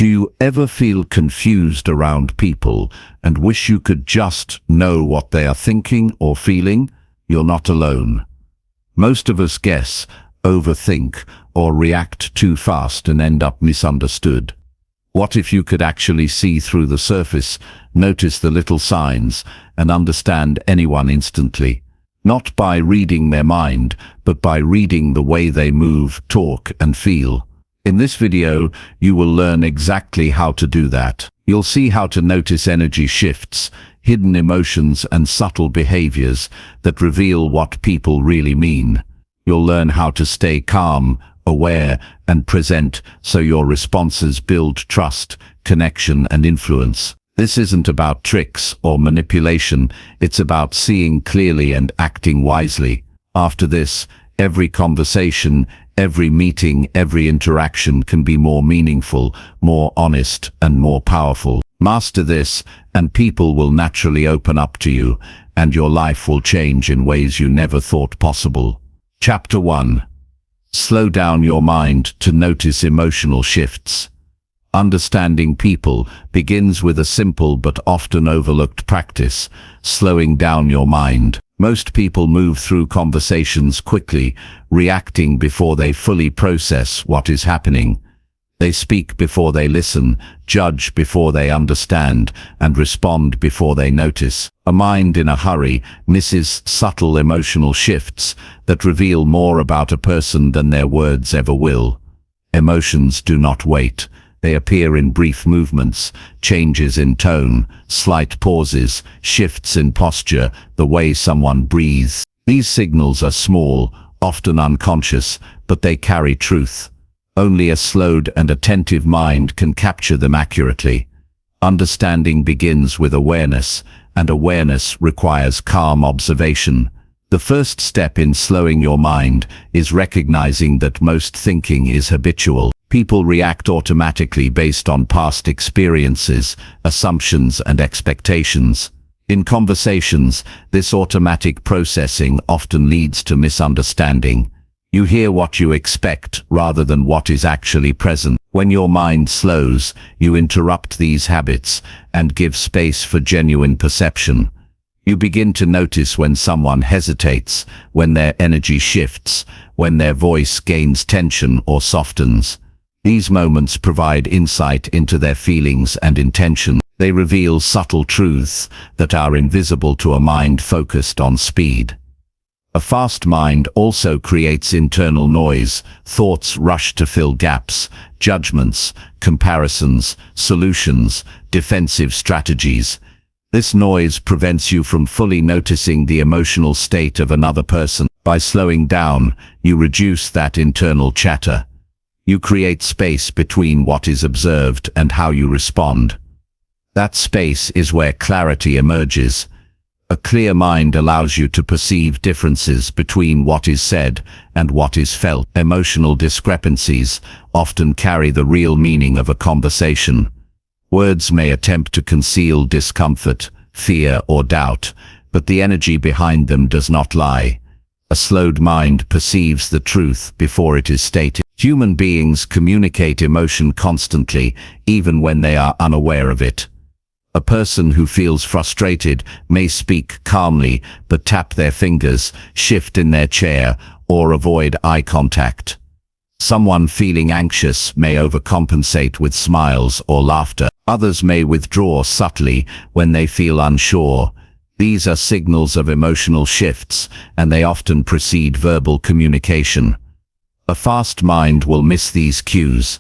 Do you ever feel confused around people and wish you could just know what they are thinking or feeling? You're not alone. Most of us guess, overthink, or react too fast and end up misunderstood. What if you could actually see through the surface, notice the little signs, and understand anyone instantly? Not by reading their mind, but by reading the way they move, talk, and feel. In this video, you will learn exactly how to do that. You'll see how to notice energy shifts, hidden emotions, and subtle behaviors that reveal what people really mean. You'll learn how to stay calm, aware, and present so your responses build trust, connection, and influence. This isn't about tricks or manipulation, it's about seeing clearly and acting wisely. After this, every conversation, every meeting, every interaction can be more meaningful, more honest, and more powerful. Master this, and people will naturally open up to you, and your life will change in ways you never thought possible. Chapter 1. Slow down your mind to notice emotional shifts. Understanding people begins with a simple but often overlooked practice: slowing down your mind. Most people move through conversations quickly, reacting before they fully process what is happening. They speak before they listen, judge before they understand, and respond before they notice. A mind in a hurry misses subtle emotional shifts that reveal more about a person than their words ever will. Emotions do not wait. They appear in brief movements, changes in tone, slight pauses, shifts in posture, the way someone breathes. These signals are small, often unconscious, but they carry truth. Only a slowed and attentive mind can capture them accurately. Understanding begins with awareness, and awareness requires calm observation. The first step in slowing your mind is recognizing that most thinking is habitual. People react automatically based on past experiences, assumptions, and expectations. In conversations, this automatic processing often leads to misunderstanding. You hear what you expect rather than what is actually present. When your mind slows, you interrupt these habits and give space for genuine perception. You begin to notice when someone hesitates, when their energy shifts, when their voice gains tension or softens. These moments provide insight into their feelings and intention. They reveal subtle truths that are invisible to a mind focused on speed. A fast mind also creates internal noise. Thoughts rush to fill gaps, judgments, comparisons, solutions, defensive strategies. This noise prevents you from fully noticing the emotional state of another person. By slowing down, you reduce that internal chatter. You create space between what is observed and how you respond. That space is where clarity emerges. A clear mind allows you to perceive differences between what is said and what is felt. Emotional discrepancies often carry the real meaning of a conversation. Words may attempt to conceal discomfort, fear, or doubt, but the energy behind them does not lie. A slowed mind perceives the truth before it is stated. Human beings communicate emotion constantly, even when they are unaware of it. A person who feels frustrated may speak calmly, but tap their fingers, shift in their chair, or avoid eye contact. Someone feeling anxious may overcompensate with smiles or laughter. Others may withdraw subtly when they feel unsure. These are signals of emotional shifts, and they often precede verbal communication. A fast mind will miss these cues.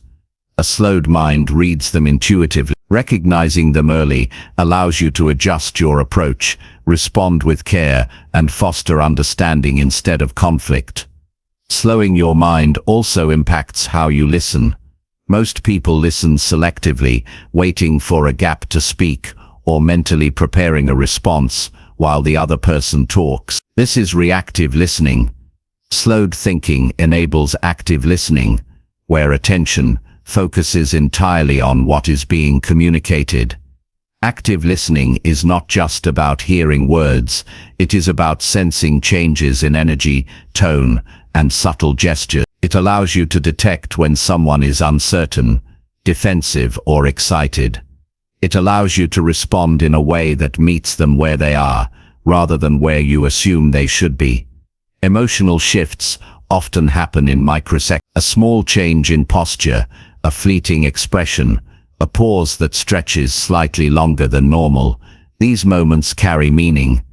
A slowed mind reads them intuitively. Recognizing them early allows you to adjust your approach, respond with care, and foster understanding instead of conflict. Slowing your mind also impacts how you listen. Most people listen selectively, waiting for a gap to speak, or mentally preparing a response while the other person talks. This is reactive listening. Slowed thinking enables active listening, where attention focuses entirely on what is being communicated. Active listening is not just about hearing words, it is about sensing changes in energy, tone, and subtle gesture. It allows you to detect when someone is uncertain, defensive, or excited. It allows you to respond in a way that meets them where they are, rather than where you assume they should be. Emotional shifts often happen in microseconds. A small change in posture, a fleeting expression, a pause that stretches slightly longer than normal. These moments carry meaning.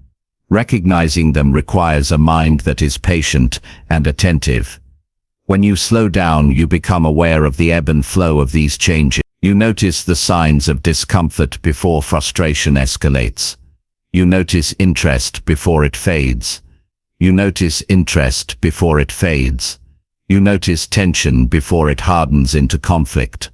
Recognizing them requires a mind that is patient and attentive. When you slow down, you become aware of the ebb and flow of these changes. You notice the signs of discomfort before frustration escalates. You notice interest before it fades. You notice interest before it fades. You notice tension before it hardens into conflict.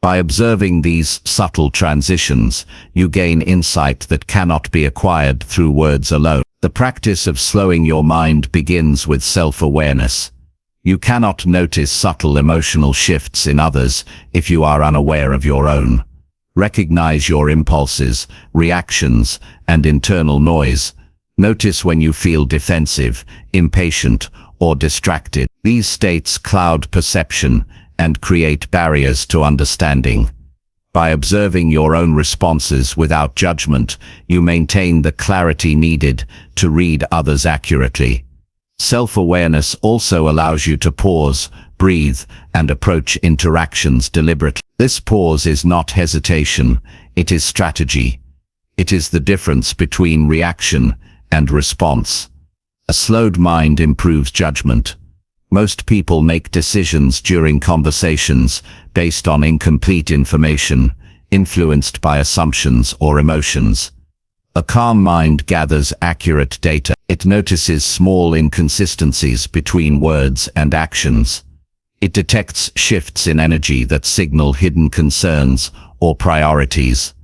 By observing these subtle transitions, you gain insight that cannot be acquired through words alone. The practice of slowing your mind begins with self-awareness. You cannot notice subtle emotional shifts in others if you are unaware of your own. Recognize your impulses, reactions, and internal noise. Notice when you feel defensive, impatient, or distracted. These states cloud perception and create barriers to understanding. By observing your own responses without judgment, you maintain the clarity needed to read others accurately. Self-awareness also allows you to pause, breathe, and approach interactions deliberately. This pause is not hesitation, it is strategy. It is the difference between reaction and response. A slowed mind improves judgment. Most people make decisions during conversations based on incomplete information, influenced by assumptions or emotions. A calm mind gathers accurate data. It notices small inconsistencies between words and actions. It detects shifts in energy that signal hidden concerns or priorities.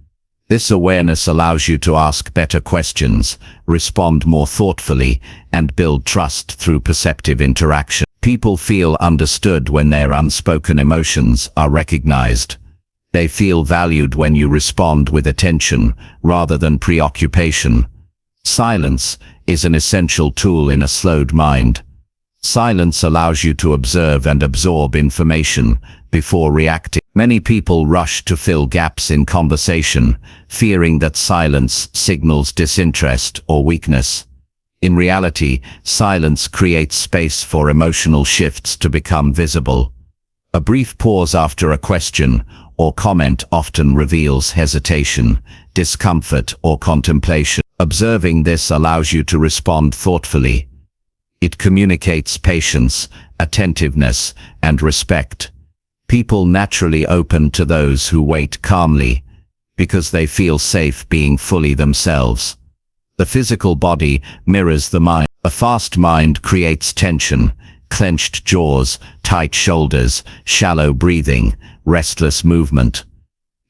This awareness allows you to ask better questions, respond more thoughtfully, and build trust through perceptive interaction. People feel understood when their unspoken emotions are recognized. They feel valued when you respond with attention rather than preoccupation. Silence is an essential tool in a slowed mind. Silence allows you to observe and absorb information before reacting. Many people rush to fill gaps in conversation, fearing that silence signals disinterest or weakness. In reality, silence creates space for emotional shifts to become visible. A brief pause after a question or comment often reveals hesitation, discomfort, or contemplation. Observing this allows you to respond thoughtfully. It communicates patience, attentiveness, and respect. People naturally open to those who wait calmly, because they feel safe being fully themselves. The physical body mirrors the mind. A fast mind creates tension, clenched jaws, tight shoulders, shallow breathing, restless movement.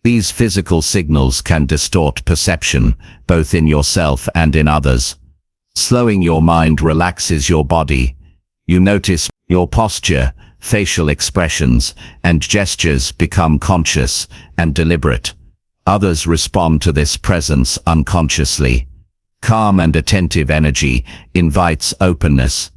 These physical signals can distort perception, both in yourself and in others. Slowing your mind relaxes your body. You notice your posture, facial expressions, and gestures become conscious and deliberate. Others respond to this presence unconsciously. Calm and attentive energy invites openness.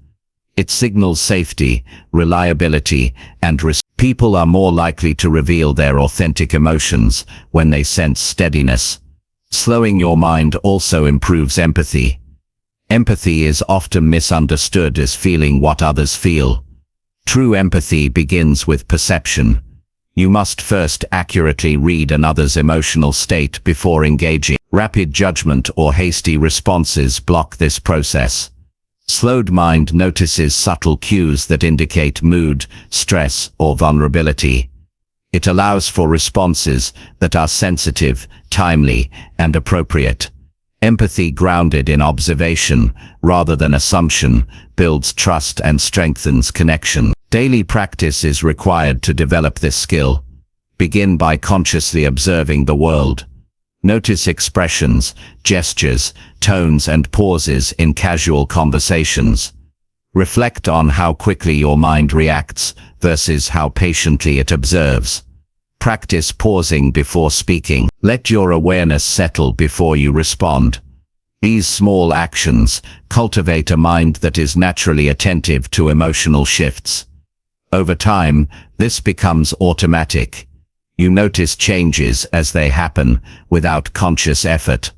It signals safety, reliability, and respect. People are more likely to reveal their authentic emotions when they sense steadiness. Slowing your mind also improves empathy. Empathy is often misunderstood as feeling what others feel. True empathy begins with perception. You must first accurately read another's emotional state before engaging. Rapid judgment or hasty responses block this process. Slowed mind notices subtle cues that indicate mood, stress, or vulnerability. It allows for responses that are sensitive, timely, and appropriate. Empathy grounded in observation, rather than assumption, builds trust and strengthens connection. Daily practice is required to develop this skill. Begin by consciously observing the world. Notice expressions, gestures, tones, and pauses in casual conversations. Reflect on how quickly your mind reacts versus how patiently it observes. Practice pausing before speaking. Let your awareness settle before you respond. These small actions cultivate a mind that is naturally attentive to emotional shifts. Over time, this becomes automatic. You notice changes as they happen without conscious effort.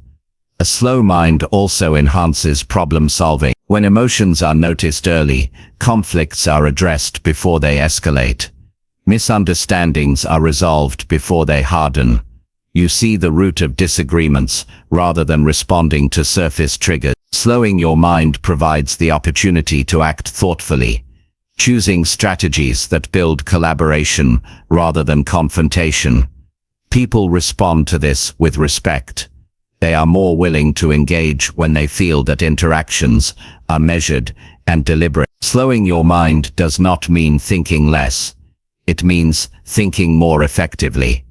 A slow mind also enhances problem solving. When emotions are noticed early, conflicts are addressed before they escalate. Misunderstandings are resolved before they harden. You see the root of disagreements rather than responding to surface triggers. Slowing your mind provides the opportunity to act thoughtfully, choosing strategies that build collaboration rather than confrontation. People respond to this with respect. They are more willing to engage when they feel that interactions are measured and deliberate. Slowing your mind does not mean thinking less. It means thinking more effectively.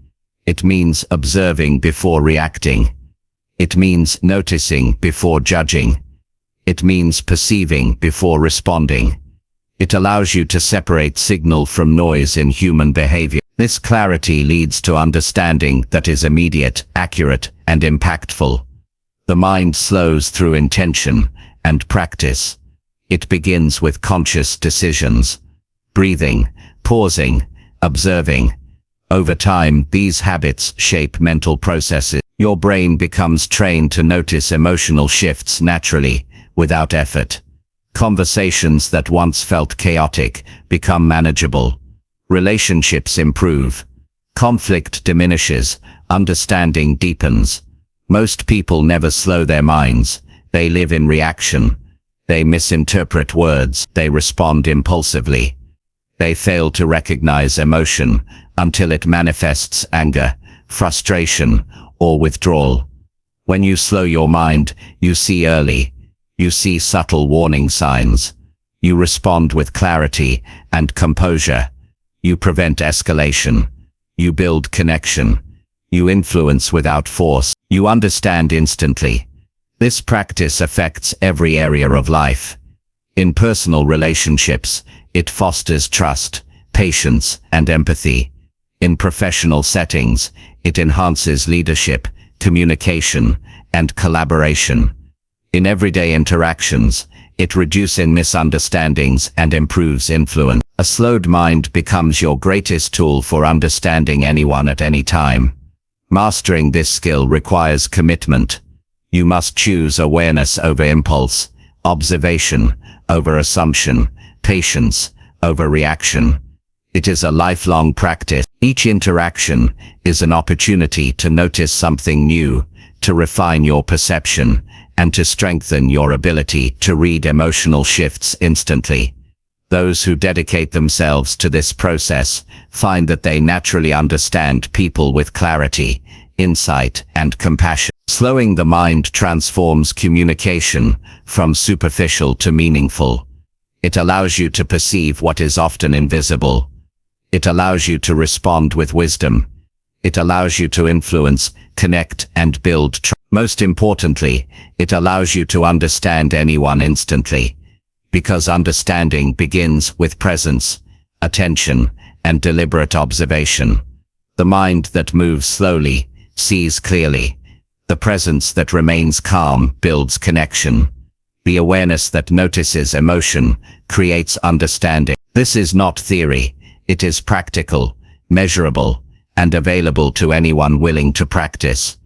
It means observing before reacting. It means noticing before judging. It means perceiving before responding. It allows you to separate signal from noise in human behavior. This clarity leads to understanding that is immediate, accurate, and impactful. The mind slows through intention and practice. It begins with conscious decisions, breathing, pausing, observing. Over time, these habits shape mental processes. Your brain becomes trained to notice emotional shifts naturally, without effort. Conversations that once felt chaotic become manageable. Relationships improve. Conflict diminishes. Understanding deepens. Most people never slow their minds. They live in reaction. They misinterpret words. They respond impulsively. They fail to recognize emotion until it manifests anger, frustration, or withdrawal. When you slow your mind, you see early. You see subtle warning signs. You respond with clarity and composure. You prevent escalation. You build connection. You influence without force. You understand instantly. This practice affects every area of life. In personal relationships, it fosters trust, patience, and empathy. In professional settings, it enhances leadership, communication, and collaboration. In everyday interactions, it reduces misunderstandings and improves influence. A slowed mind becomes your greatest tool for understanding anyone at any time. Mastering this skill requires commitment. You must choose awareness over impulse, observation over assumption, patience over reaction. It is a lifelong practice. Each interaction is an opportunity to notice something new, to refine your perception, and to strengthen your ability to read emotional shifts instantly. Those who dedicate themselves to this process find that they naturally understand people with clarity, insight, and compassion. Slowing the mind transforms communication from superficial to meaningful. It allows you to perceive what is often invisible. It allows you to respond with wisdom. It allows you to influence, connect, and build trust. Most importantly, it allows you to understand anyone instantly. Because understanding begins with presence, attention, and deliberate observation. The mind that moves slowly sees clearly. The presence that remains calm builds connection. The awareness that notices emotion creates understanding. This is not theory. It is practical, measurable, and available to anyone willing to practice.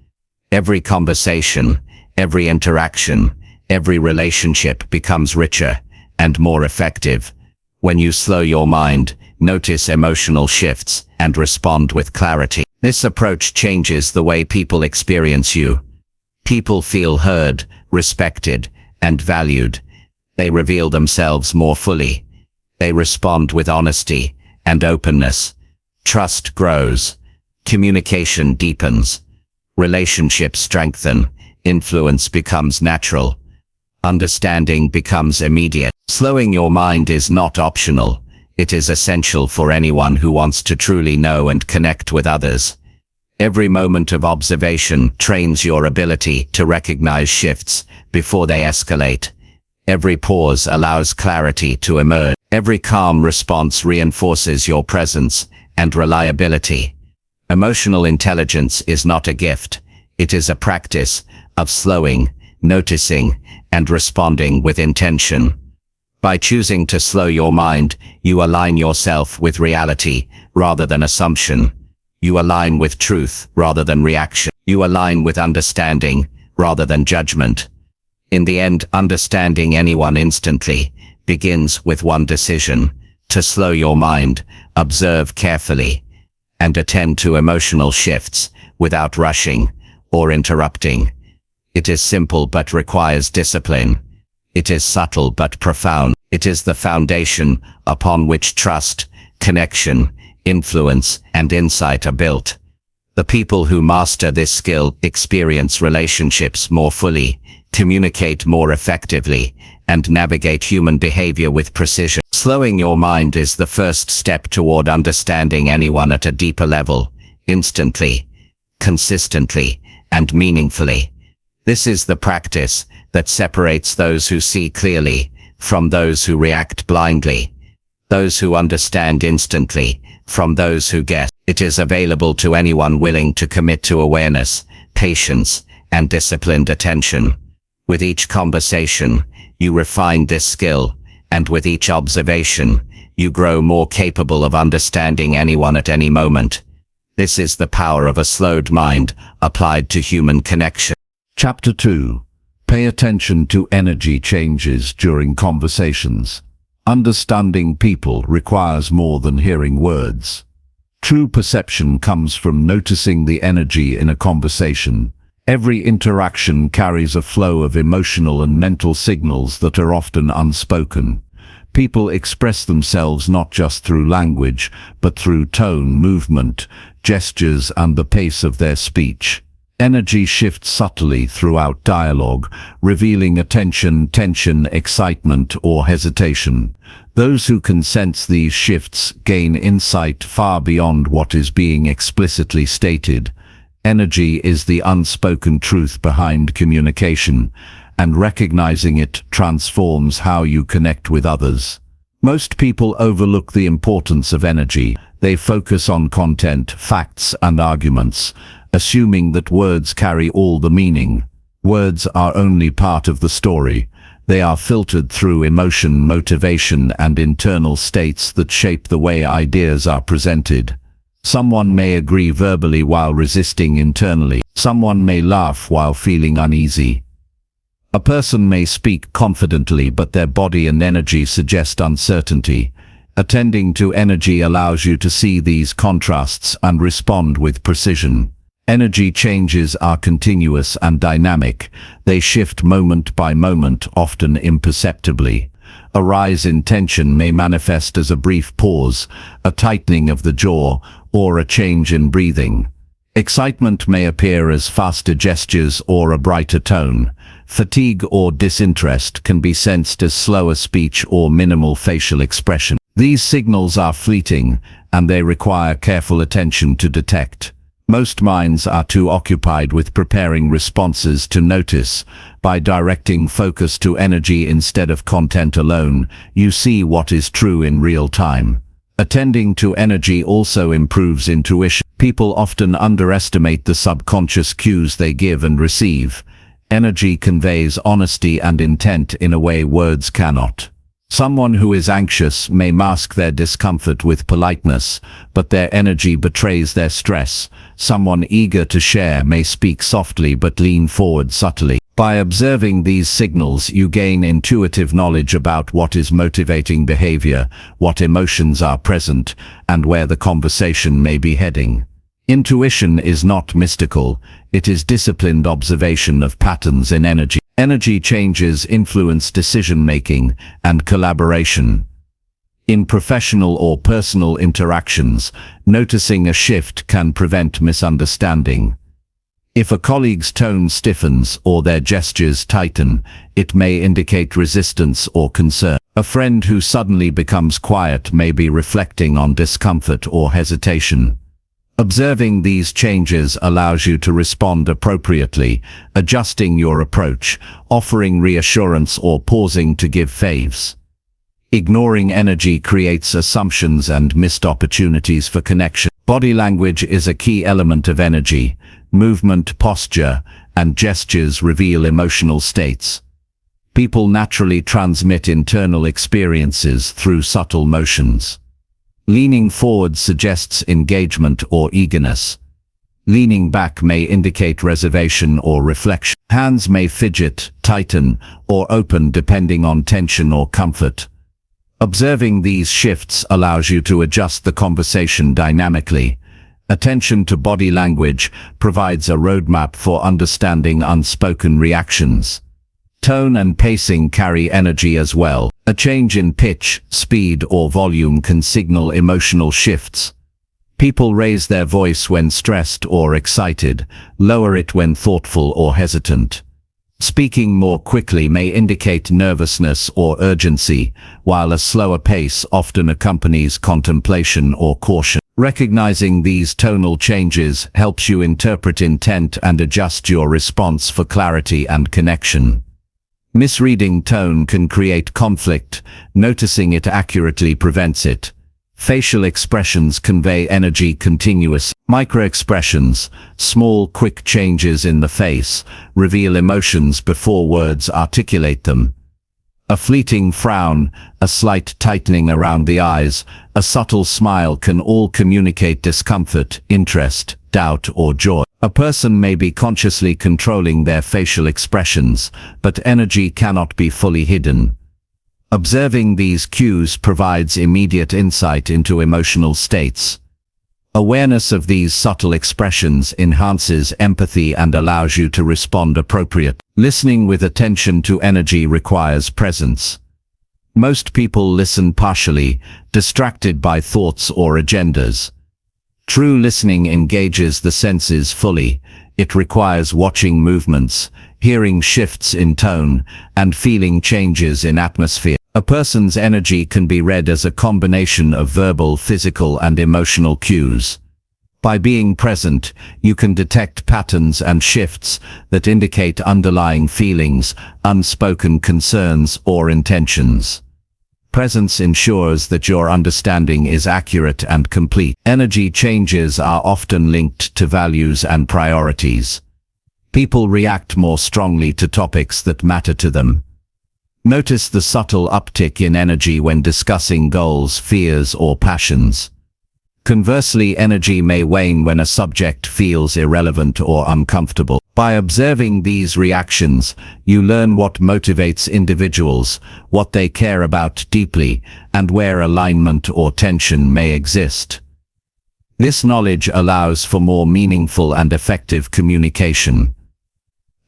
Every conversation, every interaction, every relationship becomes richer and more effective when you slow your mind, notice emotional shifts, and respond with clarity. This approach changes the way people experience you. People feel heard, respected, and valued. They reveal themselves more fully. They respond with honesty and openness. Trust grows. Communication deepens. Relationships strengthen. Influence becomes natural. Understanding becomes immediate. Slowing your mind is not optional. It is essential for anyone who wants to truly know and connect with others. Every moment of observation trains your ability to recognize shifts before they escalate. Every pause allows clarity to emerge. Every calm response reinforces your presence and reliability. Emotional intelligence is not a gift. It is a practice of slowing, noticing, and responding with intention. By choosing to slow your mind, you align yourself with reality rather than assumption. You align with truth rather than reaction. You align with understanding rather than judgment. In the end, understanding anyone instantly begins with one decision: to slow your mind, observe carefully, and attend to emotional shifts without rushing or interrupting. It is simple but requires discipline. It is subtle but profound. It is the foundation upon which trust, connection, influence, and insight are built. The people who master this skill experience relationships more fully, communicate more effectively, and navigate human behavior with precision. Slowing your mind is the first step toward understanding anyone at a deeper level, instantly, consistently, and meaningfully. This is the practice that separates those who see clearly from those who react blindly, those who understand instantly from those who guess. It is available to anyone willing to commit to awareness, patience, and disciplined attention. With each conversation, you refine this skill, and with each observation, you grow more capable of understanding anyone at any moment. This is the power of a slowed mind applied to human connection. Chapter 2. Pay attention to energy changes during conversations. Understanding people requires more than hearing words. True perception comes from noticing the energy in a conversation. Every interaction carries a flow of emotional and mental signals that are often unspoken. People express themselves not just through language, but through tone, movement, gestures, and the pace of their speech. Energy shifts subtly throughout dialogue, revealing attention, tension, excitement, or hesitation. Those who can sense these shifts gain insight far beyond what is being explicitly stated. Energy is the unspoken truth behind communication, and recognizing it transforms how you connect with others. Most people overlook the importance of energy. They focus on content, facts, and arguments, assuming that words carry all the meaning. Words are only part of the story. They are filtered through emotion, motivation, and internal states that shape the way ideas are presented. Someone may agree verbally while resisting internally. Someone may laugh while feeling uneasy. A person may speak confidently, but their body and energy suggest uncertainty. Attending to energy allows you to see these contrasts and respond with precision. Energy changes are continuous and dynamic. They shift moment by moment, often imperceptibly. A rise in tension may manifest as a brief pause, a tightening of the jaw, or a change in breathing. Excitement may appear as faster gestures or a brighter tone. Fatigue or disinterest can be sensed as slower speech or minimal facial expression. These signals are fleeting, and they require careful attention to detect. Most minds are too occupied with preparing responses to notice. By directing focus to energy instead of content alone, you see what is true in real time. Attending to energy also improves intuition. People often underestimate the subconscious cues they give and receive. Energy conveys honesty and intent in a way words cannot. Someone who is anxious may mask their discomfort with politeness, but their energy betrays their stress. Someone eager to share may speak softly but lean forward subtly. By observing these signals, you gain intuitive knowledge about what is motivating behavior, what emotions are present, and where the conversation may be heading. Intuition is not mystical, it is disciplined observation of patterns in energy. Energy changes influence decision-making and collaboration. In professional or personal interactions, noticing a shift can prevent misunderstanding. If a colleague's tone stiffens or their gestures tighten, it may indicate resistance or concern. A friend who suddenly becomes quiet may be reflecting on discomfort or hesitation. Observing these changes allows you to respond appropriately, adjusting your approach, offering reassurance or pausing to give faves. Ignoring energy creates assumptions and missed opportunities for connection. Body language is a key element of energy. Movement, posture, and gestures reveal emotional states. People naturally transmit internal experiences through subtle motions. Leaning forward suggests engagement or eagerness. Leaning back may indicate reservation or reflection. Hands may fidget, tighten, or open depending on tension or comfort. Observing these shifts allows you to adjust the conversation dynamically. Attention to body language provides a roadmap for understanding unspoken reactions. Tone and pacing carry energy as well. A change in pitch, speed, or volume can signal emotional shifts. People raise their voice when stressed or excited, lower it when thoughtful or hesitant. Speaking more quickly may indicate nervousness or urgency, while a slower pace often accompanies contemplation or caution. Recognizing these tonal changes helps you interpret intent and adjust your response for clarity and connection. Misreading tone can create conflict. Noticing it accurately prevents it. Facial expressions convey energy continuously. Microexpressions, small quick changes in the face, reveal emotions before words articulate them. A fleeting frown, a slight tightening around the eyes, a subtle smile can all communicate discomfort, interest, doubt, or joy. A person may be consciously controlling their facial expressions, but energy cannot be fully hidden. Observing these cues provides immediate insight into emotional states. Awareness of these subtle expressions enhances empathy and allows you to respond appropriately. Listening with attention to energy requires presence. Most people listen partially, distracted by thoughts or agendas. True listening engages the senses fully. It requires watching movements, hearing shifts in tone, and feeling changes in atmosphere. A person's energy can be read as a combination of verbal, physical, and emotional cues. By being present, you can detect patterns and shifts that indicate underlying feelings, unspoken concerns, or intentions. Presence ensures that your understanding is accurate and complete. Energy changes are often linked to values and priorities. People react more strongly to topics that matter to them. Notice the subtle uptick in energy when discussing goals, fears, or passions. Conversely, energy may wane when a subject feels irrelevant or uncomfortable. By observing these reactions, you learn what motivates individuals, what they care about deeply, and where alignment or tension may exist. This knowledge allows for more meaningful and effective communication.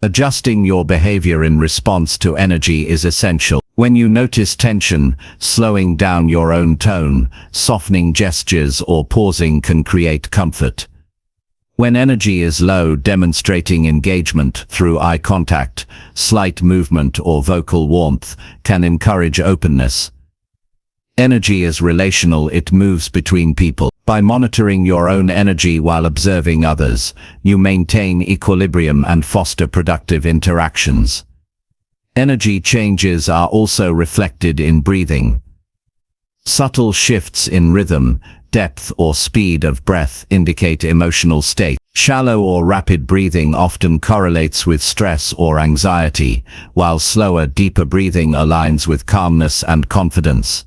Adjusting your behavior in response to energy is essential. When you notice tension, slowing down your own tone, softening gestures, or pausing can create comfort. When energy is low, demonstrating engagement through eye contact, slight movement, or vocal warmth can encourage openness. Energy is relational, it moves between people. By monitoring your own energy while observing others, you maintain equilibrium and foster productive interactions. Energy changes are also reflected in breathing. Subtle shifts in rhythm, depth, or speed of breath indicate emotional state. Shallow or rapid breathing often correlates with stress or anxiety, while slower, deeper breathing aligns with calmness and confidence.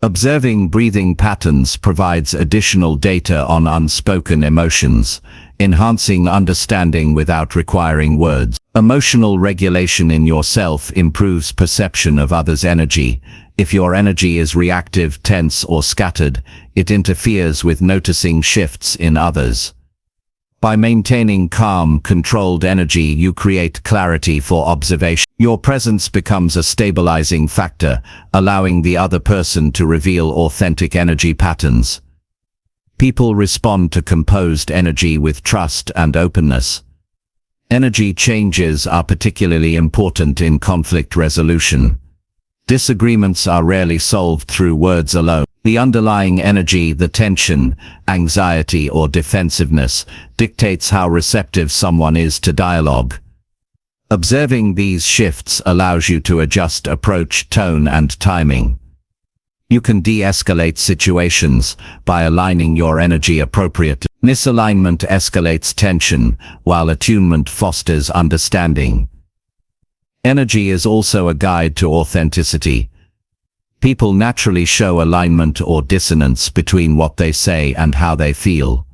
Observing breathing patterns provides additional data on unspoken emotions, enhancing understanding without requiring words. Emotional regulation in yourself improves perception of others' energy. If your energy is reactive, tense, or scattered, it interferes with noticing shifts in others. By maintaining calm, controlled energy, you create clarity for observation. Your presence becomes a stabilizing factor, allowing the other person to reveal authentic energy patterns. People respond to composed energy with trust and openness. Energy changes are particularly important in conflict resolution. Disagreements are rarely solved through words alone. The underlying energy, the tension, anxiety, or defensiveness, dictates how receptive someone is to dialogue. Observing these shifts allows you to adjust approach, tone, and timing. You can de-escalate situations by aligning your energy appropriately. Misalignment escalates tension, while attunement fosters understanding. Energy is also a guide to authenticity. People naturally show alignment or dissonance between what they say and how they feel.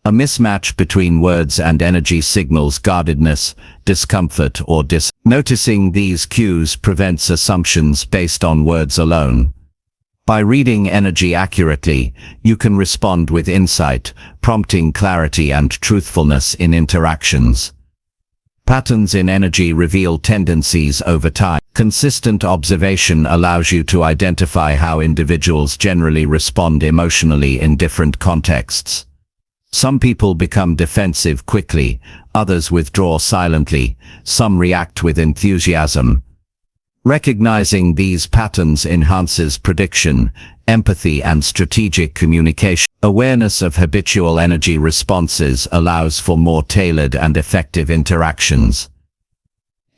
A mismatch between words and energy signals guardedness, discomfort, or Noticing these cues prevents assumptions based on words alone. By reading energy accurately, you can respond with insight, prompting clarity and truthfulness in interactions. Patterns in energy reveal tendencies over time. Consistent observation allows you to identify how individuals generally respond emotionally in different contexts. Some people become defensive quickly, others withdraw silently, some react with enthusiasm. Recognizing these patterns enhances prediction, empathy, and strategic communication. Awareness of habitual energy responses allows for more tailored and effective interactions.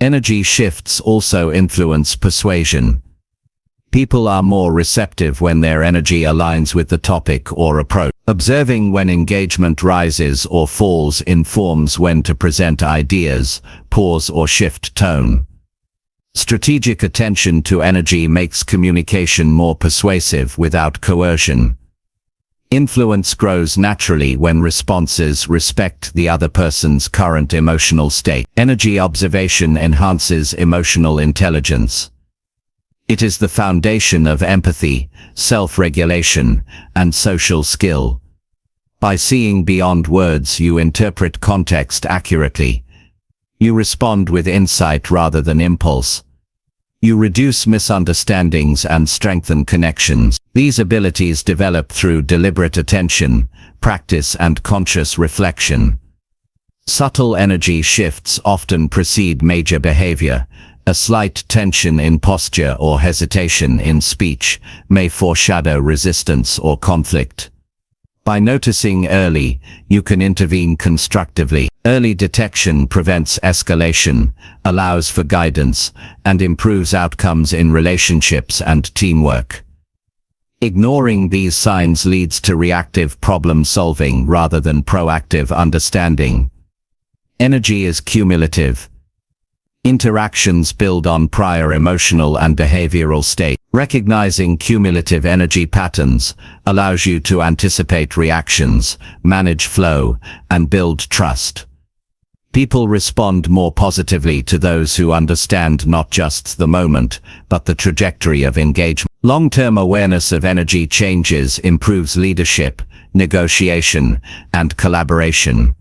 Energy shifts also influence persuasion. People are more receptive when their energy aligns with the topic or approach. Observing when engagement rises or falls informs when to present ideas, pause, or shift tone. Strategic attention to energy makes communication more persuasive without coercion. Influence grows naturally when responses respect the other person's current emotional state. Energy observation enhances emotional intelligence. It is the foundation of empathy, self-regulation, and social skill. By seeing beyond words, you interpret context accurately. You respond with insight rather than impulse. You reduce misunderstandings and strengthen connections. These abilities develop through deliberate attention, practice, and conscious reflection. Subtle energy shifts often precede major behavior. A slight tension in posture or hesitation in speech may foreshadow resistance or conflict. By noticing early, you can intervene constructively. Early detection prevents escalation, allows for guidance, and improves outcomes in relationships and teamwork. Ignoring these signs leads to reactive problem-solving rather than proactive understanding. Energy is cumulative. Interactions build on prior emotional and behavioral states. Recognizing cumulative energy patterns allows you to anticipate reactions, manage flow, and build trust. People respond more positively to those who understand not just the moment, but the trajectory of engagement. Long-term awareness of energy changes improves leadership, negotiation, and collaboration.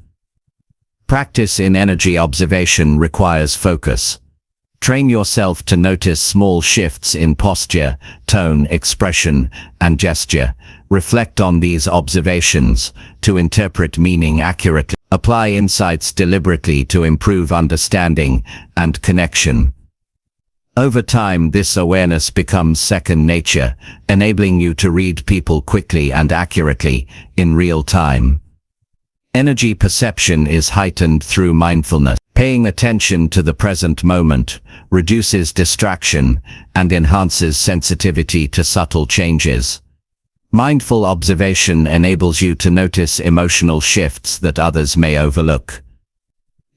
Practice in energy observation requires focus. Train yourself to notice small shifts in posture, tone, expression, and gesture. Reflect on these observations to interpret meaning accurately. Apply insights deliberately to improve understanding and connection. Over time, this awareness becomes second nature, enabling you to read people quickly and accurately in real time. Energy perception is heightened through mindfulness. Paying attention to the present moment reduces distraction and enhances sensitivity to subtle changes. Mindful observation enables you to notice emotional shifts that others may overlook.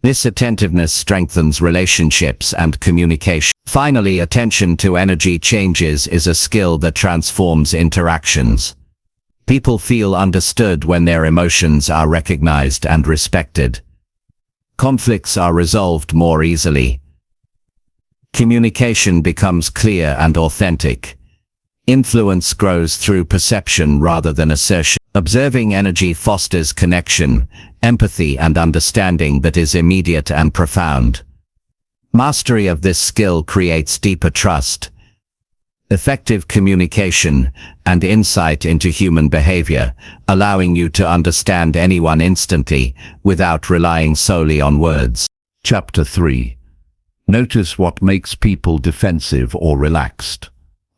This attentiveness strengthens relationships and communication. Finally, attention to energy changes is a skill that transforms interactions. People feel understood when their emotions are recognized and respected. Conflicts are resolved more easily. Communication becomes clear and authentic. Influence grows through perception rather than assertion. Observing energy fosters connection, empathy, and understanding that is immediate and profound. Mastery of this skill creates deeper trust, effective communication, and insight into human behavior, allowing you to understand anyone instantly without relying solely on words. Chapter 3. Notice what makes people defensive or relaxed.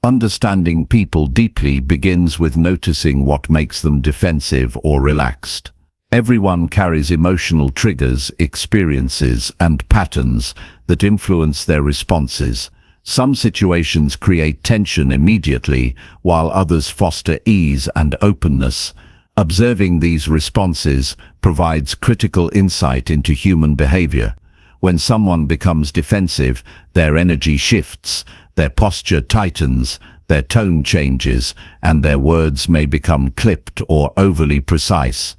Understanding people deeply begins with noticing what makes them defensive or relaxed. Everyone carries emotional triggers, experiences, and patterns that influence their responses. Some situations create tension immediately, while others foster ease and openness. Observing these responses provides critical insight into human behavior. When someone becomes defensive, their energy shifts, their posture tightens, their tone changes, and their words may become clipped or overly precise.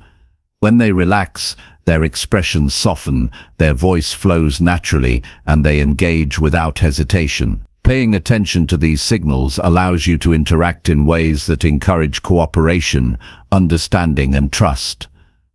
When they relax, their expressions soften, their voice flows naturally, and they engage without hesitation. Paying attention to these signals allows you to interact in ways that encourage cooperation, understanding, and trust.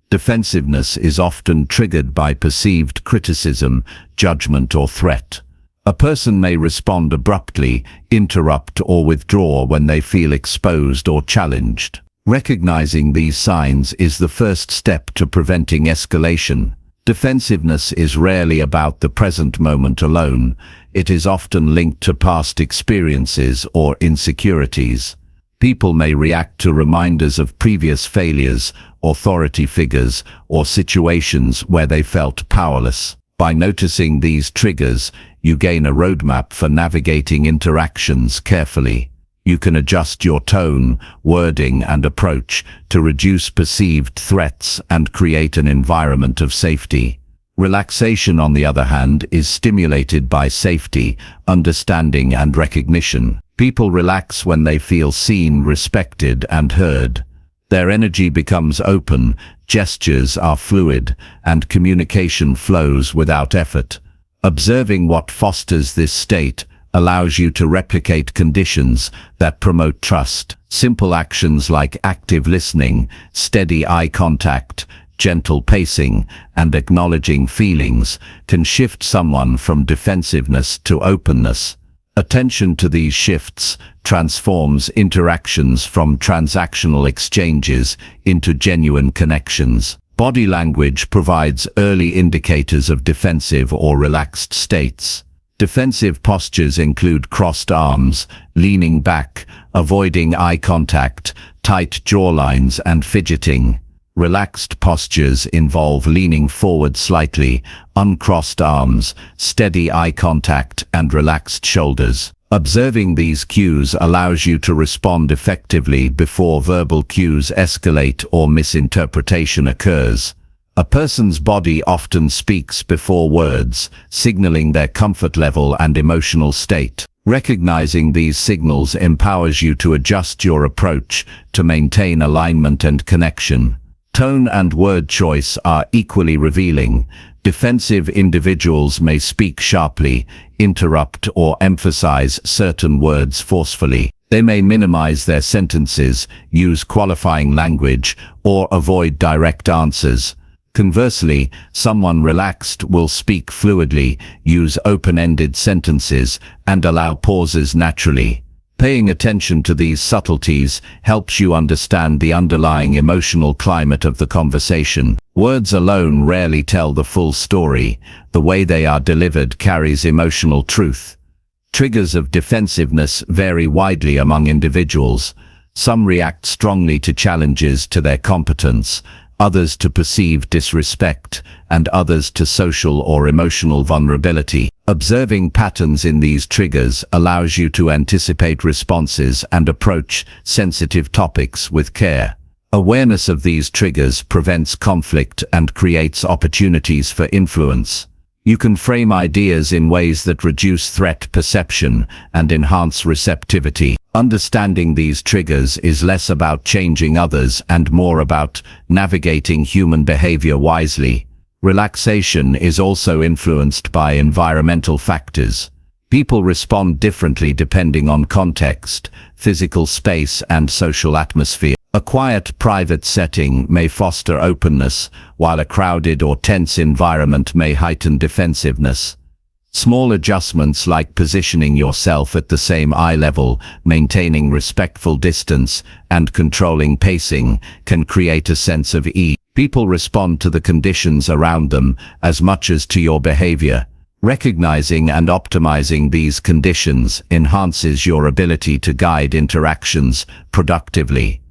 Defensiveness is often triggered by perceived criticism, judgment, or threat. A person may respond abruptly, interrupt, or withdraw when they feel exposed or challenged. Recognizing these signs is the first step to preventing escalation. Defensiveness is rarely about the present moment alone. It is often linked to past experiences or insecurities. People may react to reminders of previous failures, authority figures, or situations where they felt powerless. By noticing these triggers, you gain a roadmap for navigating interactions carefully. You can adjust your tone, wording, and approach to reduce perceived threats and create an environment of safety. Relaxation, on the other hand, is stimulated by safety, understanding, and recognition. People relax when they feel seen, respected, and heard. Their energy becomes open, gestures are fluid, and communication flows without effort. Observing what fosters this state allows you to replicate conditions that promote trust. Simple actions like active listening, steady eye contact, gentle pacing, and acknowledging feelings can shift someone from defensiveness to openness. Attention to these shifts transforms interactions from transactional exchanges into genuine connections. Body language provides early indicators of defensive or relaxed states. Defensive postures include crossed arms, leaning back, avoiding eye contact, tight jawlines, and fidgeting. Relaxed postures involve leaning forward slightly, uncrossed arms, steady eye contact, and relaxed shoulders. Observing these cues allows you to respond effectively before verbal cues escalate or misinterpretation occurs. A person's body often speaks before words, signaling their comfort level and emotional state. Recognizing these signals empowers you to adjust your approach to maintain alignment and connection. Tone and word choice are equally revealing. Defensive individuals may speak sharply, interrupt, or emphasize certain words forcefully. They may minimize their sentences, use qualifying language, or avoid direct answers. Conversely, someone relaxed will speak fluidly, use open-ended sentences, and allow pauses naturally. Paying attention to these subtleties helps you understand the underlying emotional climate of the conversation. Words alone rarely tell the full story. The way they are delivered carries emotional truth. Triggers of defensiveness vary widely among individuals. Some react strongly to challenges to their competence, others to perceived disrespect, and others to social or emotional vulnerability. Observing patterns in these triggers allows you to anticipate responses and approach sensitive topics with care. Awareness of these triggers prevents conflict and creates opportunities for influence. You can frame ideas in ways that reduce threat perception and enhance receptivity. Understanding these triggers is less about changing others and more about navigating human behavior wisely. Relaxation is also influenced by environmental factors. People respond differently depending on context, physical space, and social atmosphere. A quiet, private setting may foster openness, while a crowded or tense environment may heighten defensiveness. Small adjustments like positioning yourself at the same eye level, maintaining respectful distance, and controlling pacing can create a sense of ease. People respond to the conditions around them as much as to your behavior. Recognizing and optimizing these conditions enhances your ability to guide interactions productively.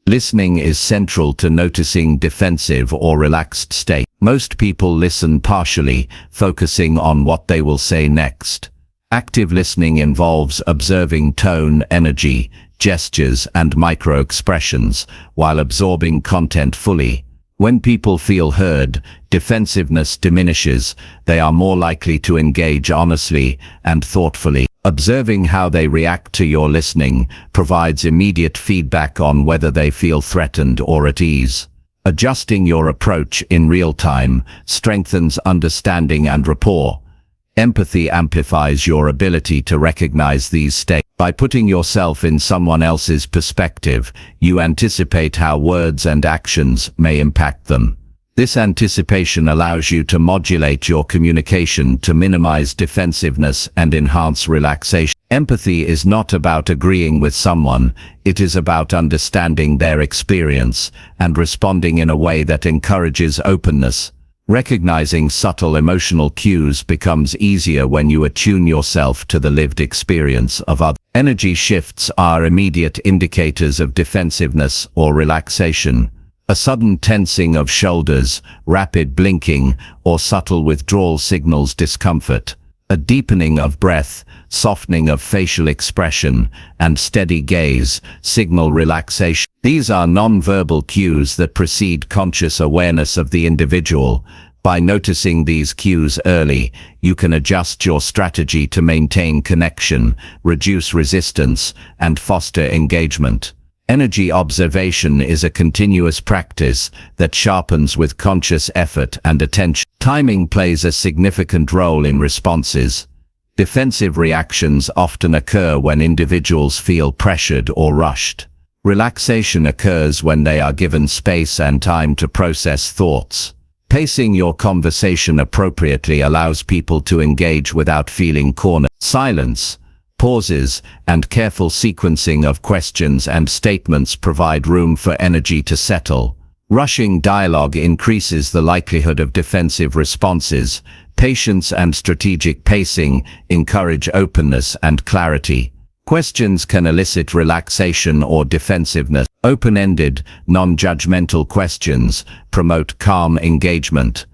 Listening is central to noticing defensive or relaxed state. Most people listen partially, focusing on what they will say next. Active listening involves observing tone, energy, gestures, and micro-expressions, while absorbing content fully. When people feel heard, defensiveness diminishes. They are more likely to engage honestly and thoughtfully. Observing how they react to your listening provides immediate feedback on whether they feel threatened or at ease. Adjusting your approach in real time strengthens understanding and rapport. Empathy amplifies your ability to recognize these states. By putting yourself in someone else's perspective, you anticipate how words and actions may impact them. This anticipation allows you to modulate your communication to minimize defensiveness and enhance relaxation. Empathy is not about agreeing with someone, it is about understanding their experience and responding in a way that encourages openness. Recognizing subtle emotional cues becomes easier when you attune yourself to the lived experience of others. Energy shifts are immediate indicators of defensiveness or relaxation. A sudden tensing of shoulders, rapid blinking, or subtle withdrawal signals discomfort. A deepening of breath, softening of facial expression, and steady gaze signal relaxation. These are non-verbal cues that precede conscious awareness of the individual. By noticing these cues early, you can adjust your strategy to maintain connection, reduce resistance, and foster engagement. Energy observation is a continuous practice that sharpens with conscious effort and attention. Timing plays a significant role in responses. Defensive reactions often occur when individuals feel pressured or rushed. Relaxation occurs when they are given space and time to process thoughts. Pacing your conversation appropriately allows people to engage without feeling cornered. Silence, pauses, and careful sequencing of questions and statements provide room for energy to settle. Rushing dialogue increases the likelihood of defensive responses. Patience and strategic pacing encourage openness and clarity. Questions can elicit relaxation or defensiveness. Open-ended, non-judgmental questions promote calm engagement.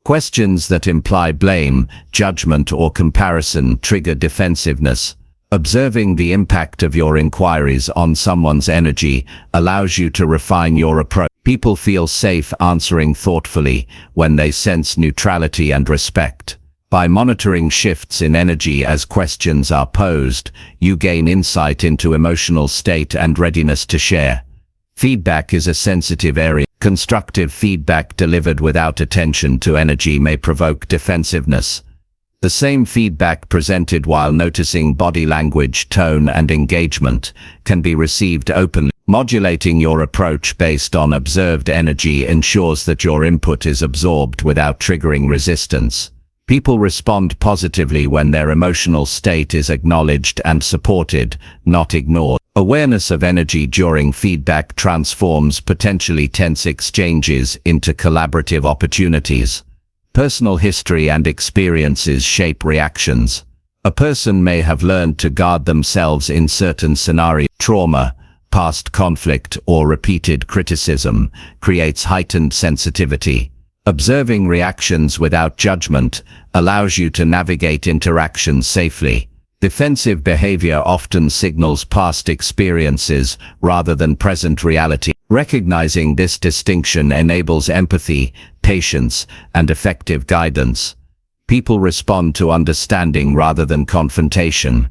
Questions that imply blame, judgment, or comparison trigger defensiveness. Observing the impact of your inquiries on someone's energy allows you to refine your approach. People feel safe answering thoughtfully when they sense neutrality and respect. By monitoring shifts in energy as questions are posed, you gain insight into emotional state and readiness to share. Feedback is a sensitive area. Constructive feedback delivered without attention to energy may provoke defensiveness. The same feedback presented while noticing body language, tone, and engagement can be received openly. Modulating your approach based on observed energy ensures that your input is absorbed without triggering resistance. People respond positively when their emotional state is acknowledged and supported, not ignored. Awareness of energy during feedback transforms potentially tense exchanges into collaborative opportunities. Personal history and experiences shape reactions. A person may have learned to guard themselves in certain scenarios. Trauma, past conflict, or repeated criticism creates heightened sensitivity. Observing reactions without judgment allows you to navigate interactions safely. Defensive behavior often signals past experiences rather than present reality. Recognizing this distinction enables empathy, patience, and effective guidance. People respond to understanding rather than confrontation.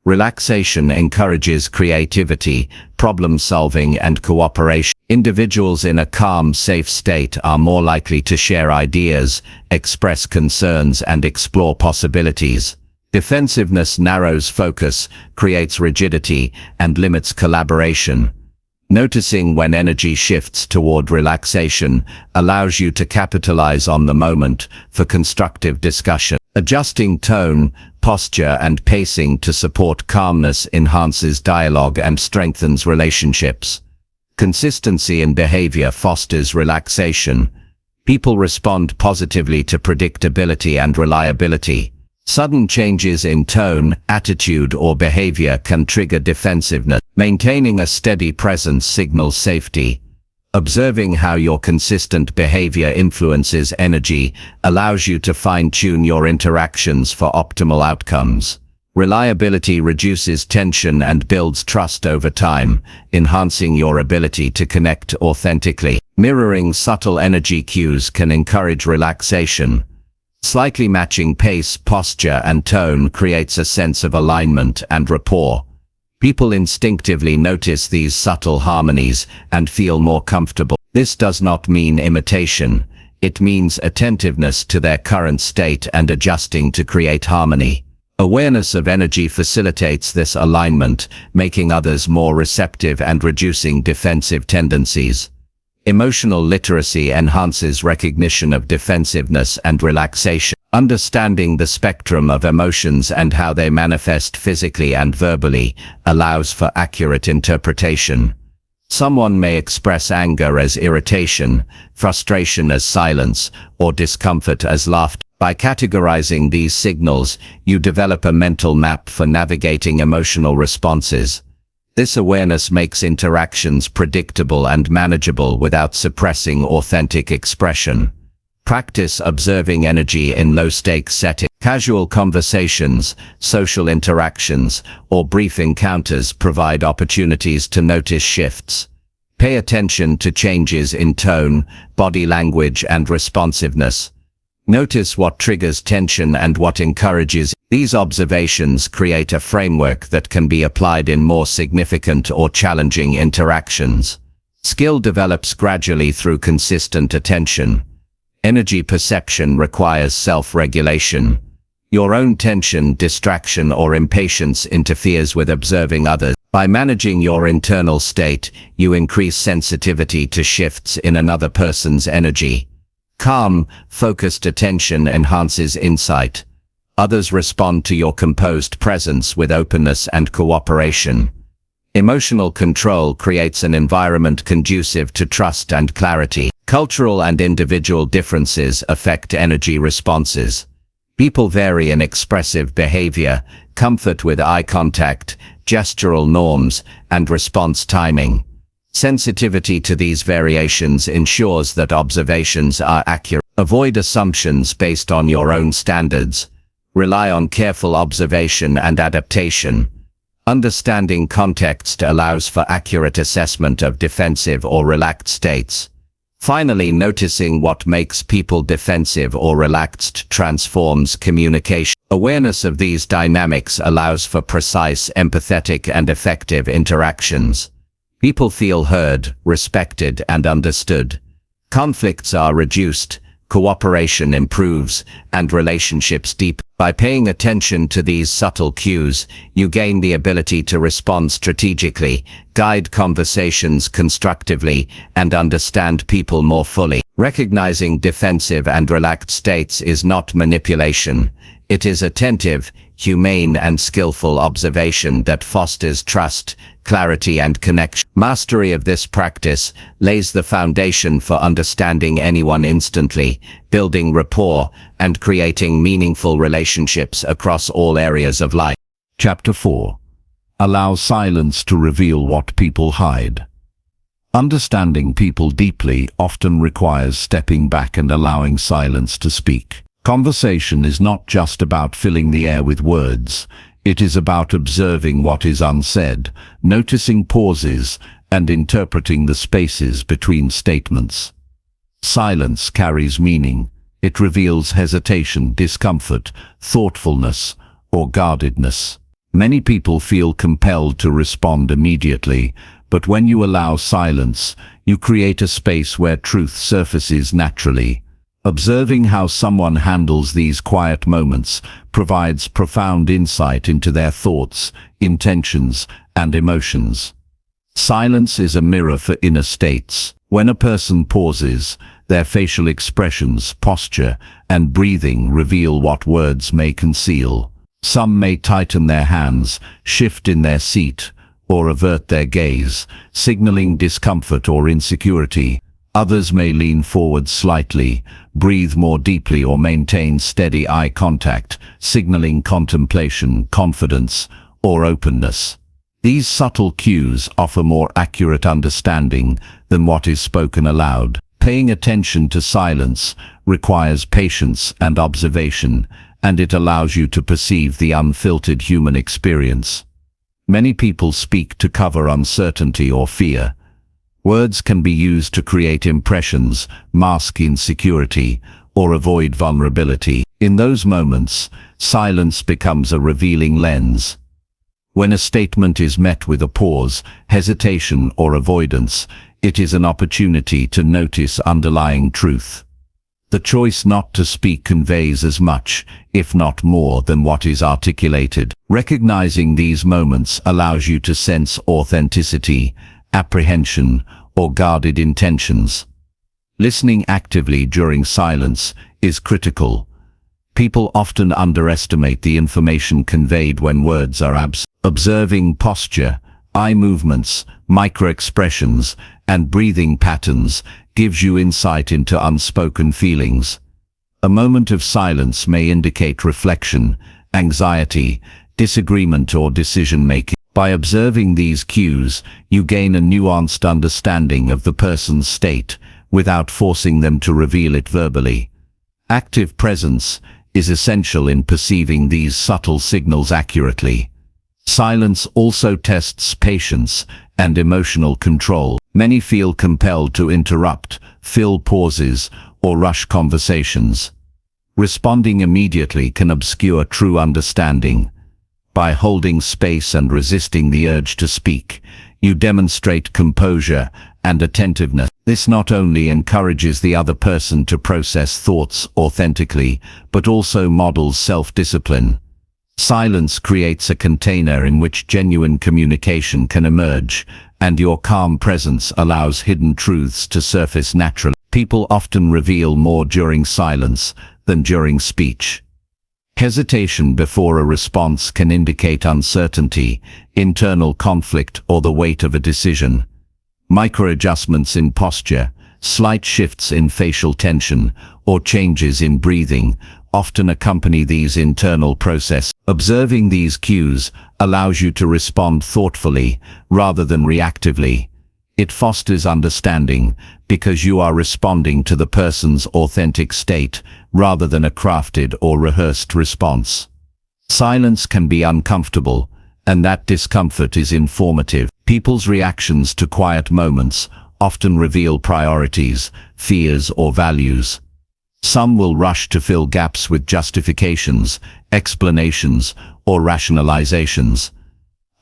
Relaxation encourages creativity, problem-solving, and cooperation. Individuals in a calm, safe state are more likely to share ideas, express concerns, and explore possibilities. Defensiveness narrows focus, creates rigidity, and limits collaboration. Noticing when energy shifts toward relaxation allows you to capitalize on the moment for constructive discussion. Adjusting tone, posture, and pacing to support calmness enhances dialogue and strengthens relationships. Consistency in behavior fosters relaxation. People respond positively to predictability and reliability. Sudden changes in tone, attitude, or behavior can trigger defensiveness. Maintaining a steady presence signals safety. Observing how your consistent behavior influences energy allows you to fine-tune your interactions for optimal outcomes. Reliability reduces tension and builds trust over time, enhancing your ability to connect authentically. Mirroring subtle energy cues can encourage relaxation. Slightly matching pace, posture, and tone creates a sense of alignment and rapport. People instinctively notice these subtle harmonies and feel more comfortable. This does not mean imitation. It means attentiveness to their current state and adjusting to create harmony. Awareness of energy facilitates this alignment, making others more receptive and reducing defensive tendencies. Emotional literacy enhances recognition of defensiveness and relaxation. Understanding the spectrum of emotions and how they manifest physically and verbally allows for accurate interpretation. Someone may express anger as irritation, frustration as silence, or discomfort as laughter. By categorizing these signals, you develop a mental map for navigating emotional responses. This awareness makes interactions predictable and manageable without suppressing authentic expression. Practice observing energy in low-stakes settings. Casual conversations, social interactions, or brief encounters provide opportunities to notice shifts. Pay attention to changes in tone, body language, and responsiveness. Notice what triggers tension and what encourages. These observations create a framework that can be applied in more significant or challenging interactions. Skill develops gradually through consistent attention. Energy perception requires self-regulation. Your own tension, distraction, or impatience interferes with observing others. By managing your internal state, you increase sensitivity to shifts in another person's energy. Calm, focused attention enhances insight. Others respond to your composed presence with openness and cooperation. Emotional control creates an environment conducive to trust and clarity. Cultural and individual differences affect energy responses. People vary in expressive behavior, comfort with eye contact, gestural norms, and response timing. Sensitivity to these variations ensures that observations are accurate. Avoid assumptions based on your own standards. Rely on careful observation and adaptation. Understanding context allows for accurate assessment of defensive or relaxed states. Finally, noticing what makes people defensive or relaxed transforms communication. Awareness of these dynamics allows for precise, empathetic, and effective interactions. People feel heard, respected, and understood. Conflicts are reduced, cooperation improves, and relationships deepen. By paying attention to these subtle cues, you gain the ability to respond strategically, guide conversations constructively, and understand people more fully. Recognizing defensive and relaxed states is not manipulation. It is attentive, humane, and skillful observation that fosters trust, clarity, and connection. Mastery of this practice lays the foundation for understanding anyone instantly, building rapport, and creating meaningful relationships across all areas of life. Chapter 4. Allow silence to reveal what people hide. Understanding people deeply often requires stepping back and allowing silence to speak. Conversation is not just about filling the air with words. It is about observing what is unsaid, noticing pauses, and interpreting the spaces between statements. Silence carries meaning. It reveals hesitation, discomfort, thoughtfulness, or guardedness. Many people feel compelled to respond immediately, but when you allow silence, you create a space where truth surfaces naturally. Observing how someone handles these quiet moments provides profound insight into their thoughts, intentions, and emotions. Silence is a mirror for inner states. When a person pauses, their facial expressions, posture, and breathing reveal what words may conceal. Some may tighten their hands, shift in their seat, or avert their gaze, signaling discomfort or insecurity. Others may lean forward slightly, breathe more deeply, or maintain steady eye contact, signaling contemplation, confidence, or openness. These subtle cues offer more accurate understanding than what is spoken aloud. Paying attention to silence requires patience and observation, and it allows you to perceive the unfiltered human experience. Many people speak to cover uncertainty or fear. Words can be used to create impressions, mask insecurity, or avoid vulnerability. In those moments, silence becomes a revealing lens. When a statement is met with a pause, hesitation, or avoidance, it is an opportunity to notice underlying truth. The choice not to speak conveys as much, if not more, than what is articulated. Recognizing these moments allows you to sense authenticity, apprehension, or guarded intentions. Listening actively during silence is critical. People often underestimate the information conveyed when words are absent. Observing posture, eye movements, micro-expressions, and breathing patterns gives you insight into unspoken feelings. A moment of silence may indicate reflection, anxiety, disagreement, or decision-making. By observing these cues, you gain a nuanced understanding of the person's state without forcing them to reveal it verbally. Active presence is essential in perceiving these subtle signals accurately. Silence also tests patience and emotional control. Many feel compelled to interrupt, fill pauses, or rush conversations. Responding immediately can obscure true understanding. By holding space and resisting the urge to speak, you demonstrate composure and attentiveness. This not only encourages the other person to process thoughts authentically, but also models self-discipline. Silence creates a container in which genuine communication can emerge, and your calm presence allows hidden truths to surface naturally. People often reveal more during silence than during speech. Hesitation before a response can indicate uncertainty, internal conflict, or the weight of a decision. Micro-adjustments in posture, slight shifts in facial tension, or changes in breathing often accompany these internal processes. Observing these cues allows you to respond thoughtfully rather than reactively. It fosters understanding because you are responding to the person's authentic state rather than a crafted or rehearsed response. Silence can be uncomfortable, and that discomfort is informative. People's reactions to quiet moments often reveal priorities, fears, or values. Some will rush to fill gaps with justifications, explanations, or rationalizations.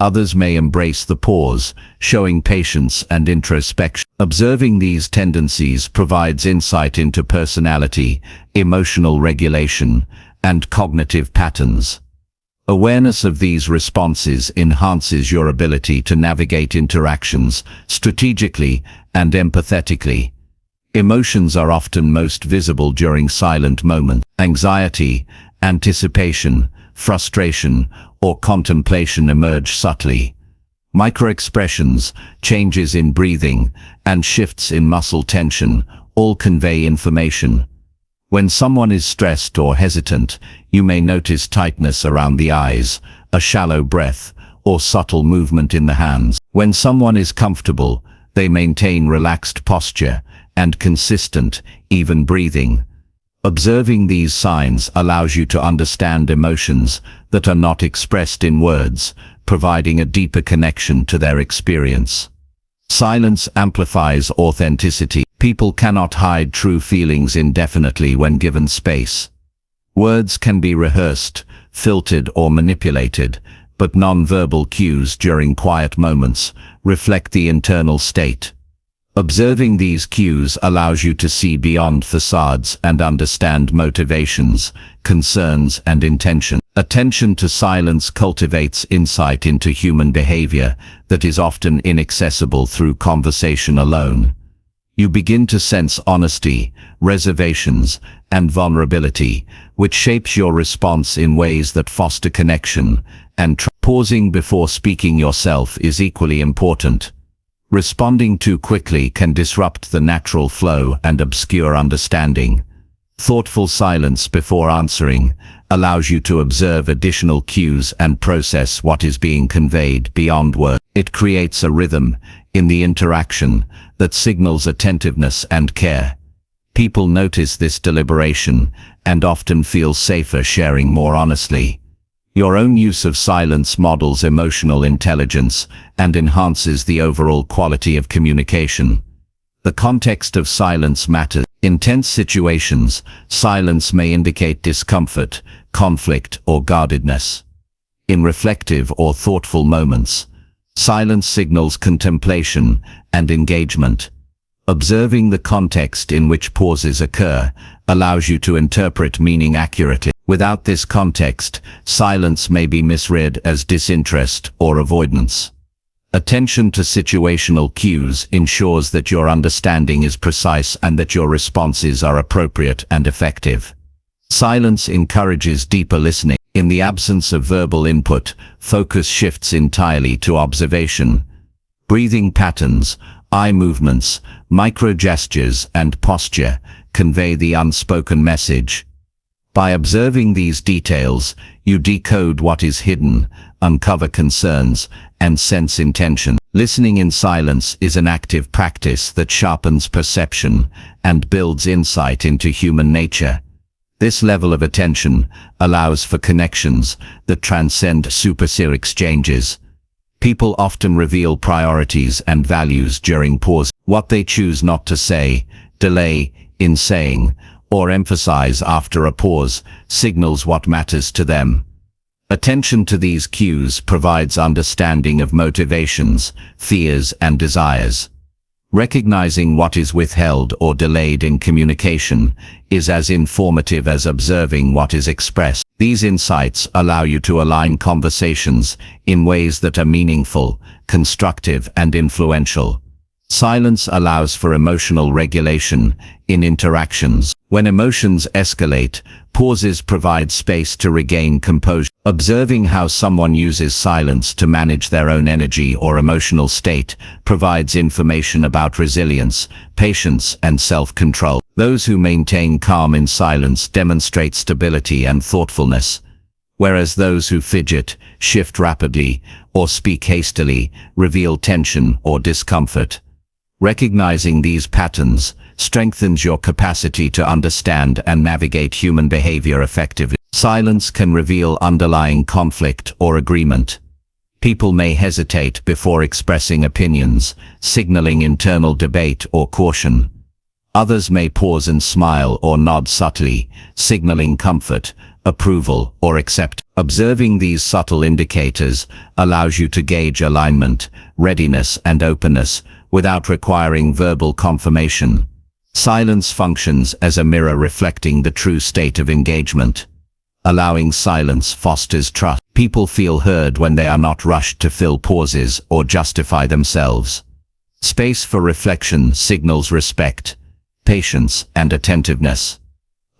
Others may embrace the pause, showing patience and introspection. Observing these tendencies provides insight into personality, emotional regulation, and cognitive patterns. Awareness of these responses enhances your ability to navigate interactions strategically and empathetically. Emotions are often most visible during silent moments. Anxiety, anticipation, frustration, or contemplation emerge subtly. Micro-expressions, changes in breathing, and shifts in muscle tension all convey information. When someone is stressed or hesitant, you may notice tightness around the eyes, a shallow breath, or subtle movement in the hands. When someone is comfortable, they maintain relaxed posture and consistent, even breathing. Observing these signs allows you to understand emotions that are not expressed in words, providing a deeper connection to their experience. Silence amplifies authenticity. People cannot hide true feelings indefinitely when given space. Words can be rehearsed, filtered, or manipulated, but non-verbal cues during quiet moments reflect the internal state. Observing these cues allows you to see beyond facades and understand motivations, concerns, and intention. Attention to silence cultivates insight into human behavior that is often inaccessible through conversation alone. You begin to sense honesty, reservations, and vulnerability, which shapes your response in ways that foster connection and trust. Pausing before speaking yourself is equally important. Responding too quickly can disrupt the natural flow and obscure understanding. Thoughtful silence before answering allows you to observe additional cues and process what is being conveyed beyond words. It creates a rhythm in the interaction that signals attentiveness and care. People notice this deliberation and often feel safer sharing more honestly. Your own use of silence models emotional intelligence and enhances the overall quality of communication. The context of silence matters. In tense situations, silence may indicate discomfort, conflict, or guardedness. In reflective or thoughtful moments, silence signals contemplation and engagement. Observing the context in which pauses occur allows you to interpret meaning accurately. Without this context, silence may be misread as disinterest or avoidance. Attention to situational cues ensures that your understanding is precise and that your responses are appropriate and effective. Silence encourages deeper listening. In the absence of verbal input, focus shifts entirely to observation. Breathing patterns, eye movements, micro-gestures, and posture convey the unspoken message. By observing these details, you decode what is hidden, uncover concerns, and sense intention. Listening in silence is an active practice that sharpens perception and builds insight into human nature. This level of attention allows for connections that transcend superficial exchanges. People often reveal priorities and values during pause. What they choose not to say, delay in saying, or emphasize after a pause signals what matters to them. Attention to these cues provides understanding of motivations, fears, and desires. Recognizing what is withheld or delayed in communication is as informative as observing what is expressed. These insights allow you to align conversations in ways that are meaningful, constructive, and influential. Silence allows for emotional regulation in interactions. When emotions escalate, pauses provide space to regain composure. Observing how someone uses silence to manage their own energy or emotional state provides information about resilience, patience, and self-control. Those who maintain calm in silence demonstrate stability and thoughtfulness, whereas those who fidget, shift rapidly, or speak hastily reveal tension or discomfort. Recognizing these patterns strengthens your capacity to understand and navigate human behavior effectively. Silence can reveal underlying conflict or agreement. People may hesitate before expressing opinions, signaling internal debate or caution. Others may pause and smile or nod subtly, signaling comfort, approval, or acceptance. Observing these subtle indicators allows you to gauge alignment, readiness, and openness without requiring verbal confirmation. Silence functions as a mirror reflecting the true state of engagement. Allowing silence fosters trust. People feel heard when they are not rushed to fill pauses or justify themselves. Space for reflection signals respect, patience, and attentiveness.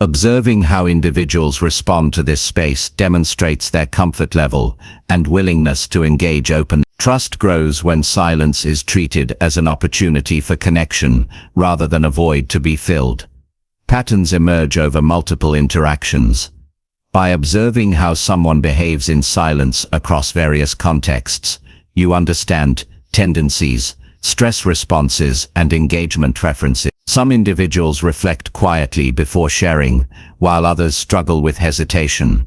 Observing how individuals respond to this space demonstrates their comfort level and willingness to engage openly. Trust grows when silence is treated as an opportunity for connection rather than a void to be filled. Patterns emerge over multiple interactions. By observing how someone behaves in silence across various contexts, you understand tendencies, stress responses, and engagement preferences. Some individuals reflect quietly before sharing, while others struggle with hesitation.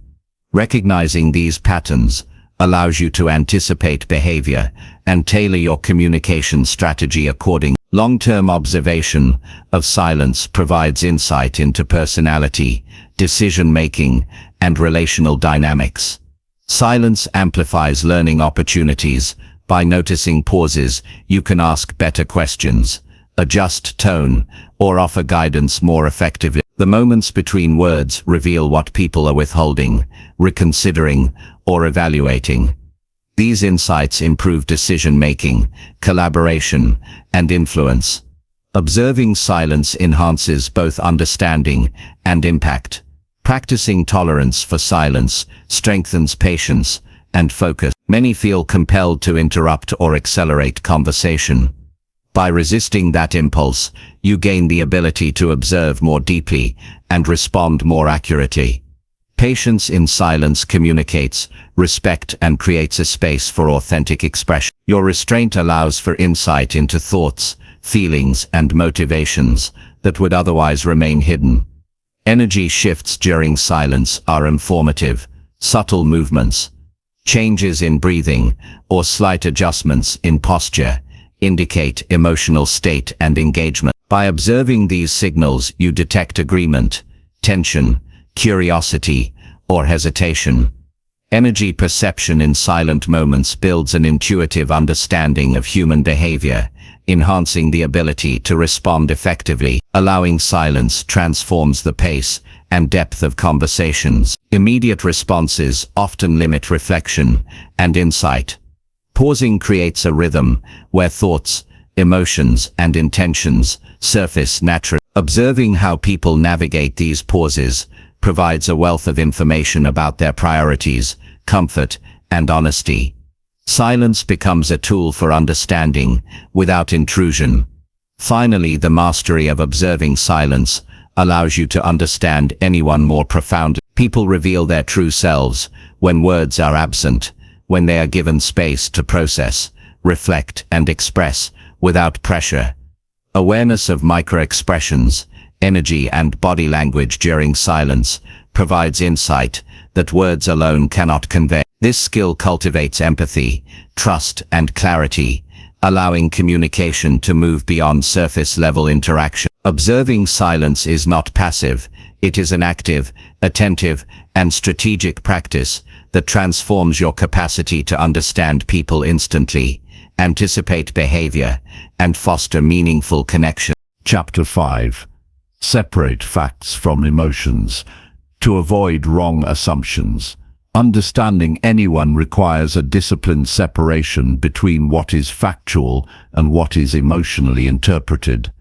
Recognizing these patterns allows you to anticipate behavior and tailor your communication strategy accordingly. Long-term observation of silence provides insight into personality, decision-making, and relational dynamics. Silence amplifies learning opportunities. By noticing pauses, you can ask better questions, adjust tone, or offer guidance more effectively. The moments between words reveal what people are withholding, reconsidering, or evaluating. These insights improve decision-making, collaboration, and influence. Observing silence enhances both understanding and impact. Practicing tolerance for silence strengthens patience and focus. Many feel compelled to interrupt or accelerate conversation. By resisting that impulse, you gain the ability to observe more deeply and respond more accurately. Patience in silence communicates respect and creates a space for authentic expression. Your restraint allows for insight into thoughts, feelings, and motivations that would otherwise remain hidden. Energy shifts during silence are informative. Subtle movements, changes in breathing, or slight adjustments in posture indicate emotional state and engagement. By observing these signals, you detect agreement, tension, curiosity, or hesitation. Energy perception in silent moments builds an intuitive understanding of human behavior, enhancing the ability to respond effectively. Allowing silence transforms the pace and depth of conversations. Immediate responses often limit reflection and insight. Pausing creates a rhythm where thoughts, emotions, and intentions surface naturally. Observing how people navigate these pauses provides a wealth of information about their priorities, comfort, and honesty. Silence becomes a tool for understanding without intrusion. Finally, the mastery of observing silence allows you to understand anyone more profoundly. People reveal their true selves when words are absent, when they are given space to process, reflect, and express without pressure. Awareness of micro-expressions, energy, and body language during silence provides insight that words alone cannot convey. This skill cultivates empathy, trust, and clarity, allowing communication to move beyond surface-level interaction. Observing silence is not passive, it is an active, attentive, and strategic practice that transforms your capacity to understand people instantly, anticipate behavior, and foster meaningful connection. Chapter 5. Separate facts from emotions. To avoid wrong assumptions. Understanding anyone requires a disciplined separation between what is factual and what is emotionally interpreted.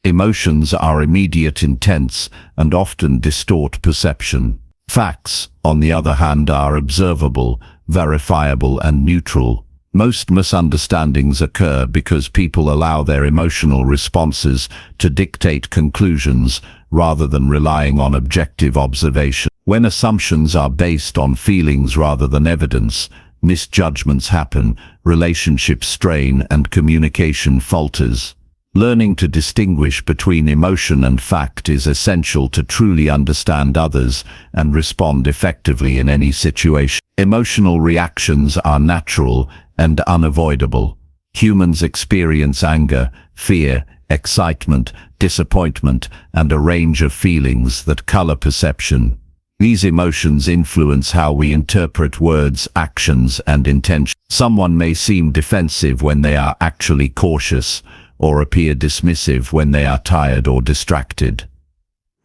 Emotions are immediate, intense, and often distort perception. Facts, on the other hand, are observable, verifiable, and neutral. Most misunderstandings occur because people allow their emotional responses to dictate conclusions rather than relying on objective observation. When assumptions are based on feelings rather than evidence, misjudgments happen, relationships strain, and communication falters. Learning to distinguish between emotion and fact is essential to truly understand others and respond effectively in any situation. Emotional reactions are natural and unavoidable. Humans experience anger, fear, excitement, disappointment, and a range of feelings that color perception. These emotions influence how we interpret words, actions, and intentions. Someone may seem defensive when they are actually cautious, or appear dismissive when they are tired or distracted.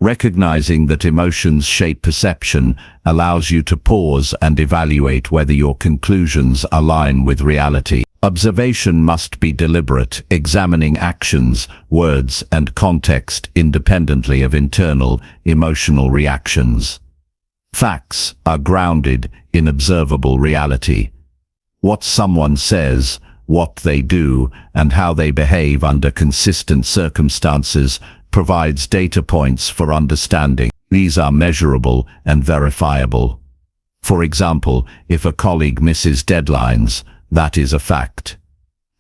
Recognizing that emotions shape perception allows you to pause and evaluate whether your conclusions align with reality. Observation must be deliberate, examining actions, words, and context independently of internal, emotional reactions. Facts are grounded in observable reality. What someone says, what they do, and how they behave under consistent circumstances provides data points for understanding. These are measurable and verifiable. For example, if a colleague misses deadlines, that is a fact.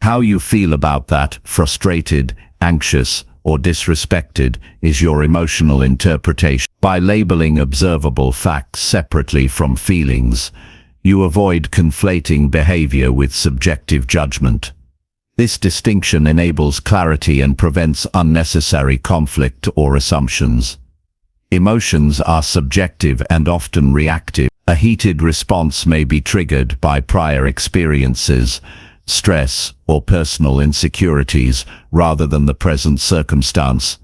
How you feel about that, frustrated, anxious, or disrespected, is your emotional interpretation. By labeling observable facts separately from feelings, you avoid conflating behavior with subjective judgment. This distinction enables clarity and prevents unnecessary conflict or assumptions. Emotions are subjective and often reactive. A heated response may be triggered by prior experiences, stress, or personal insecurities rather than the present circumstance.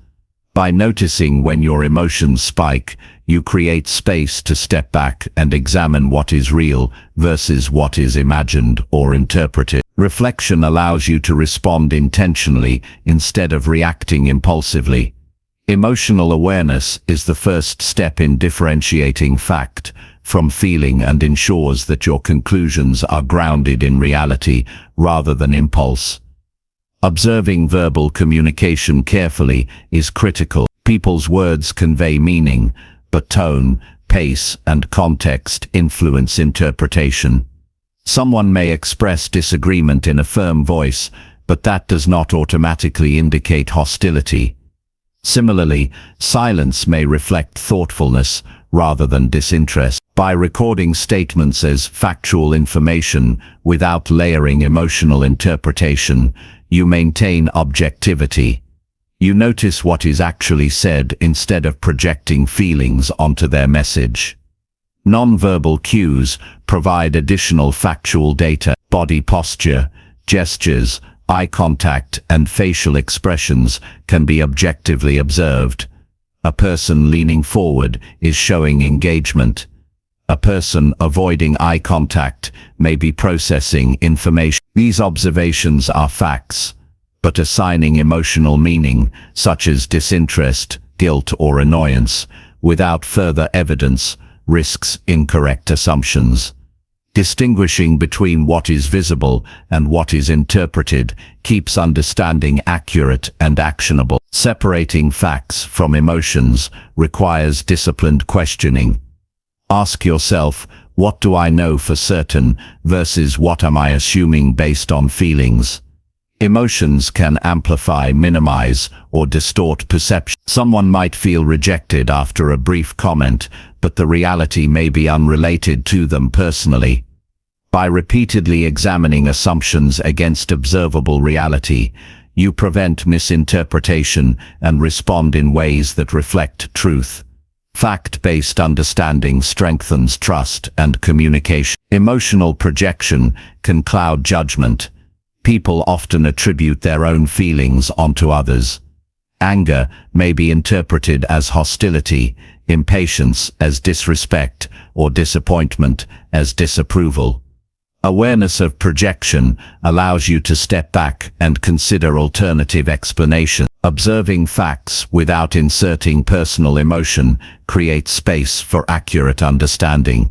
By noticing when your emotions spike, you create space to step back and examine what is real versus what is imagined or interpreted. Reflection allows you to respond intentionally instead of reacting impulsively. Emotional awareness is the first step in differentiating fact from feeling and ensures that your conclusions are grounded in reality rather than impulse. Observing verbal communication carefully is critical. People's words convey meaning, but tone, pace, and context influence interpretation. Someone may express disagreement in a firm voice, but that does not automatically indicate hostility. Similarly, silence may reflect thoughtfulness rather than disinterest. By recording statements as factual information without layering emotional interpretation, you maintain objectivity. You notice what is actually said instead of projecting feelings onto their message. Nonverbal cues provide additional factual data. Body posture, gestures, eye contact, and facial expressions can be objectively observed. A person leaning forward is showing engagement. A person avoiding eye contact may be processing information. These observations are facts, but assigning emotional meaning, such as disinterest, guilt, or annoyance, without further evidence, risks incorrect assumptions. Distinguishing between what is visible and what is interpreted keeps understanding accurate and actionable. Separating facts from emotions requires disciplined questioning. Ask yourself, what do I know for certain versus what am I assuming based on feelings? Emotions can amplify, minimize, or distort perception. Someone might feel rejected after a brief comment, but the reality may be unrelated to them personally. By repeatedly examining assumptions against observable reality, you prevent misinterpretation and respond in ways that reflect truth. Fact-based understanding strengthens trust and communication. Emotional projection can cloud judgment. People often attribute their own feelings onto others. Anger may be interpreted as hostility, impatience as disrespect, or disappointment as disapproval. Awareness of projection allows you to step back and consider alternative explanations. Observing facts without inserting personal emotion creates space for accurate understanding.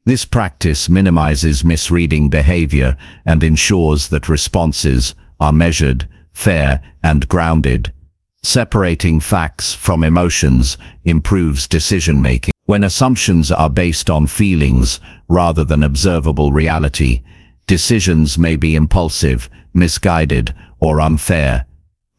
This practice minimizes misreading behavior and ensures that responses are measured, fair, and grounded. Separating facts from emotions improves decision-making. When assumptions are based on feelings rather than observable reality, decisions may be impulsive, misguided, or unfair.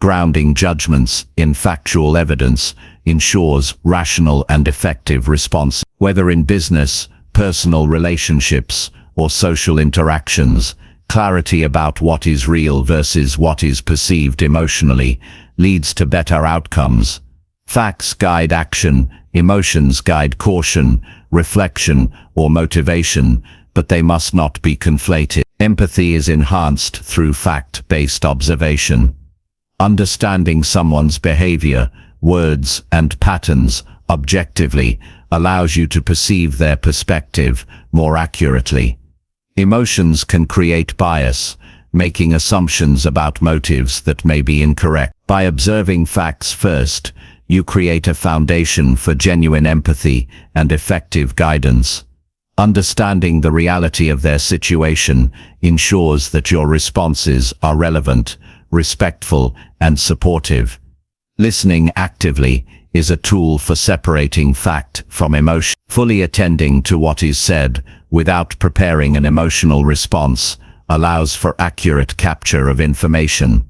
Grounding judgments in factual evidence ensures rational and effective response. Whether in business, personal relationships, or social interactions, clarity about what is real versus what is perceived emotionally leads to better outcomes. Facts guide action, emotions guide caution, reflection, or motivation, but they must not be conflated. Empathy is enhanced through fact-based observation. Understanding someone's behavior, words, and patterns objectively allows you to perceive their perspective more accurately. Emotions can create bias, making assumptions about motives that may be incorrect. By observing facts first, you create a foundation for genuine empathy and effective guidance. Understanding the reality of their situation ensures that your responses are relevant, respectful, and supportive. Listening actively is a tool for separating fact from emotion. Fully attending to what is said without preparing an emotional response allows for accurate capture of information.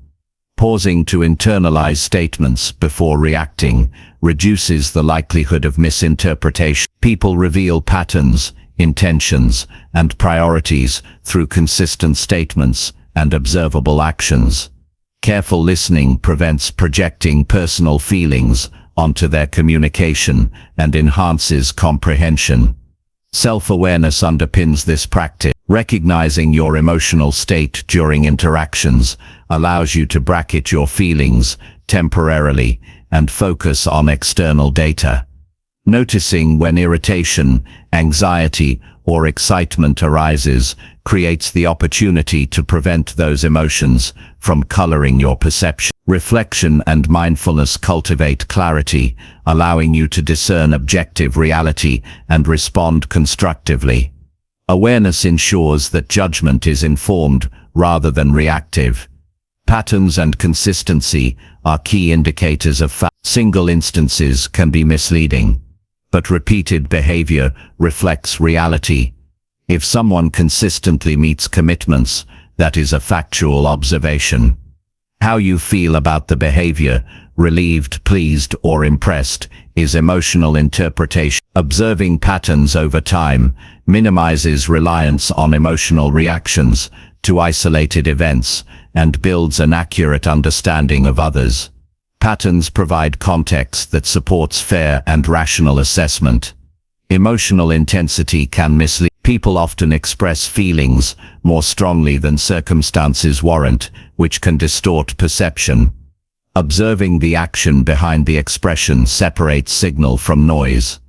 Pausing to internalize statements before reacting reduces the likelihood of misinterpretation. People reveal patterns, intentions, and priorities through consistent statements and observable actions. Careful listening prevents projecting personal feelings onto their communication and enhances comprehension. Self-awareness underpins this practice. Recognizing your emotional state during interactions allows you to bracket your feelings temporarily and focus on external data. Noticing when irritation, anxiety, or excitement arises creates the opportunity to prevent those emotions from coloring your perception. Reflection and mindfulness cultivate clarity, allowing you to discern objective reality and respond constructively. Awareness ensures that judgment is informed rather than reactive. Patterns and consistency are key indicators of fact. Single instances can be misleading, but repeated behavior reflects reality. If someone consistently meets commitments, that is a factual observation. How you feel about the behavior, relieved, pleased, or impressed, is emotional interpretation. Observing patterns over time minimizes reliance on emotional reactions to isolated events and builds an accurate understanding of others. Patterns provide context that supports fair and rational assessment. Emotional intensity can mislead. People often express feelings more strongly than circumstances warrant, which can distort perception. Observing the action behind the expression separates signal from noise.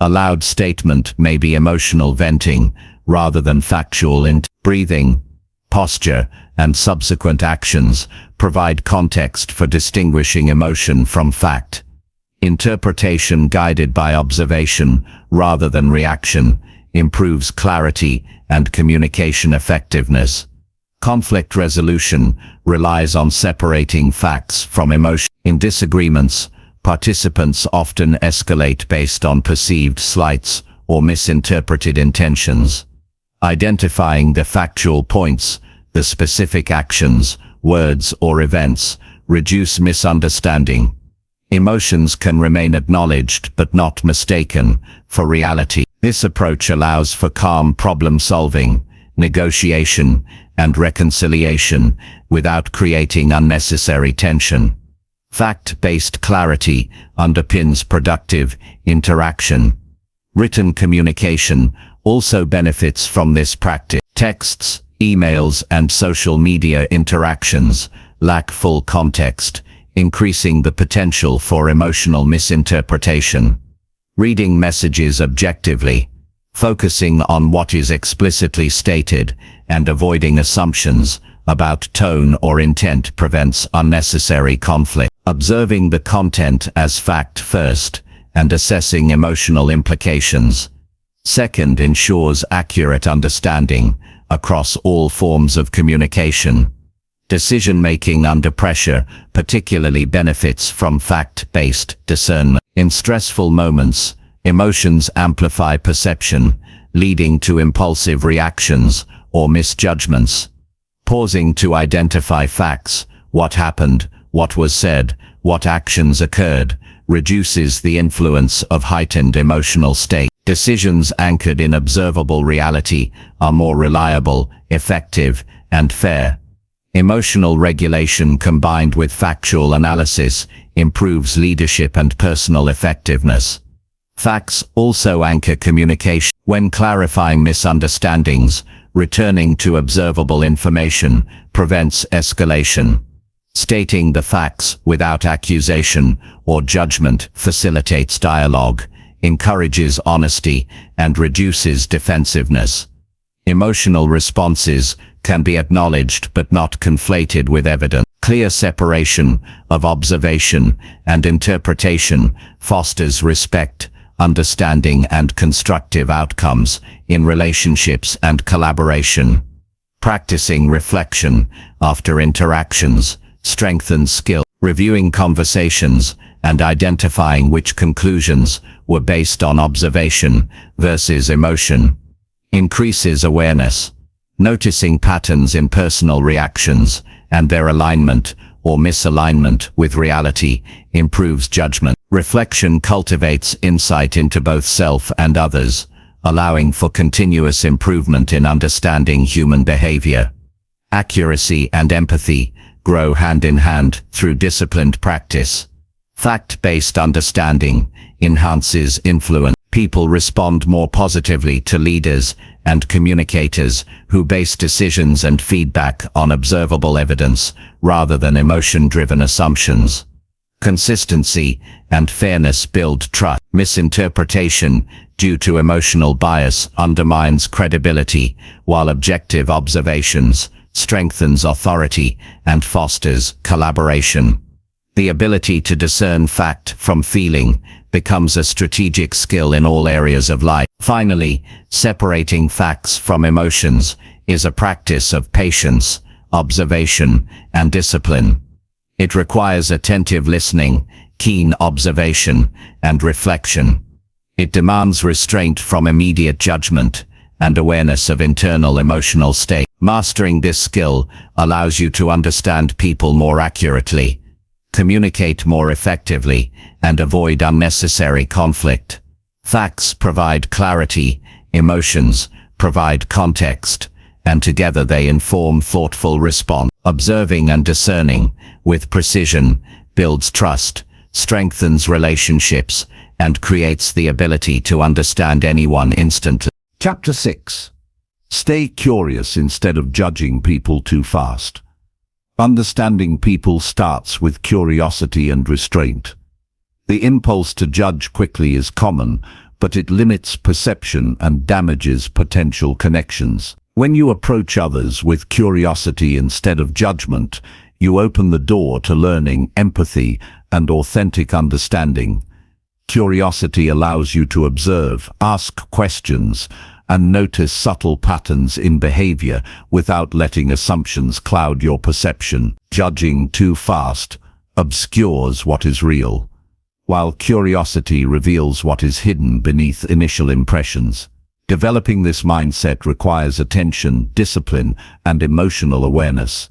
A loud statement may be emotional venting rather than factual intent. Breathing, posture, and subsequent actions provide context for distinguishing emotion from fact. Interpretation guided by observation rather than reaction improves clarity and communication effectiveness. Conflict resolution relies on separating facts from emotion. In disagreements, participants often escalate based on perceived slights or misinterpreted intentions. Identifying the factual points, the specific actions, words, or events reduce misunderstanding. Emotions can remain acknowledged but not mistaken for reality. This approach allows for calm problem-solving, negotiation, and reconciliation without creating unnecessary tension. Fact-based clarity underpins productive interaction. Written communication also benefits from this practice. Texts, emails, and social media interactions lack full context, increasing the potential for emotional misinterpretation. Reading messages objectively, focusing on what is explicitly stated, and avoiding assumptions about tone or intent prevents unnecessary conflict. Observing the content as fact first, and assessing emotional implications second ensures accurate understanding across all forms of communication. Decision-making under pressure particularly benefits from fact-based discernment. In stressful moments, emotions amplify perception, leading to impulsive reactions or misjudgments. Pausing to identify facts, what happened, what was said, what actions occurred, reduces the influence of heightened emotional state. Decisions anchored in observable reality are more reliable, effective, and fair. Emotional regulation combined with factual analysis improves leadership and personal effectiveness. Facts also anchor communication. When clarifying misunderstandings, returning to observable information prevents escalation. Stating the facts without accusation or judgment facilitates dialogue, encourages honesty, and reduces defensiveness. Emotional responses can be acknowledged but not conflated with evidence. Clear separation of observation and interpretation fosters respect, understanding, and constructive outcomes in relationships and collaboration. Practicing reflection after interactions strengthens skill. Reviewing conversations and identifying which conclusions were based on observation versus emotion increases awareness. Noticing patterns in personal reactions and their alignment or misalignment with reality improves judgment. Reflection cultivates insight into both self and others, allowing for continuous improvement in understanding human behavior. Accuracy and empathy grow hand in hand through disciplined practice. Fact-based understanding enhances influence. People respond more positively to leaders and communicators who base decisions and feedback on observable evidence rather than emotion-driven assumptions. Consistency and fairness build trust. Misinterpretation due to emotional bias undermines credibility, while objective observations strengthens authority and fosters collaboration. The ability to discern fact from feeling becomes a strategic skill in all areas of life. Finally, separating facts from emotions is a practice of patience, observation, and discipline. It requires attentive listening, keen observation, and reflection. It demands restraint from immediate judgment and awareness of internal emotional state. Mastering this skill allows you to understand people more accurately, communicate more effectively, and avoid unnecessary conflict. Facts provide clarity, emotions provide context, and together they inform thoughtful response. Observing and discerning with precision builds trust, strengthens relationships, and creates the ability to understand anyone instantly. Chapter 6. Stay curious instead of judging people too fast. Understanding people starts with curiosity and restraint. The impulse to judge quickly is common, but it limits perception and damages potential connections. When you approach others with curiosity instead of judgment, you open the door to learning, empathy, and authentic understanding. Curiosity allows you to observe, ask questions, and notice subtle patterns in behavior without letting assumptions cloud your perception. Judging too fast obscures what is real, while curiosity reveals what is hidden beneath initial impressions. Developing this mindset requires attention, discipline, and emotional awareness.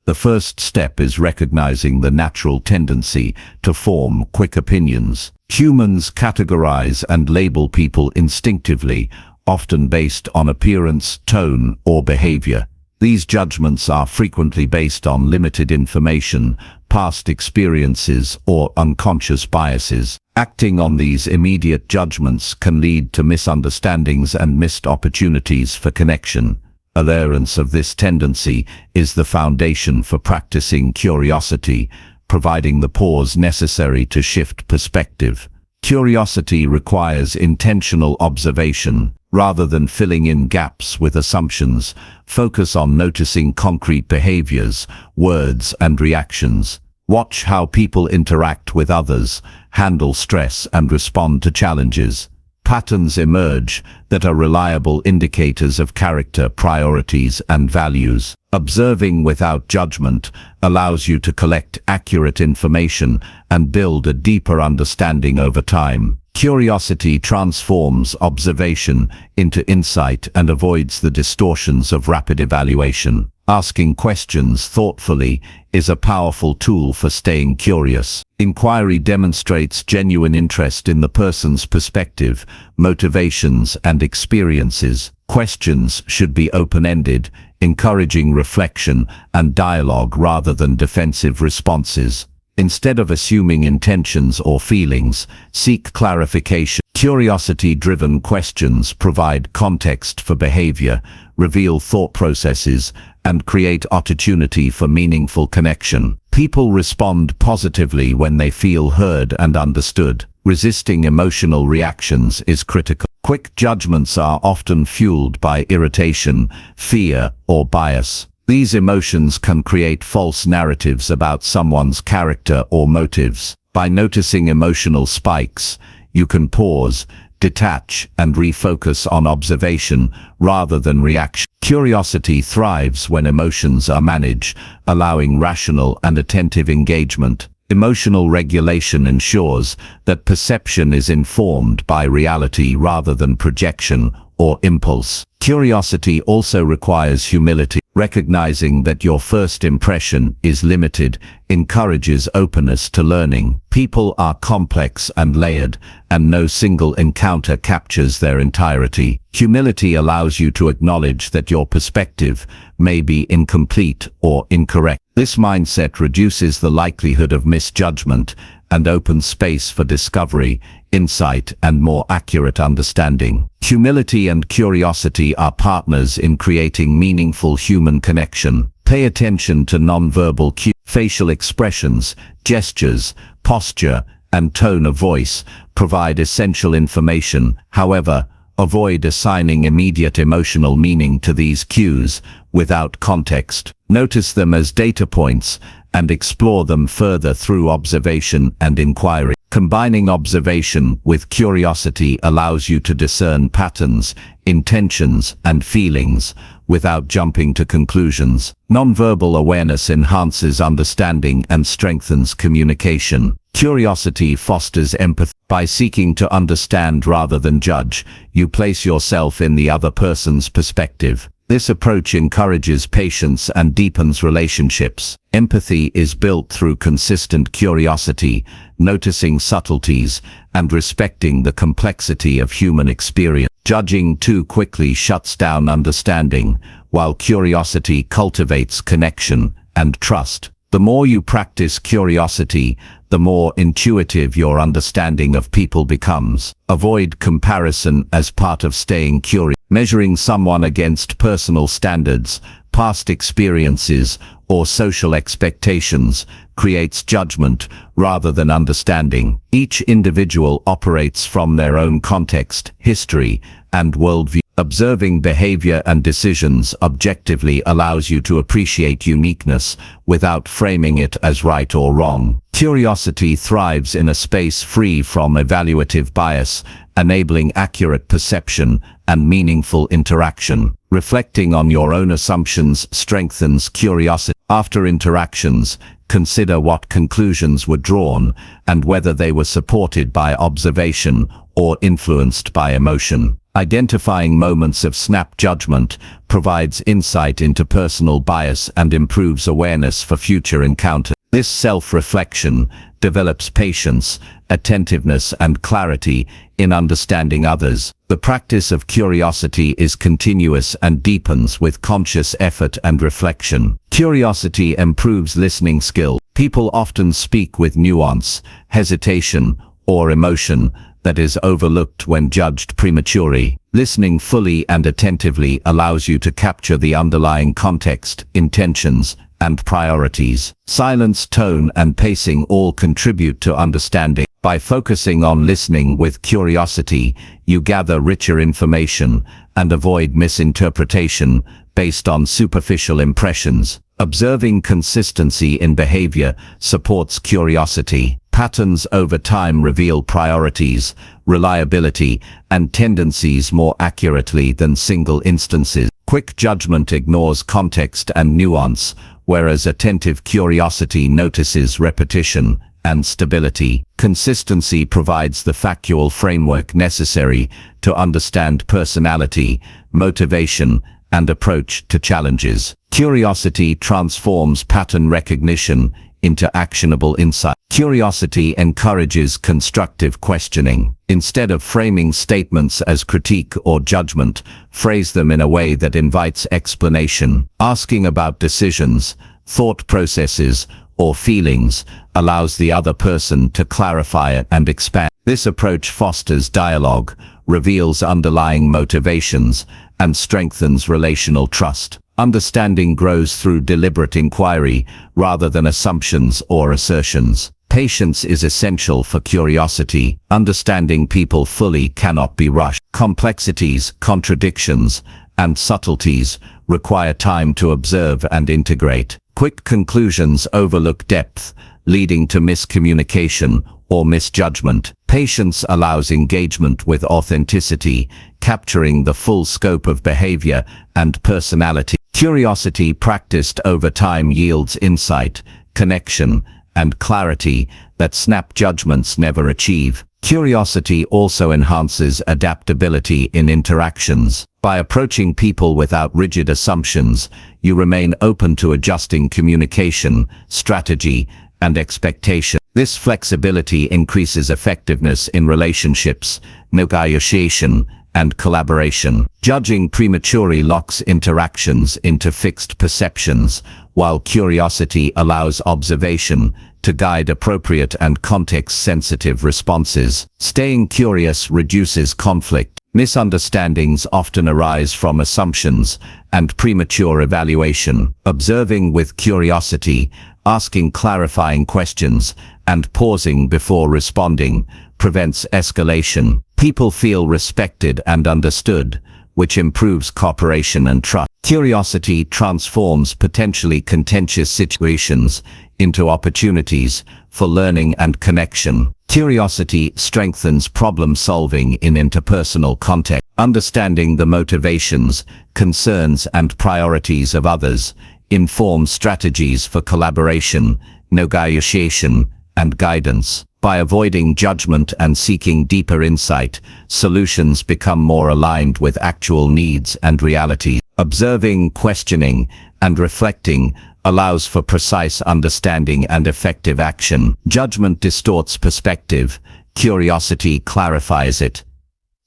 The first step is recognizing the natural tendency to form quick opinions. Humans categorize and label people instinctively, often based on appearance, tone, or behavior. These judgments are frequently based on limited information, past experiences, or unconscious biases. Acting on these immediate judgments can lead to misunderstandings and missed opportunities for connection. Awareness of this tendency is the foundation for practicing curiosity, providing the pause necessary to shift perspective. Curiosity requires intentional observation. Rather than filling in gaps with assumptions, focus on noticing concrete behaviors, words, and reactions. Watch how people interact with others, handle stress, and respond to challenges. Patterns emerge that are reliable indicators of character, priorities, and values. Observing without judgment allows you to collect accurate information and build a deeper understanding over time. Curiosity transforms observation into insight and avoids the distortions of rapid evaluation. Asking questions thoughtfully is a powerful tool for staying curious. Inquiry demonstrates genuine interest in the person's perspective, motivations, and experiences. Questions should be open-ended, encouraging reflection and dialogue rather than defensive responses. Instead of assuming intentions or feelings, seek clarification. Curiosity-driven questions provide context for behavior, reveal thought processes, and create opportunity for meaningful connection. People respond positively when they feel heard and understood. Resisting emotional reactions is critical. Quick judgments are often fueled by irritation, fear, or bias. These emotions can create false narratives about someone's character or motives. By noticing emotional spikes, you can pause, detach, and refocus on observation rather than reaction. Curiosity thrives when emotions are managed, allowing rational and attentive engagement. Emotional regulation ensures that perception is informed by reality rather than projection or impulse. Curiosity also requires humility. Recognizing that your first impression is limited encourages openness to learning. People are complex and layered, and no single encounter captures their entirety. Humility allows you to acknowledge that your perspective may be incomplete or incorrect. This mindset reduces the likelihood of misjudgment and opens space for discovery, insight, and more accurate understanding. Humility and curiosity are partners in creating meaningful human connection. Pay attention to nonverbal cues. Facial expressions, gestures, posture, and tone of voice provide essential information. However, avoid assigning immediate emotional meaning to these cues without context. Notice them as data points and explore them further through observation and inquiry. Combining observation with curiosity allows you to discern patterns, intentions, and feelings without jumping to conclusions. Nonverbal awareness enhances understanding and strengthens communication. Curiosity fosters empathy. By seeking to understand rather than judge, you place yourself in the other person's perspective. This approach encourages patience and deepens relationships. Empathy is built through consistent curiosity, noticing subtleties, and respecting the complexity of human experience. Judging too quickly shuts down understanding, while curiosity cultivates connection and trust. The more you practice curiosity, the more intuitive your understanding of people becomes. Avoid comparison as part of staying curious. Measuring someone against personal standards, past experiences, or social expectations creates judgment rather than understanding. Each individual operates from their own context, history, and worldview. Observing behavior and decisions objectively allows you to appreciate uniqueness without framing it as right or wrong. Curiosity thrives in a space free from evaluative bias, enabling accurate perception and meaningful interaction. Reflecting on your own assumptions strengthens curiosity. After interactions, consider what conclusions were drawn and whether they were supported by observation or influenced by emotion. Identifying moments of snap judgment provides insight into personal bias and improves awareness for future encounters. This self-reflection develops patience, attentiveness, and clarity in understanding others. The practice of curiosity is continuous and deepens with conscious effort and reflection. Curiosity improves listening skill. People often speak with nuance, hesitation, or emotion that is overlooked when judged prematurely. Listening fully and attentively allows you to capture the underlying context, intentions, and priorities. Silence, tone, and pacing all contribute to understanding. By focusing on listening with curiosity, you gather richer information and avoid misinterpretation based on superficial impressions. Observing consistency in behavior supports curiosity. Patterns over time reveal priorities, reliability, and tendencies more accurately than single instances. Quick judgment ignores context and nuance, whereas attentive curiosity notices repetition and stability. Consistency provides the factual framework necessary to understand personality, motivation, and approach to challenges. Curiosity transforms pattern recognition into actionable insight. Curiosity encourages constructive questioning. Instead of framing statements as critique or judgment, phrase them in a way that invites explanation. Asking about decisions, thought processes, or feelings allows the other person to clarify and expand. This approach fosters dialogue, reveals underlying motivations, and strengthens relational trust. Understanding grows through deliberate inquiry rather than assumptions or assertions. Patience is essential for curiosity. Understanding people fully cannot be rushed. Complexities, contradictions, and subtleties require time to observe and integrate. Quick conclusions overlook depth, leading to miscommunication or misjudgment. Patience allows engagement with authenticity, capturing the full scope of behavior and personality. Curiosity practiced over time yields insight, connection, and clarity that snap judgments never achieve. Curiosity also enhances adaptability in interactions. By approaching people without rigid assumptions, you remain open to adjusting communication, strategy, and expectation. This flexibility increases effectiveness in relationships, negotiation, and collaboration. Judging prematurely locks interactions into fixed perceptions, while curiosity allows observation to guide appropriate and context-sensitive responses. Staying curious reduces conflict. Misunderstandings often arise from assumptions and premature evaluation. Observing with curiosity, asking clarifying questions, and pausing before responding prevents escalation. People feel respected and understood, which improves cooperation and trust. Curiosity transforms potentially contentious situations into opportunities for learning and connection. Curiosity strengthens problem-solving in interpersonal context. Understanding the motivations, concerns, and priorities of others informs strategies for collaboration, negotiation, and guidance. By avoiding judgment and seeking deeper insight, solutions become more aligned with actual needs and reality. Observing, questioning, and reflecting allows for precise understanding and effective action. Judgment distorts perspective. Curiosity clarifies it.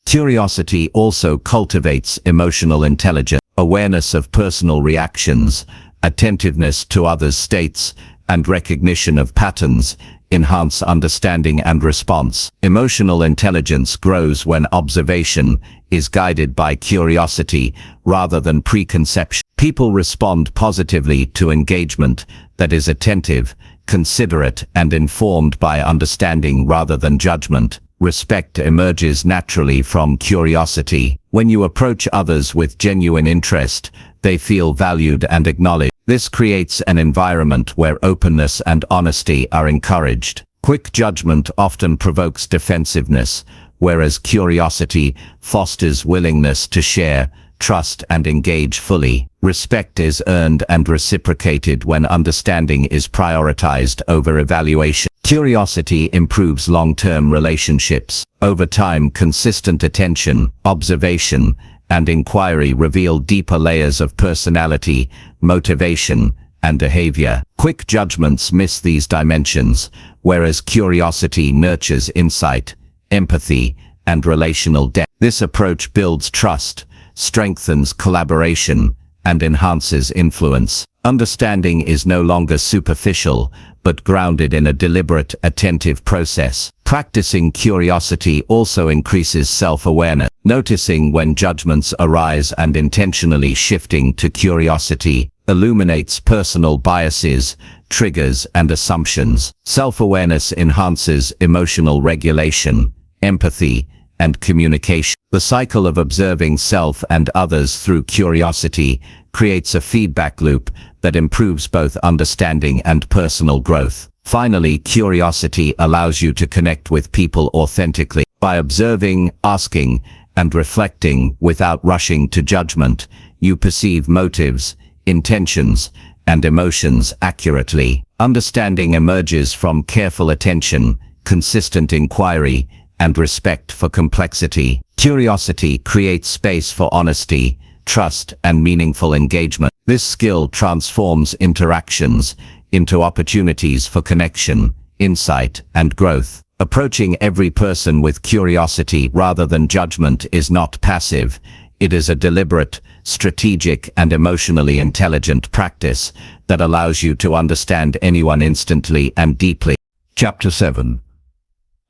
Curiosity also cultivates emotional intelligence, awareness of personal reactions, Attentiveness to others' states and recognition of patterns enhance understanding and response. Emotional intelligence grows when observation is guided by curiosity rather than preconception. People respond positively to engagement that is attentive, considerate, and informed by understanding rather than judgment. Respect emerges naturally from curiosity. When you approach others with genuine interest, they feel valued and acknowledged. This creates an environment where openness and honesty are encouraged. Quick judgment often provokes defensiveness, whereas curiosity fosters willingness to share, trust, and engage fully. Respect is earned and reciprocated when understanding is prioritized over evaluation. Curiosity improves long-term relationships. Over time, consistent attention, observation, and inquiry reveal deeper layers of personality, motivation, and behavior. Quick judgments miss these dimensions, whereas curiosity nurtures insight, empathy, and relational depth. This approach builds trust, strengthens collaboration, and enhances influence. Understanding is no longer superficial, but grounded in a deliberate, attentive process. Practicing curiosity also increases self-awareness. Noticing when judgments arise and intentionally shifting to curiosity illuminates personal biases, triggers, and assumptions. Self-awareness enhances emotional regulation, empathy, and communication. The cycle of observing self and others through curiosity creates a feedback loop that improves both understanding and personal growth. Finally, curiosity allows you to connect with people authentically. By observing, asking, and reflecting without rushing to judgment, you perceive motives, intentions, and emotions accurately. Understanding emerges from careful attention, consistent inquiry, and respect for complexity. Curiosity creates space for honesty, trust, and meaningful engagement. This skill transforms interactions into opportunities for connection, insight, and growth. Approaching every person with curiosity rather than judgment is not passive. It is a deliberate, strategic, and emotionally intelligent practice that allows you to understand anyone instantly and deeply. Chapter 7.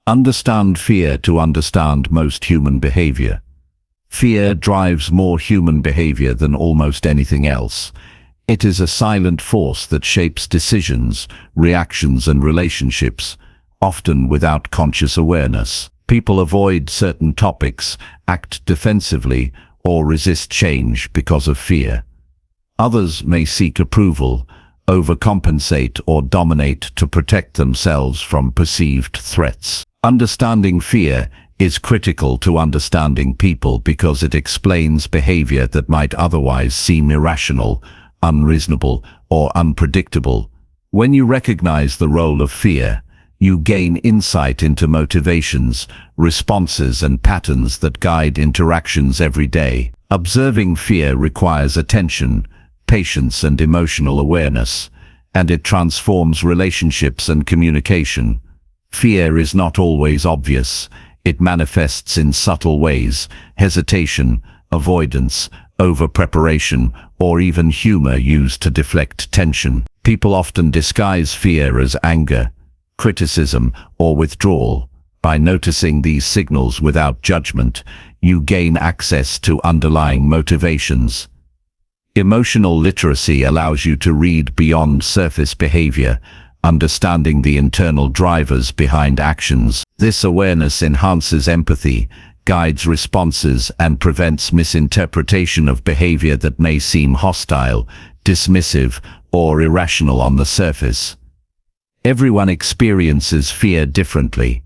Understand fear to understand most human behavior. Fear drives more human behavior than almost anything else. It is a silent force that shapes decisions, reactions, and relationships, often without conscious awareness. People avoid certain topics, act defensively, or resist change because of fear. Others may seek approval, overcompensate, or dominate to protect themselves from perceived threats. Understanding fear is critical to understanding people because it explains behavior that might otherwise seem irrational, unreasonable, or unpredictable. When you recognize the role of fear, you gain insight into motivations, responses, and patterns that guide interactions every day. Observing fear requires attention, patience, and emotional awareness, and it transforms relationships and communication. Fear is not always obvious. It manifests in subtle ways: hesitation, avoidance, over-preparation, or even humor used to deflect tension. People often disguise fear as anger, criticism, or withdrawal. By noticing these signals without judgment, you gain access to underlying motivations. Emotional literacy allows you to read beyond surface behavior, understanding the internal drivers behind actions. This awareness enhances empathy, guides responses, and prevents misinterpretation of behavior that may seem hostile, dismissive, or irrational on the surface. Everyone experiences fear differently.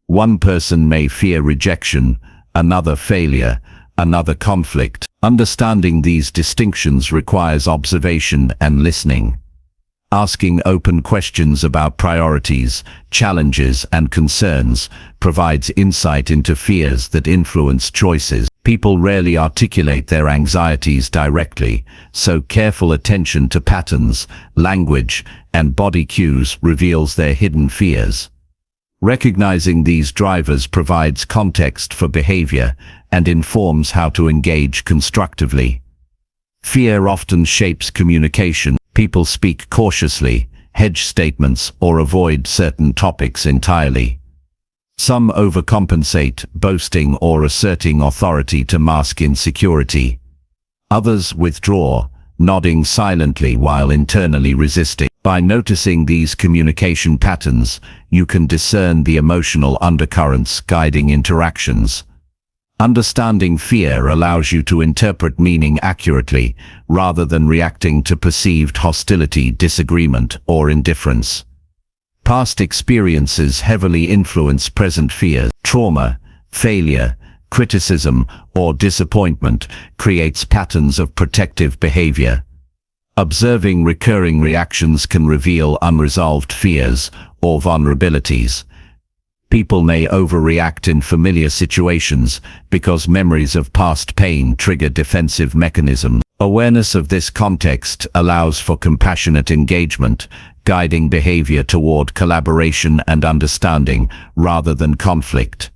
One person may fear rejection, another failure, another conflict. Understanding these distinctions requires observation and listening. Asking open questions about priorities, challenges, and concerns provides insight into fears that influence choices. People rarely articulate their anxieties directly, so careful attention to patterns, language, and body cues reveals their hidden fears. Recognizing these drivers provides context for behavior and informs how to engage constructively. Fear often shapes communication. People speak cautiously, hedge statements, or avoid certain topics entirely. Some overcompensate, boasting or asserting authority to mask insecurity. Others withdraw, nodding silently while internally resisting. By noticing these communication patterns, you can discern the emotional undercurrents guiding interactions. Understanding fear allows you to interpret meaning accurately, rather than reacting to perceived hostility, disagreement, or indifference. Past experiences heavily influence present fears. Trauma, failure, criticism, or disappointment creates patterns of protective behavior. Observing recurring reactions can reveal unresolved fears or vulnerabilities. People may overreact in familiar situations because memories of past pain trigger defensive mechanisms. Awareness of this context allows for compassionate engagement, guiding behavior toward collaboration and understanding rather than conflict.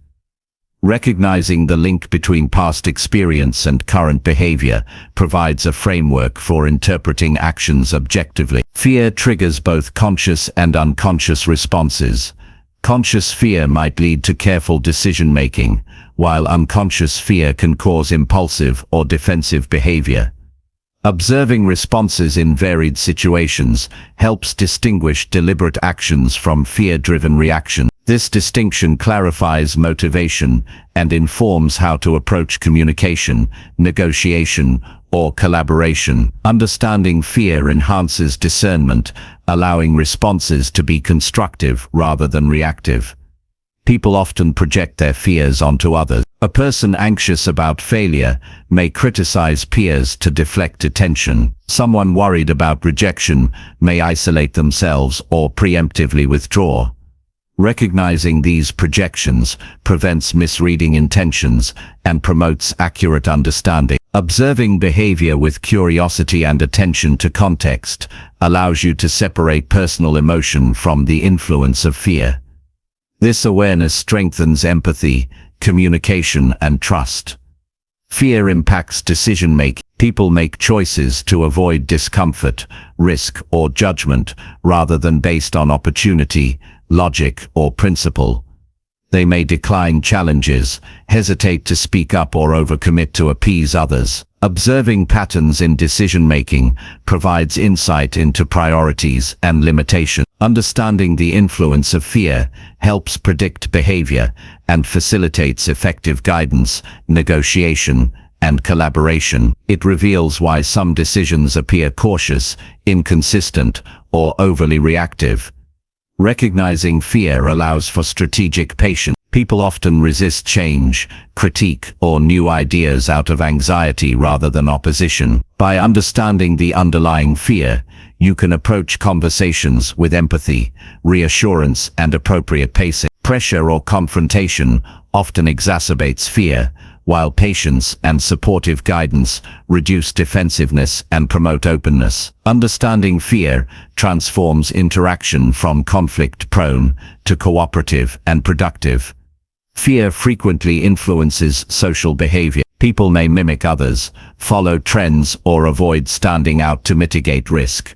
Recognizing the link between past experience and current behavior provides a framework for interpreting actions objectively. Fear triggers both conscious and unconscious responses. Conscious fear might lead to careful decision-making, while unconscious fear can cause impulsive or defensive behavior. Observing responses in varied situations helps distinguish deliberate actions from fear-driven reactions. This distinction clarifies motivation and informs how to approach communication, negotiation, or collaboration. Understanding fear enhances discernment, allowing responses to be constructive rather than reactive. People often project their fears onto others. A person anxious about failure may criticize peers to deflect attention. Someone worried about rejection may isolate themselves or preemptively withdraw. Recognizing these projections prevents misreading intentions and promotes accurate understanding. Observing behavior with curiosity and attention to context allows you to separate personal emotion from the influence of fear. This awareness strengthens empathy, communication, and trust. Fear impacts decision-making. People make choices to avoid discomfort, risk, or judgment rather than based on opportunity, logic, or principle. They may decline challenges, hesitate to speak up, or overcommit to appease others. Observing patterns in decision-making provides insight into priorities and limitations. Understanding the influence of fear helps predict behavior and facilitates effective guidance, negotiation, and collaboration. It reveals why some decisions appear cautious, inconsistent, or overly reactive. Recognizing fear allows for strategic patience. People often resist change, critique, or new ideas out of anxiety rather than opposition. By understanding the underlying fear, you can approach conversations with empathy, reassurance, and appropriate pacing. Pressure or confrontation often exacerbates fear, while patience and supportive guidance reduce defensiveness and promote openness. Understanding fear transforms interaction from conflict-prone to cooperative and productive. Fear frequently influences social behavior. People may mimic others, follow trends, or avoid standing out to mitigate risk.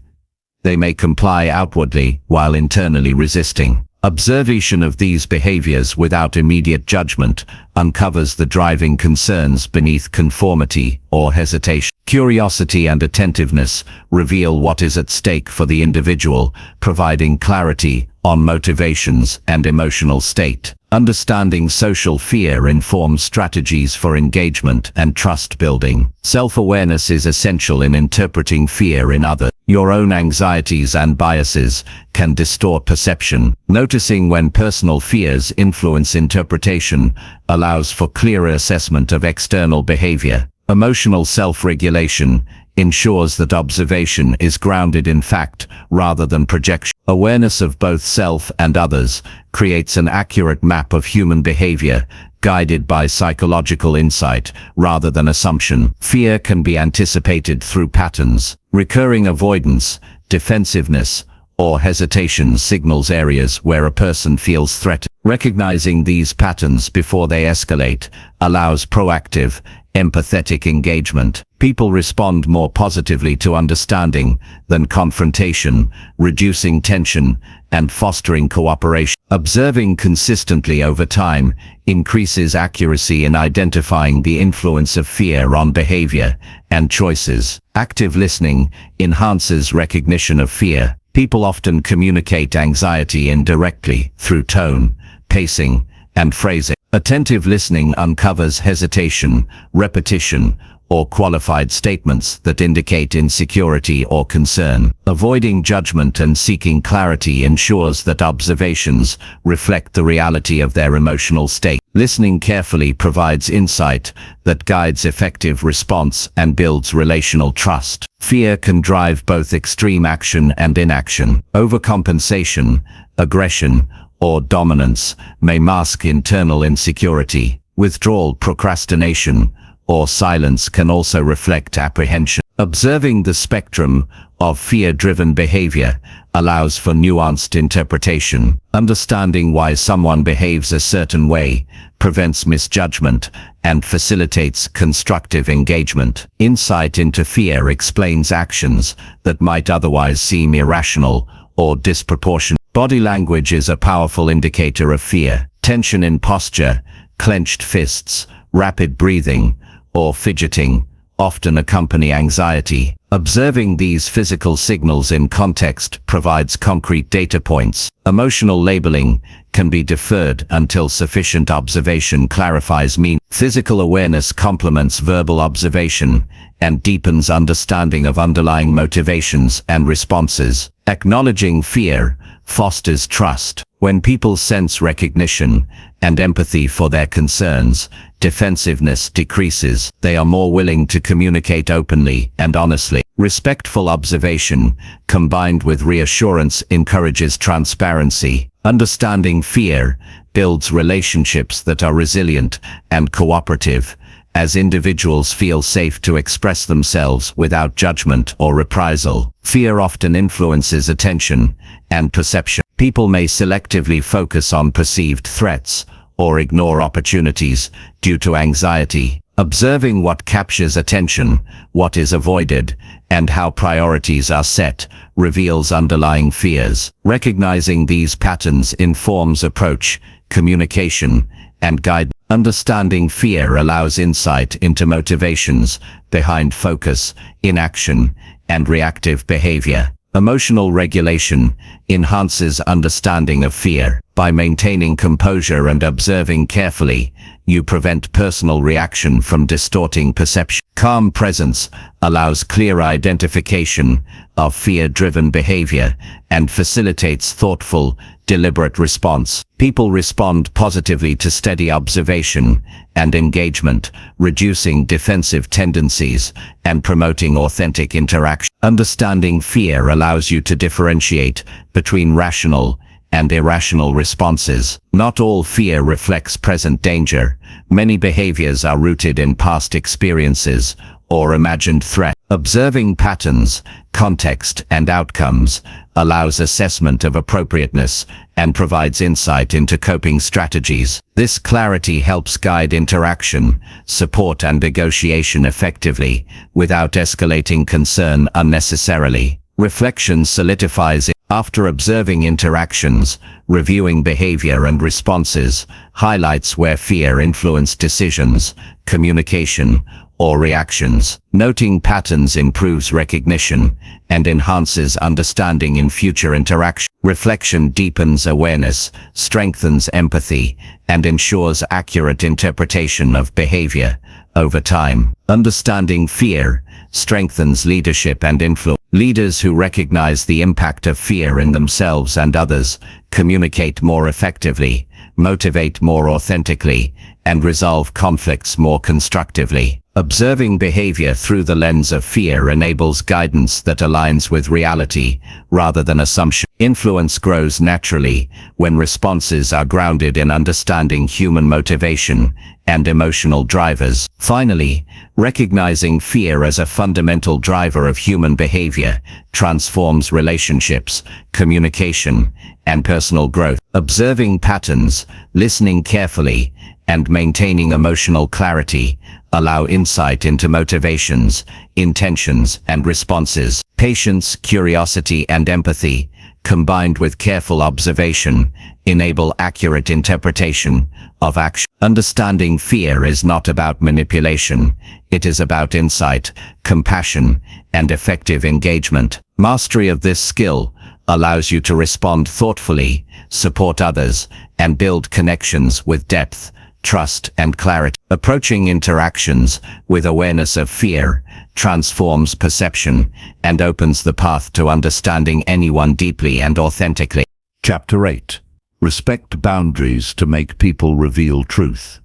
They may comply outwardly while internally resisting. Observation of these behaviors without immediate judgment uncovers the driving concerns beneath conformity or hesitation. Curiosity and attentiveness reveal what is at stake for the individual, providing clarity on motivations and emotional state. Understanding social fear informs strategies for engagement and trust building. Self-awareness is essential in interpreting fear in others. Your own anxieties and biases can distort perception. Noticing when personal fears influence interpretation allows for clearer assessment of external behavior. Emotional self-regulation ensures that observation is grounded in fact rather than projection. Awareness of both self and others creates an accurate map of human behavior, guided by psychological insight rather than assumption. Fear can be anticipated through patterns, recurring avoidance, defensiveness, or hesitation signals areas where a person feels threatened. Recognizing these patterns before they escalate allows proactive, empathetic engagement. People respond more positively to understanding than confrontation, reducing tension and fostering cooperation. Observing consistently over time increases accuracy in identifying the influence of fear on behavior and choices. Active listening enhances recognition of fear. People often communicate anxiety indirectly through tone, pacing, and phrasing. Attentive listening uncovers hesitation, repetition, or qualified statements that indicate insecurity or concern. Avoiding judgment and seeking clarity ensures that observations reflect the reality of their emotional state. Listening carefully provides insight that guides effective response and builds relational trust. Fear can drive both extreme action and inaction. Overcompensation, aggression, or dominance may mask internal insecurity. Withdrawal, procrastination, or silence can also reflect apprehension. Observing the spectrum of fear-driven behavior allows for nuanced interpretation. Understanding why someone behaves a certain way prevents misjudgment and facilitates constructive engagement. Insight into fear explains actions that might otherwise seem irrational or disproportionate. Body language is a powerful indicator of fear. Tension in posture, clenched fists, rapid breathing, or fidgeting often accompany anxiety. Observing these physical signals in context provides concrete data points. Emotional labeling can be deferred until sufficient observation clarifies meaning. Physical awareness complements verbal observation and deepens understanding of underlying motivations and responses. Acknowledging fear fosters trust. When people sense recognition and empathy for their concerns, defensiveness decreases. They are more willing to communicate openly and honestly. Respectful observation, combined with reassurance, encourages transparency. Understanding fear builds relationships that are resilient and cooperative, as individuals feel safe to express themselves without judgment or reprisal. Fear often influences attention and perception. People may selectively focus on perceived threats or ignore opportunities due to anxiety. Observing what captures attention, what is avoided, and how priorities are set reveals underlying fears. Recognizing these patterns informs approach, communication, and guidance. Understanding fear allows insight into motivations behind focus, inaction, and reactive behavior. Emotional regulation enhances understanding of fear. By maintaining composure and observing carefully, you prevent personal reaction from distorting perception. Calm presence allows clear identification of fear-driven behavior and facilitates thoughtful, deliberate response. People respond positively to steady observation and engagement, reducing defensive tendencies and promoting authentic interaction. Understanding fear allows you to differentiate between rational and irrational responses. Not all fear reflects present danger. Many behaviors are rooted in past experiences or imagined threat. Observing patterns, context, and outcomes allows assessment of appropriateness and provides insight into coping strategies. This clarity helps guide interaction, support, and negotiation effectively without escalating concern unnecessarily. Reflection solidifies it. After observing interactions, reviewing behavior and responses highlights where fear influenced decisions, communication, or reactions. Noting patterns improves recognition and enhances understanding in future interaction. Reflection deepens awareness, strengthens empathy, and ensures accurate interpretation of behavior over time. Understanding fear strengthens leadership and influence. Leaders who recognize the impact of fear in themselves and others communicate more effectively, motivate more authentically, and resolve conflicts more constructively. Observing behavior through the lens of fear enables guidance that aligns with reality rather than assumption. Influence grows naturally when responses are grounded in understanding human motivation and emotional drivers. Finally, recognizing fear as a fundamental driver of human behavior transforms relationships, communication, and personal growth. Observing patterns, listening carefully, and maintaining emotional clarity allow insight into motivations, intentions, and responses. Patience, curiosity, and empathy, combined with careful observation, enable accurate interpretation of action. Understanding fear is not about manipulation. It is about insight, compassion, and effective engagement. Mastery of this skill allows you to respond thoughtfully, support others, and build connections with depth, trust, and clarity. Approaching interactions with awareness of fear transforms perception and opens the path to understanding anyone deeply and authentically. Chapter 8. Respect boundaries to make people reveal truth.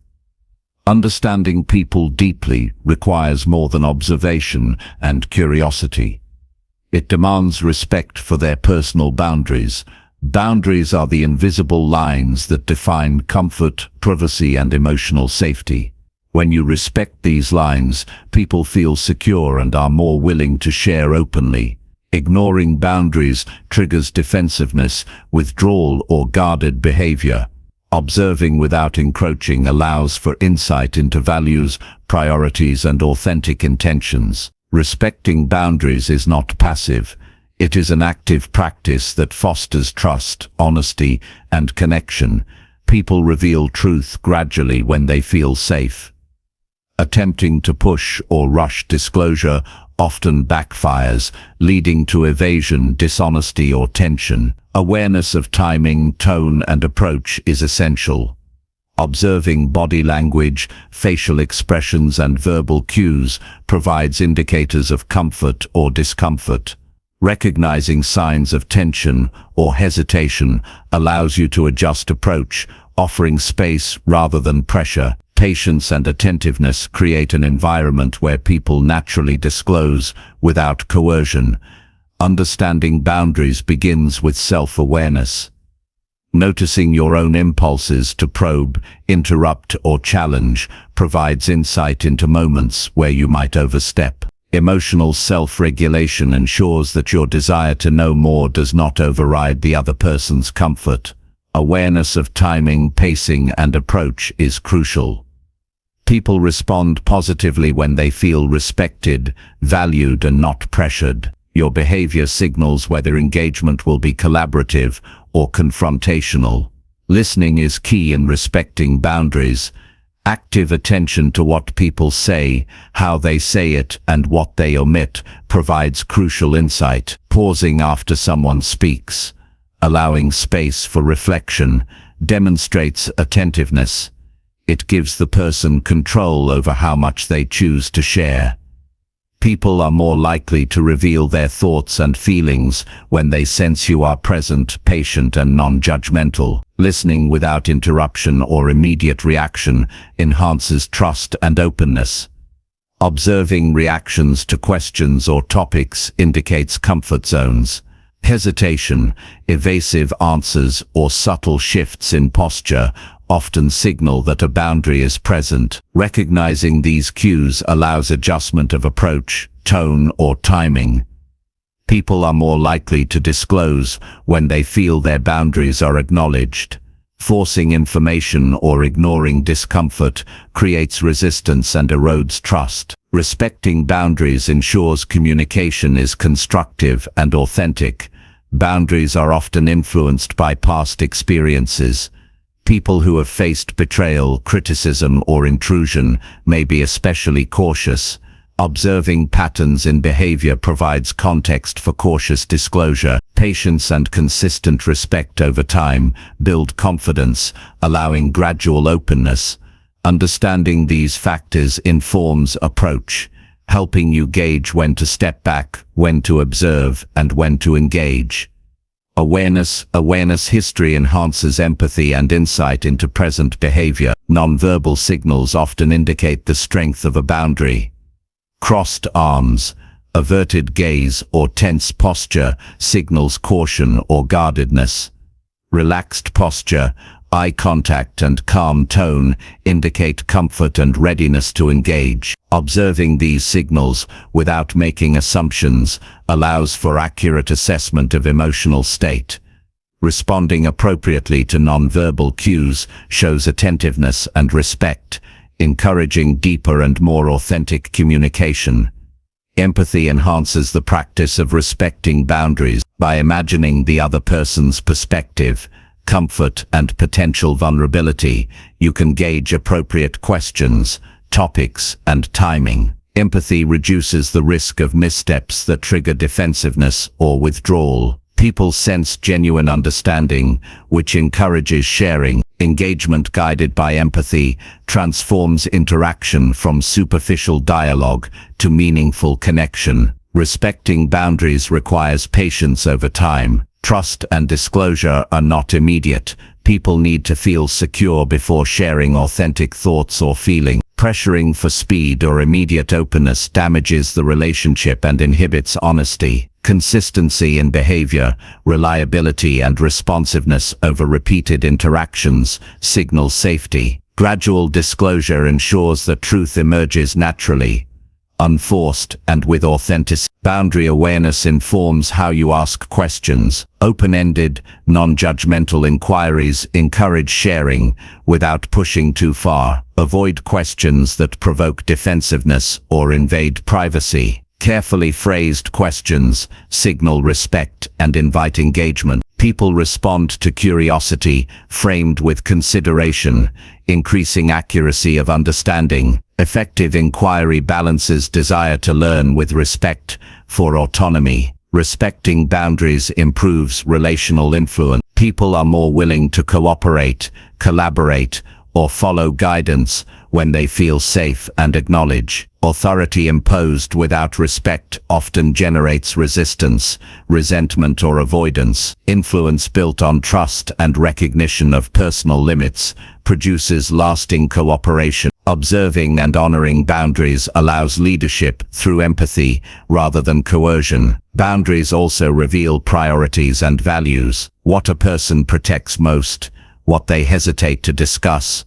Understanding people deeply requires more than observation and curiosity. It demands respect for their personal boundaries. Boundaries are the invisible lines that define comfort, privacy, and emotional safety. When you respect these lines, people feel secure and are more willing to share openly. Ignoring boundaries triggers defensiveness, withdrawal, or guarded behavior. Observing without encroaching allows for insight into values, priorities, and authentic intentions. Respecting boundaries is not passive. It is an active practice that fosters trust, honesty, and connection. People reveal truth gradually when they feel safe. Attempting to push or rush disclosure often backfires, leading to evasion, dishonesty, or tension. Awareness of timing, tone, and approach is essential. Observing body language, facial expressions, and verbal cues provides indicators of comfort or discomfort. Recognizing signs of tension or hesitation allows you to adjust approach, offering space rather than pressure. Patience and attentiveness create an environment where people naturally disclose without coercion. Understanding boundaries begins with self-awareness. Noticing your own impulses to probe, interrupt, or challenge provides insight into moments where you might overstep. Emotional self-regulation ensures that your desire to know more does not override the other person's comfort. Awareness of timing, pacing, and approach is crucial. People respond positively when they feel respected, valued, and not pressured. Your behavior signals whether engagement will be collaborative or confrontational. Listening is key in respecting boundaries. Active attention to what people say, how they say it, and what they omit provides crucial insight. Pausing after someone speaks, allowing space for reflection, demonstrates attentiveness. It gives the person control over how much they choose to share. People are more likely to reveal their thoughts and feelings when they sense you are present, patient, and non-judgmental. Listening without interruption or immediate reaction enhances trust and openness. Observing reactions to questions or topics indicates comfort zones. Hesitation, evasive answers, or subtle shifts in posture often signal that a boundary is present. Recognizing these cues allows adjustment of approach, tone, or timing. People are more likely to disclose when they feel their boundaries are acknowledged. Forcing information or ignoring discomfort creates resistance and erodes trust. Respecting boundaries ensures communication is constructive and authentic. Boundaries are often influenced by past experiences. People who have faced betrayal, criticism, or intrusion may be especially cautious. Observing patterns in behavior provides context for cautious disclosure. Patience and consistent respect over time build confidence, allowing gradual openness. Understanding these factors informs approach, helping you gauge when to step back, when to observe, and when to engage. Awareness history enhances empathy and insight into present behavior. Nonverbal signals often indicate the strength of a boundary. Crossed arms, Averted gaze or tense posture signals caution or guardedness. Relaxed posture, eye contact and calm tone indicate comfort and readiness to engage. Observing these signals without making assumptions allows for accurate assessment of emotional state. Responding appropriately to nonverbal cues shows attentiveness and respect, encouraging deeper and more authentic communication. Empathy enhances the practice of respecting boundaries by imagining the other person's perspective, comfort, and potential vulnerability. You can gauge appropriate questions, topics, and timing. Empathy reduces the risk of missteps that trigger defensiveness or withdrawal. People sense genuine understanding, which encourages sharing. Engagement guided by empathy transforms interaction from superficial dialogue to meaningful connection. Respecting boundaries requires patience over time. Trust and disclosure are not immediate. People need to feel secure before sharing authentic thoughts or feelings. Pressuring for speed or immediate openness damages the relationship and inhibits honesty. Consistency in behavior, reliability and responsiveness over repeated interactions signal safety. Gradual disclosure ensures that truth emerges naturally, unforced, and with authenticity. Boundary awareness informs how you ask questions. Open-ended, non-judgmental inquiries encourage sharing without pushing too far. Avoid questions that provoke defensiveness or invade privacy. Carefully phrased questions signal respect and invite engagement. People respond to curiosity framed with consideration, increasing accuracy of understanding. Effective inquiry balances desire to learn with respect for autonomy. Respecting boundaries improves relational influence. People are more willing to cooperate, collaborate, or follow guidance when they feel safe and acknowledge. Authority imposed without respect often generates resistance, resentment, or avoidance. Influence built on trust and recognition of personal limits produces lasting cooperation. Observing and honoring boundaries allows leadership through empathy rather than coercion. Boundaries also reveal priorities and values. What a person protects most, what they hesitate to discuss,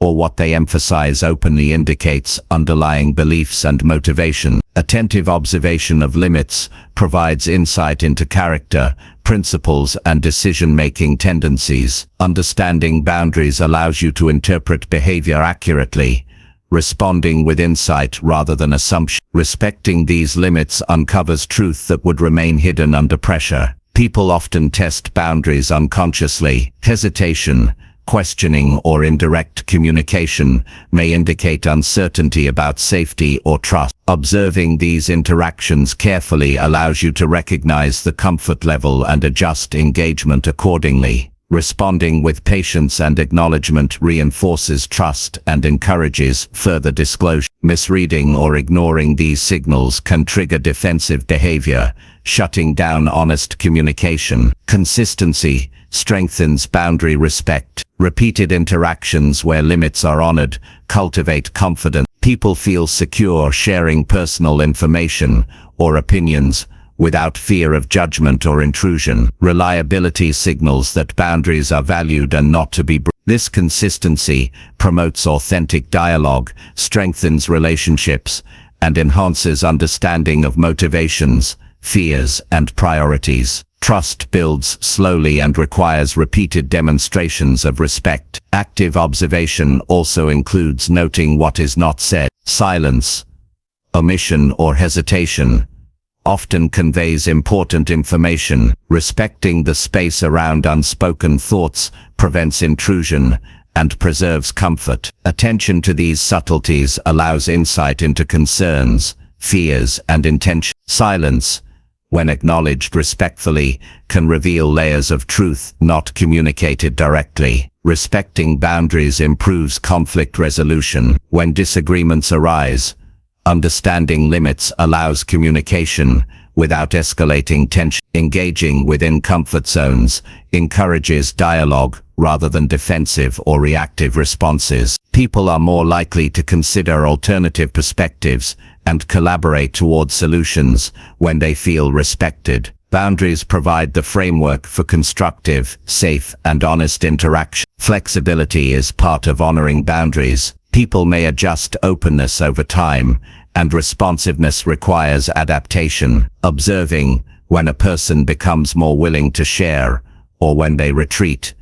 or what they emphasize openly indicates underlying beliefs and motivation. Attentive observation of limits provides insight into character, principles, and decision-making tendencies. Understanding boundaries allows you to interpret behavior accurately, responding with insight rather than assumption. Respecting these limits uncovers truth that would remain hidden under pressure. People often test boundaries unconsciously. Hesitation, questioning, or indirect communication may indicate uncertainty about safety or trust. Observing these interactions carefully allows you to recognize the comfort level and adjust engagement accordingly. Responding with patience and acknowledgement reinforces trust and encourages further disclosure. Misreading or ignoring these signals can trigger defensive behavior, shutting down honest communication. Consistency strengthens boundary respect. Repeated interactions where limits are honored cultivate confidence. People feel secure sharing personal information or opinions without fear of judgment or intrusion. Reliability signals that boundaries are valued and not to be broken. This consistency promotes authentic dialogue, strengthens relationships, and enhances understanding of motivations, fears, and priorities. Trust builds slowly and requires repeated demonstrations of respect. Active observation also includes noting what is not said. Silence, omission, or hesitation often conveys important information. Respecting the space around unspoken thoughts prevents intrusion and preserves comfort. Attention to these subtleties allows insight into concerns, fears, and intention. Silence, when acknowledged respectfully, can reveal layers of truth not communicated directly. Respecting boundaries improves conflict resolution. When disagreements arise, understanding limits allows communication without escalating tension. Engaging within comfort zones encourages dialogue rather than defensive or reactive responses. People are more likely to consider alternative perspectives and collaborate toward solutions when they feel respected. Boundaries provide the framework for constructive, safe, and honest interaction. Flexibility is part of honoring boundaries. People may adjust openness over time, and responsiveness requires adaptation. Observing when a person becomes more willing to share, or when they retreat,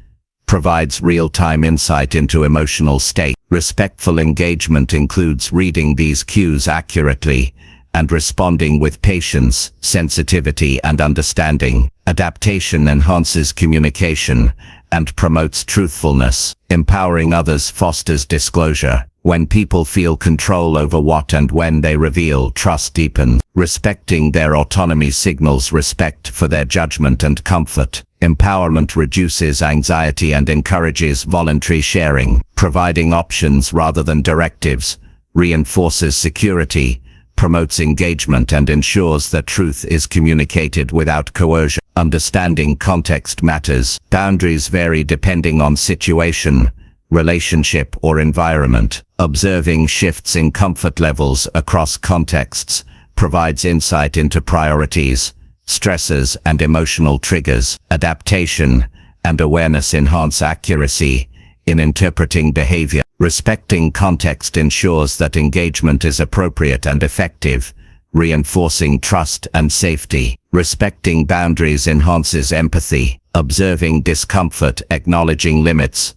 provides real-time insight into emotional state. Respectful engagement includes reading these cues accurately and responding with patience, sensitivity, and understanding. Adaptation enhances communication and promotes truthfulness. Empowering others fosters disclosure. When people feel control over what and when they reveal, trust deepens. Respecting their autonomy signals respect for their judgment and comfort. Empowerment reduces anxiety and encourages voluntary sharing. Providing options rather than directives reinforces security, promotes engagement, and ensures that truth is communicated without coercion. Understanding context matters. Boundaries vary depending on situation, relationship, or environment. Observing shifts in comfort levels across contexts provides insight into priorities, stresses, and emotional triggers. Adaptation and awareness enhance accuracy in interpreting behavior. Respecting context ensures that engagement is appropriate and effective, reinforcing trust and safety. Respecting boundaries enhances empathy. Observing discomfort, acknowledging limits,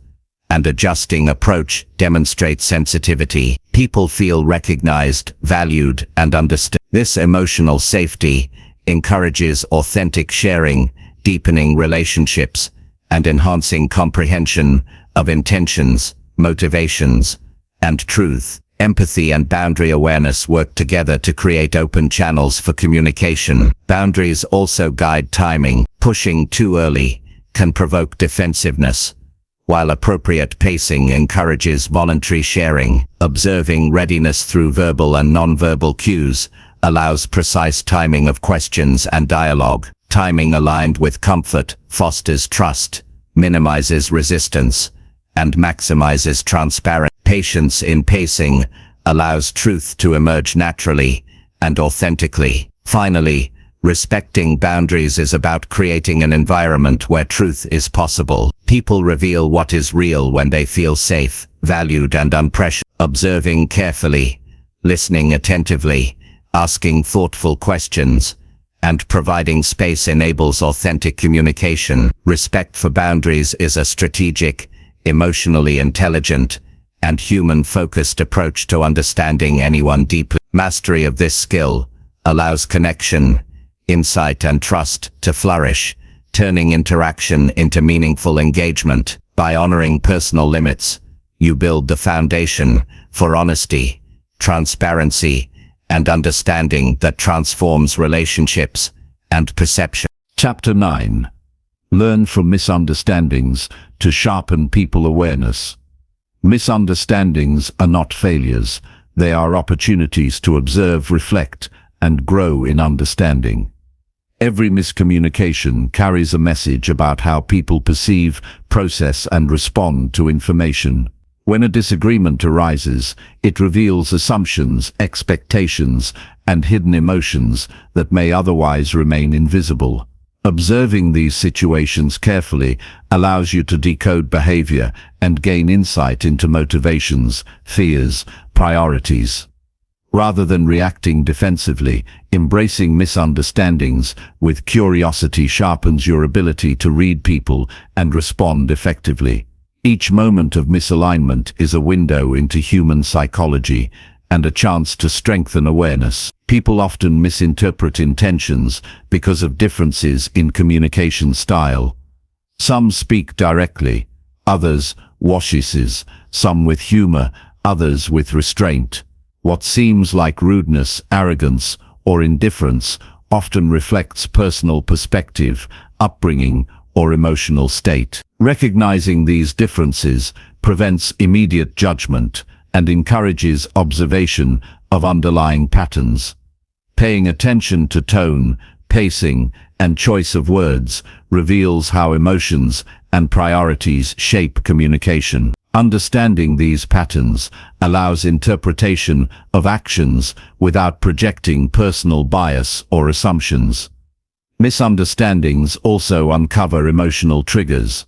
and adjusting approach demonstrates sensitivity. People feel recognized, valued, and understood. This emotional safety encourages authentic sharing, deepening relationships, and enhancing comprehension of intentions, motivations, and truth. Empathy and boundary awareness work together to create open channels for communication. Boundaries also guide timing. Pushing too early can provoke defensiveness, while appropriate pacing encourages voluntary sharing. Observing readiness through verbal and nonverbal cues allows precise timing of questions and dialogue. Timing aligned with comfort fosters trust, minimizes resistance, and maximizes transparency. Patience in pacing allows truth to emerge naturally and authentically. Finally, respecting boundaries is about creating an environment where truth is possible. People reveal what is real when they feel safe, valued, and unpressured. Observing carefully, listening attentively, asking thoughtful questions, and providing space enables authentic communication. Respect for boundaries is a strategic, emotionally intelligent, and human-focused approach to understanding anyone deeply. Mastery of this skill allows connection, insight, and trust to flourish, turning interaction into meaningful engagement. By honoring personal limits, you build the foundation for honesty, transparency, and understanding that transforms relationships and perception. Chapter 9. Learn from misunderstandings to sharpen people awareness. Misunderstandings are not failures. They are opportunities to observe, reflect, and grow in understanding. Every miscommunication carries a message about how people perceive, process, and respond to information. When a disagreement arises, it reveals assumptions, expectations, and hidden emotions that may otherwise remain invisible. Observing these situations carefully allows you to decode behavior and gain insight into motivations, fears, priorities. Rather than reacting defensively, embracing misunderstandings with curiosity sharpens your ability to read people and respond effectively. Each moment of misalignment is a window into human psychology and a chance to strengthen awareness. People often misinterpret intentions because of differences in communication style. Some speak directly, others washes, some with humor, others with restraint. What seems like rudeness, arrogance, or indifference often reflects personal perspective, upbringing, or emotional state. Recognizing these differences prevents immediate judgment and encourages observation of underlying patterns. Paying attention to tone, pacing, and choice of words reveals how emotions and priorities shape communication. Understanding these patterns allows interpretation of actions without projecting personal bias or assumptions. Misunderstandings also uncover emotional triggers.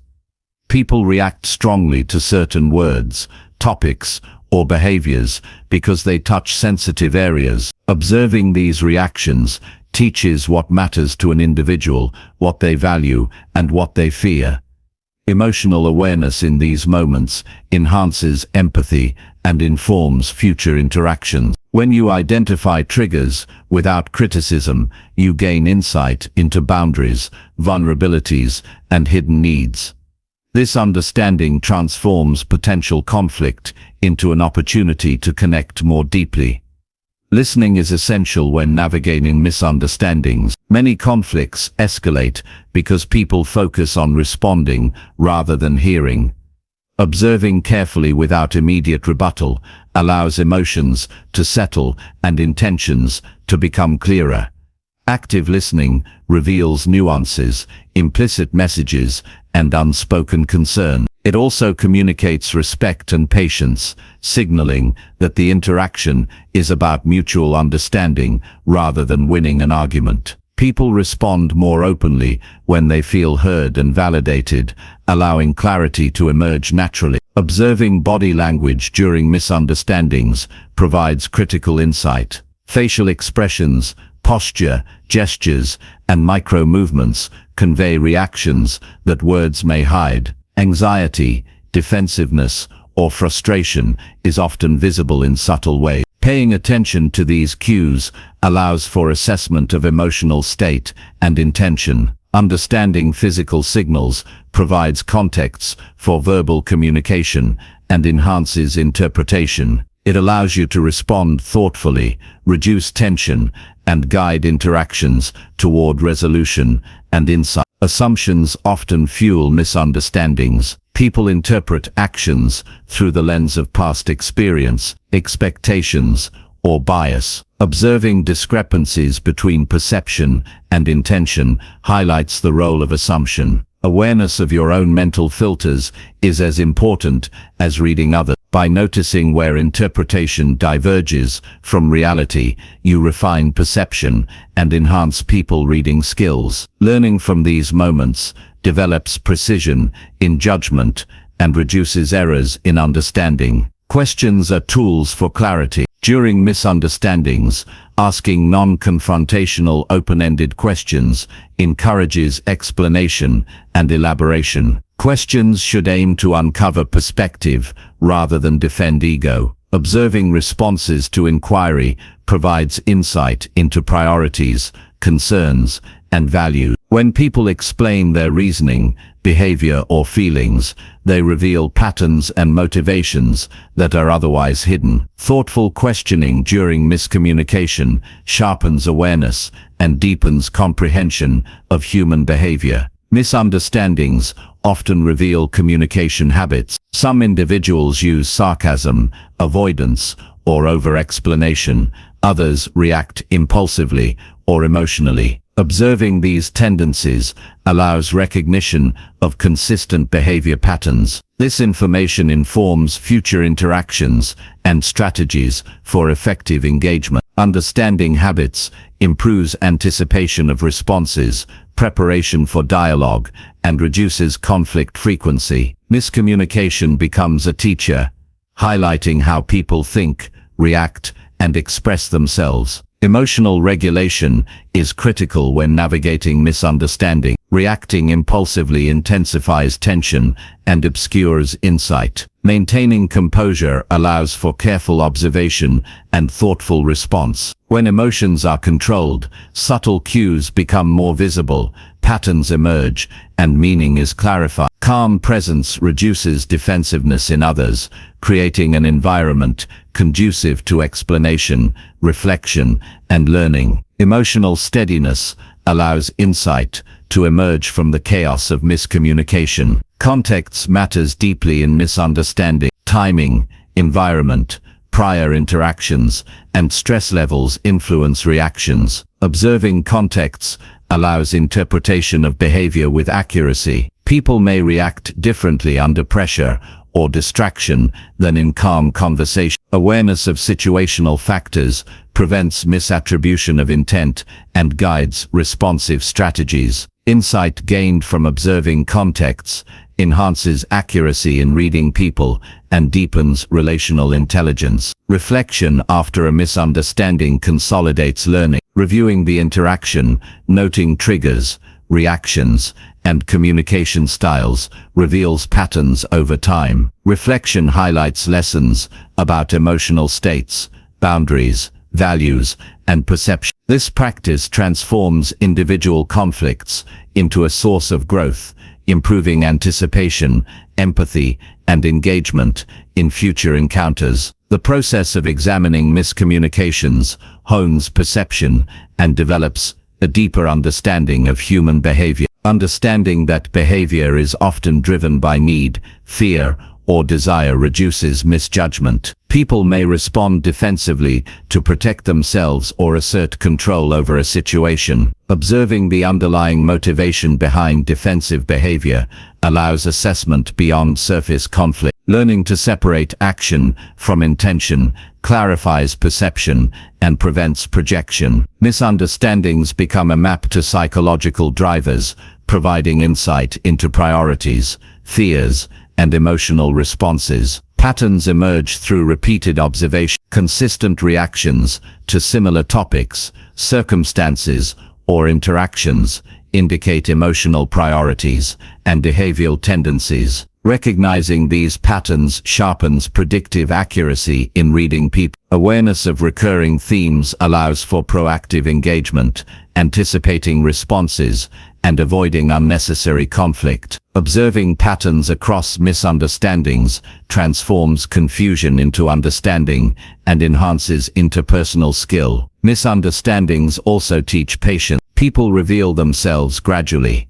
People react strongly to certain words, topics, or behaviors because they touch sensitive areas. Observing these reactions teaches what matters to an individual, what they value, and what they fear. Emotional awareness in these moments enhances empathy and informs future interactions. When you identify triggers without criticism, you gain insight into boundaries, vulnerabilities, and hidden needs. This understanding transforms potential conflict into an opportunity to connect more deeply. Listening is essential when navigating misunderstandings. Many conflicts escalate because people focus on responding rather than hearing. Observing carefully without immediate rebuttal allows emotions to settle and intentions to become clearer. Active listening reveals nuances, implicit messages, and unspoken concern. It also communicates respect and patience, signaling that the interaction is about mutual understanding rather than winning an argument. People respond more openly when they feel heard and validated, allowing clarity to emerge naturally. Observing body language during misunderstandings provides critical insight. Facial expressions, posture, gestures, and micro-movements convey reactions that words may hide. Anxiety, defensiveness, or frustration is often visible in subtle ways. Paying attention to these cues allows for assessment of emotional state and intention. Understanding physical signals provides context for verbal communication and enhances interpretation. It allows you to respond thoughtfully, reduce tension, and guide interactions toward resolution and insight. Assumptions often fuel misunderstandings. People interpret actions through the lens of past experience, expectations, or bias. Observing discrepancies between perception and intention highlights the role of assumption. Awareness of your own mental filters is as important as reading others. By noticing where interpretation diverges from reality, you refine perception and enhance people reading skills. Learning from these moments develops precision in judgment and reduces errors in understanding. Questions are tools for clarity. During misunderstandings, asking non-confrontational open-ended questions encourages explanation and elaboration. Questions should aim to uncover perspective rather than defend ego. Observing responses to inquiry provides insight into priorities, concerns, and values. When people explain their reasoning, behavior, or feelings, they reveal patterns and motivations that are otherwise hidden. Thoughtful questioning during miscommunication sharpens awareness and deepens comprehension of human behavior. Misunderstandings often reveal communication habits. Some individuals use sarcasm, avoidance, or over-explanation. Others react impulsively or emotionally. Observing these tendencies allows recognition of consistent behavior patterns. This information informs future interactions and strategies for effective engagement. Understanding habits improves anticipation of responses, preparation for dialogue, and reduces conflict frequency. Miscommunication becomes a teacher, highlighting how people think, react, and express themselves. Emotional regulation is critical when navigating misunderstanding. Reacting impulsively intensifies tension and obscures insight. Maintaining composure allows for careful observation and thoughtful response. When emotions are controlled, subtle cues become more visible, patterns emerge, and meaning is clarified. Calm presence reduces defensiveness in others, creating an environment conducive to explanation, reflection, and learning. Emotional steadiness allows insight to emerge from the chaos of miscommunication. Context matters deeply in misunderstanding. Timing, environment, prior interactions, and stress levels influence reactions. Observing contexts allows interpretation of behavior with accuracy. People may react differently under pressure or distraction than in calm conversation. Awareness of situational factors prevents misattribution of intent and guides responsive strategies. Insight gained from observing contexts enhances accuracy in reading people and deepens relational intelligence. Reflection after a misunderstanding consolidates learning. Reviewing the interaction, noting triggers, reactions, and communication styles reveals patterns over time. Reflection highlights lessons about emotional states, boundaries, values, and perception. This practice transforms individual conflicts into a source of growth, improving anticipation, empathy, and engagement in future encounters. The process of examining miscommunications hones perception and develops a deeper understanding of human behavior. Understanding that behavior is often driven by need, fear, or desire reduces misjudgment. People may respond defensively to protect themselves or assert control over a situation. Observing the underlying motivation behind defensive behavior allows assessment beyond surface conflict. Learning to separate action from intention clarifies perception and prevents projection. Misunderstandings become a map to psychological drivers, providing insight into priorities, fears, and emotional responses. Patterns emerge through repeated observation. Consistent reactions to similar topics, circumstances, or interactions indicate emotional priorities and behavioral tendencies. Recognizing these patterns sharpens predictive accuracy in reading people. Awareness of recurring themes allows for proactive engagement, anticipating responses, and avoiding unnecessary conflict. Observing patterns across misunderstandings transforms confusion into understanding and enhances interpersonal skill. Misunderstandings also teach patience. People reveal themselves gradually,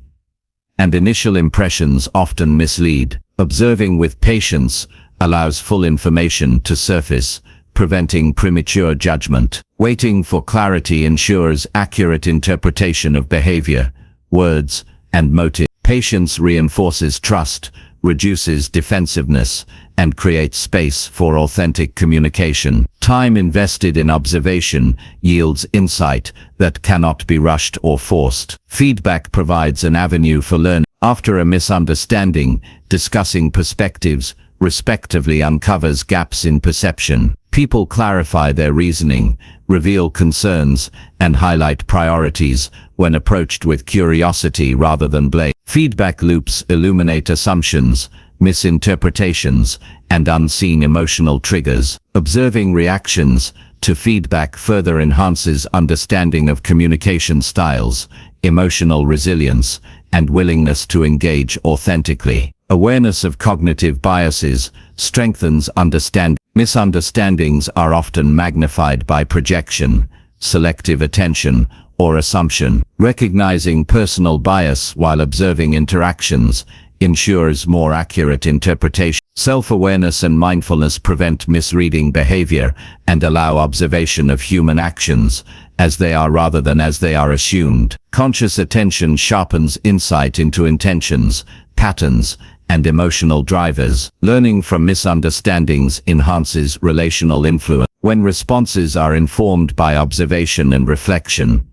and initial impressions often mislead. Observing with patience allows full information to surface, preventing premature judgment. Waiting for clarity ensures accurate interpretation of behavior, words, and motive. Patience reinforces trust, reduces defensiveness, and creates space for authentic communication. Time invested in observation yields insight that cannot be rushed or forced. Feedback provides an avenue for learning. After a misunderstanding, discussing perspectives respectively uncovers gaps in perception. People clarify their reasoning, reveal concerns, and highlight priorities when approached with curiosity rather than blame. Feedback loops illuminate assumptions, misinterpretations, and unseen emotional triggers. Observing reactions to feedback further enhances understanding of communication styles, emotional resilience, and willingness to engage authentically. Awareness of cognitive biases strengthens understanding. Misunderstandings are often magnified by projection, selective attention, or assumption. Recognizing personal bias while observing interactions ensures more accurate interpretation. Self-awareness and mindfulness prevent misreading behavior and allow observation of human actions as they are rather than as they are assumed. Conscious attention sharpens insight into intentions, patterns, and emotional drivers. Learning from misunderstandings enhances relational influence. When responses are informed by observation and reflection,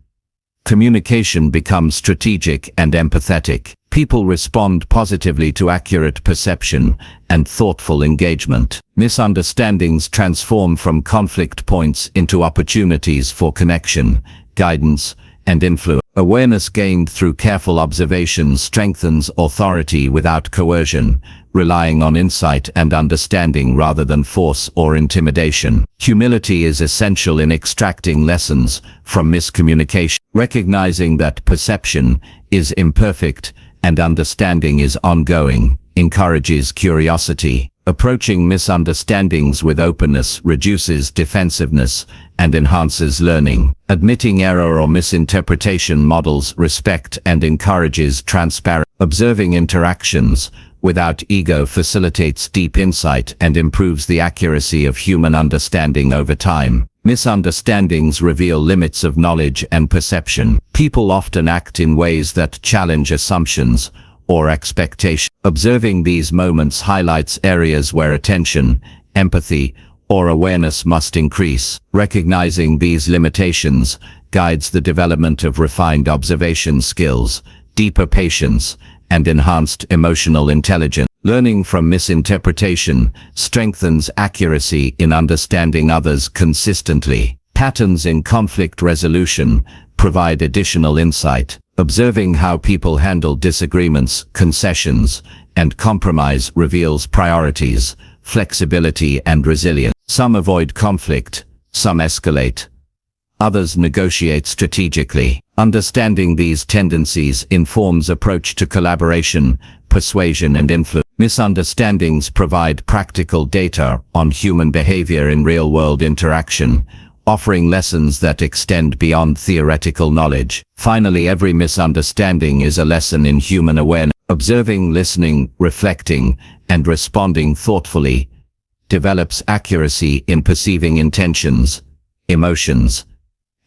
communication becomes strategic and empathetic. People respond positively to accurate perception and thoughtful engagement. Misunderstandings transform from conflict points into opportunities for connection, guidance, and influence. Awareness gained through careful observation strengthens authority without coercion, relying on insight and understanding rather than force or intimidation. Humility is essential in extracting lessons from miscommunication. Recognizing that perception is imperfect and understanding is ongoing encourages curiosity. Approaching misunderstandings with openness reduces defensiveness and enhances learning. Admitting error or misinterpretation models respect and encourages transparency. Observing interactions without ego facilitates deep insight and improves the accuracy of human understanding over time. Misunderstandings reveal limits of knowledge and perception. People often act in ways that challenge assumptions or expectation. Observing these moments highlights areas where attention, empathy, or awareness must increase. Recognizing these limitations guides the development of refined observation skills, deeper patience, and enhanced emotional intelligence. Learning from misinterpretation strengthens accuracy in understanding others consistently. Patterns in conflict resolution provide additional insight. Observing how people handle disagreements, concessions, and compromise reveals priorities, flexibility, and resilience. Some avoid conflict, some escalate, others negotiate strategically. Understanding these tendencies informs approach to collaboration, persuasion, and influence. Misunderstandings provide practical data on human behavior in real-world interaction, offering lessons that extend beyond theoretical knowledge. Finally, every misunderstanding is a lesson in human awareness. Observing, listening, reflecting, and responding thoughtfully develops accuracy in perceiving intentions, emotions,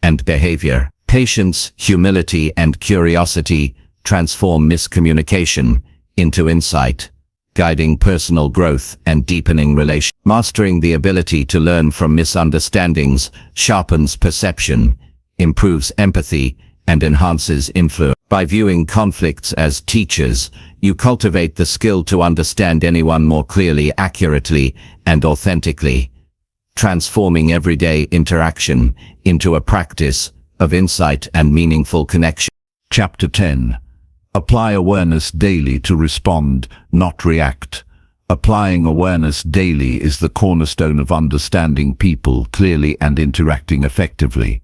and behavior. Patience, humility, and curiosity transform miscommunication into insight, guiding personal growth and deepening relations. Mastering the ability to learn from misunderstandings sharpens perception, improves empathy, and enhances influence. By viewing conflicts as teachers, you cultivate the skill to understand anyone more clearly, accurately, and authentically, transforming everyday interaction into a practice of insight and meaningful connection. Chapter 10. Apply awareness daily to respond, not react. Applying awareness daily is the cornerstone of understanding people clearly and interacting effectively.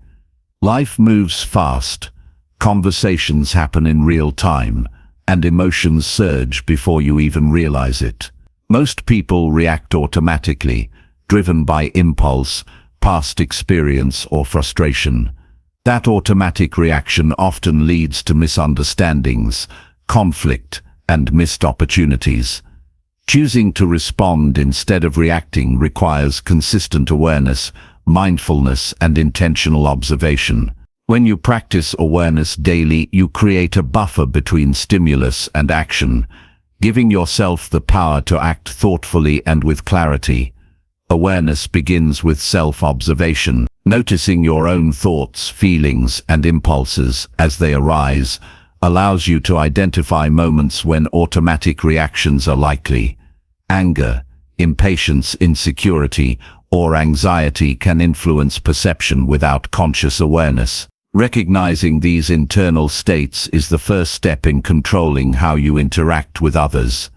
Life moves fast, conversations happen in real time, and emotions surge before you even realize it. Most people react automatically, driven by impulse, past experience, or frustration. That automatic reaction often leads to misunderstandings, conflict, and missed opportunities. Choosing to respond instead of reacting requires consistent awareness, mindfulness, and intentional observation. When you practice awareness daily, you create a buffer between stimulus and action, giving yourself the power to act thoughtfully and with clarity. Awareness begins with self-observation. Noticing your own thoughts, feelings, and impulses as they arise allows you to identify moments when automatic reactions are likely. Anger, impatience, insecurity, or anxiety can influence perception without conscious awareness. Recognizing these internal states is the first step in controlling how you interact with others.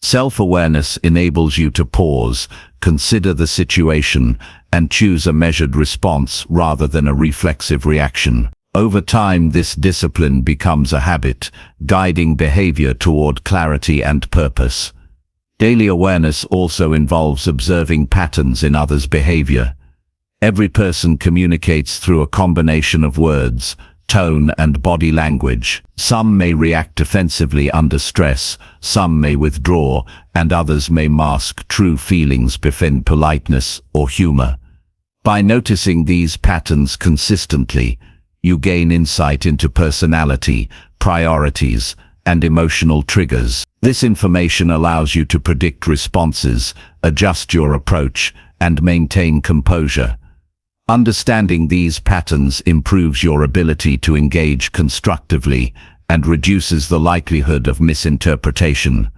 Self-awareness enables you to pause, consider the situation, and choose a measured response rather than a reflexive reaction. Over time, this discipline becomes a habit, guiding behavior toward clarity and purpose. Daily awareness also involves observing patterns in others' behavior. Every person communicates through a combination of words, tone, and body language. Some may react defensively under stress, some may withdraw, and others may mask true feelings behind politeness or humor. By noticing these patterns consistently, you gain insight into personality, priorities, and emotional triggers. This information allows you to predict responses, adjust your approach, and maintain composure. Understanding these patterns improves your ability to engage constructively and reduces the likelihood of misinterpretation.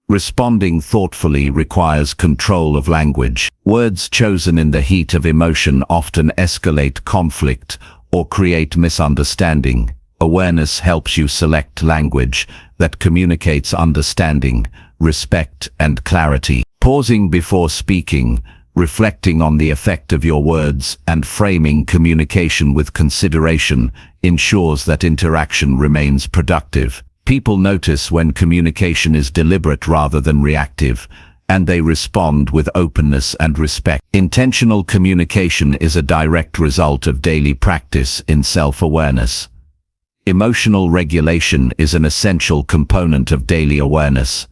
Responding thoughtfully requires control of language. Words chosen in the heat of emotion often escalate conflict or create misunderstanding. Awareness helps you select language that communicates understanding, respect, and clarity. Pausing before speaking, reflecting on the effect of your words, and framing communication with consideration ensures that interaction remains productive. People notice when communication is deliberate rather than reactive, and they respond with openness and respect. Intentional communication is a direct result of daily practice in self-awareness. Emotional regulation is an essential component of daily awareness.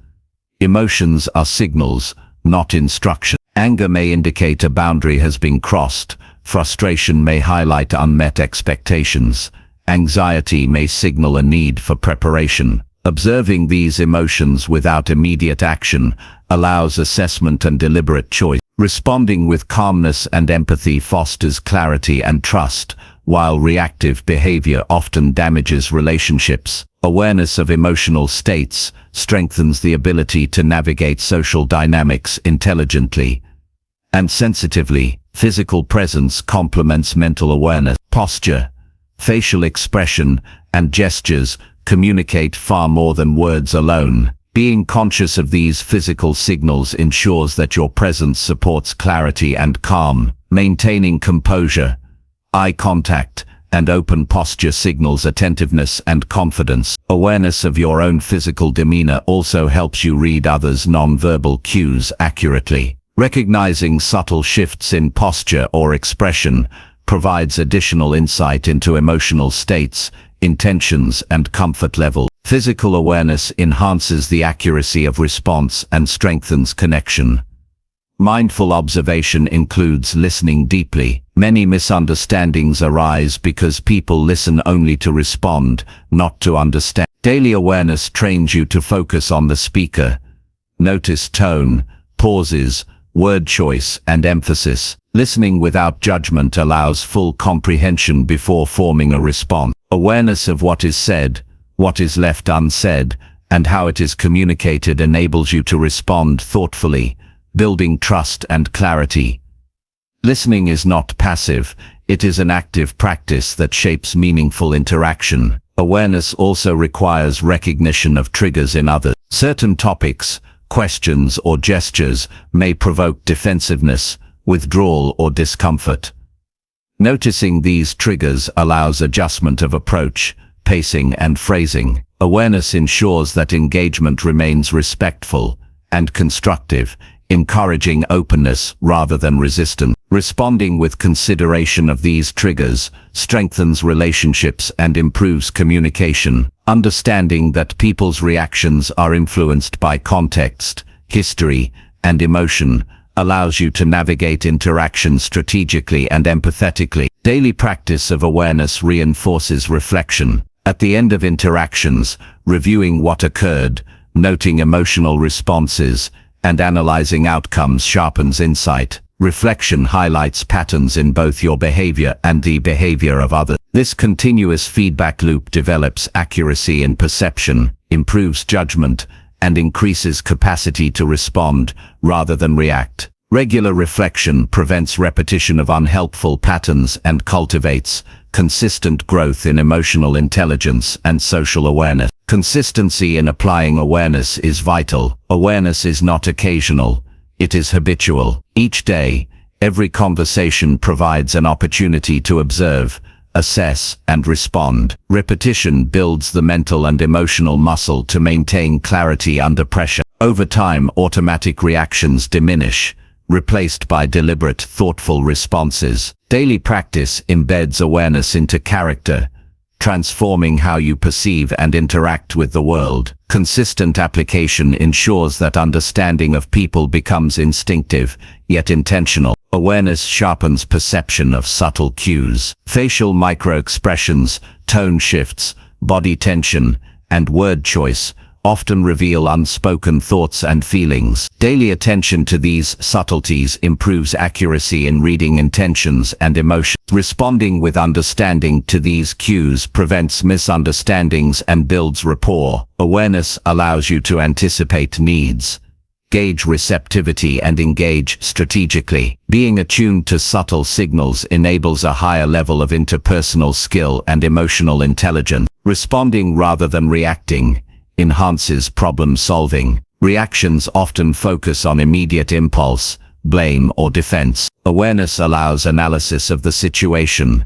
Emotions are signals, not instructions. Anger may indicate a boundary has been crossed. Frustration may highlight unmet expectations. Anxiety may signal a need for preparation. Observing these emotions without immediate action allows assessment and deliberate choice. Responding with calmness and empathy fosters clarity and trust, while reactive behavior often damages relationships. Awareness of emotional states strengthens the ability to navigate social dynamics intelligently and sensitively. Physical presence complements mental awareness. Posture, facial expression, and gestures communicate far more than words alone. Being conscious of these physical signals ensures that your presence supports clarity and calm. Maintaining composure, eye contact, and open posture signals attentiveness and confidence. Awareness of your own physical demeanor also helps you read others' nonverbal cues accurately. Recognizing subtle shifts in posture or expression provides additional insight into emotional states, intentions, and comfort level. Physical awareness enhances the accuracy of response and strengthens connection. Mindful observation includes listening deeply. Many misunderstandings arise because people listen only to respond, not to understand. Daily awareness trains you to focus on the speaker. Notice tone, pauses, word choice, and emphasis. Listening without judgment allows full comprehension before forming a response. Awareness of what is said, what is left unsaid, and how it is communicated enables you to respond thoughtfully, building trust and clarity. Listening is not passive, it is an active practice that shapes meaningful interaction. Awareness also requires recognition of triggers in others. Certain topics, questions, or gestures may provoke defensiveness, withdrawal, or discomfort. Noticing these triggers allows adjustment of approach, pacing, and phrasing. Awareness ensures that engagement remains respectful and constructive, encouraging openness rather than resistance. Responding with consideration of these triggers strengthens relationships and improves communication. Understanding that people's reactions are influenced by context, history, and emotion allows you to navigate interactions strategically and empathetically. Daily practice of awareness reinforces reflection. At the end of interactions, reviewing what occurred, noting emotional responses, and analyzing outcomes sharpens insight. Reflection highlights patterns in both your behavior and the behavior of others. This continuous feedback loop develops accuracy in perception, improves judgment, and increases capacity to respond rather than react. Regular reflection prevents repetition of unhelpful patterns and cultivates consistent growth in emotional intelligence and social awareness. Consistency in applying awareness is vital. Awareness is not occasional, it is habitual. Each day, every conversation provides an opportunity to observe, assess, and respond. Repetition builds the mental and emotional muscle to maintain clarity under pressure. Over time, automatic reactions diminish, replaced by deliberate, thoughtful responses. Daily practice embeds awareness into character, transforming how you perceive and interact with the world. Consistent application ensures that understanding of people becomes instinctive, yet intentional. Awareness sharpens perception of subtle cues. Facial microexpressions, tone shifts, body tension, and word choice often reveal unspoken thoughts and feelings. Daily attention to these subtleties improves accuracy in reading intentions and emotions. Responding with understanding to these cues prevents misunderstandings and builds rapport. Awareness allows you to anticipate needs, gauge receptivity, and engage strategically. Being attuned to subtle signals enables a higher level of interpersonal skill and emotional intelligence. Responding rather than reacting enhances problem solving. Reactions often focus on immediate impulse, blame, or defense. Awareness allows analysis of the situation,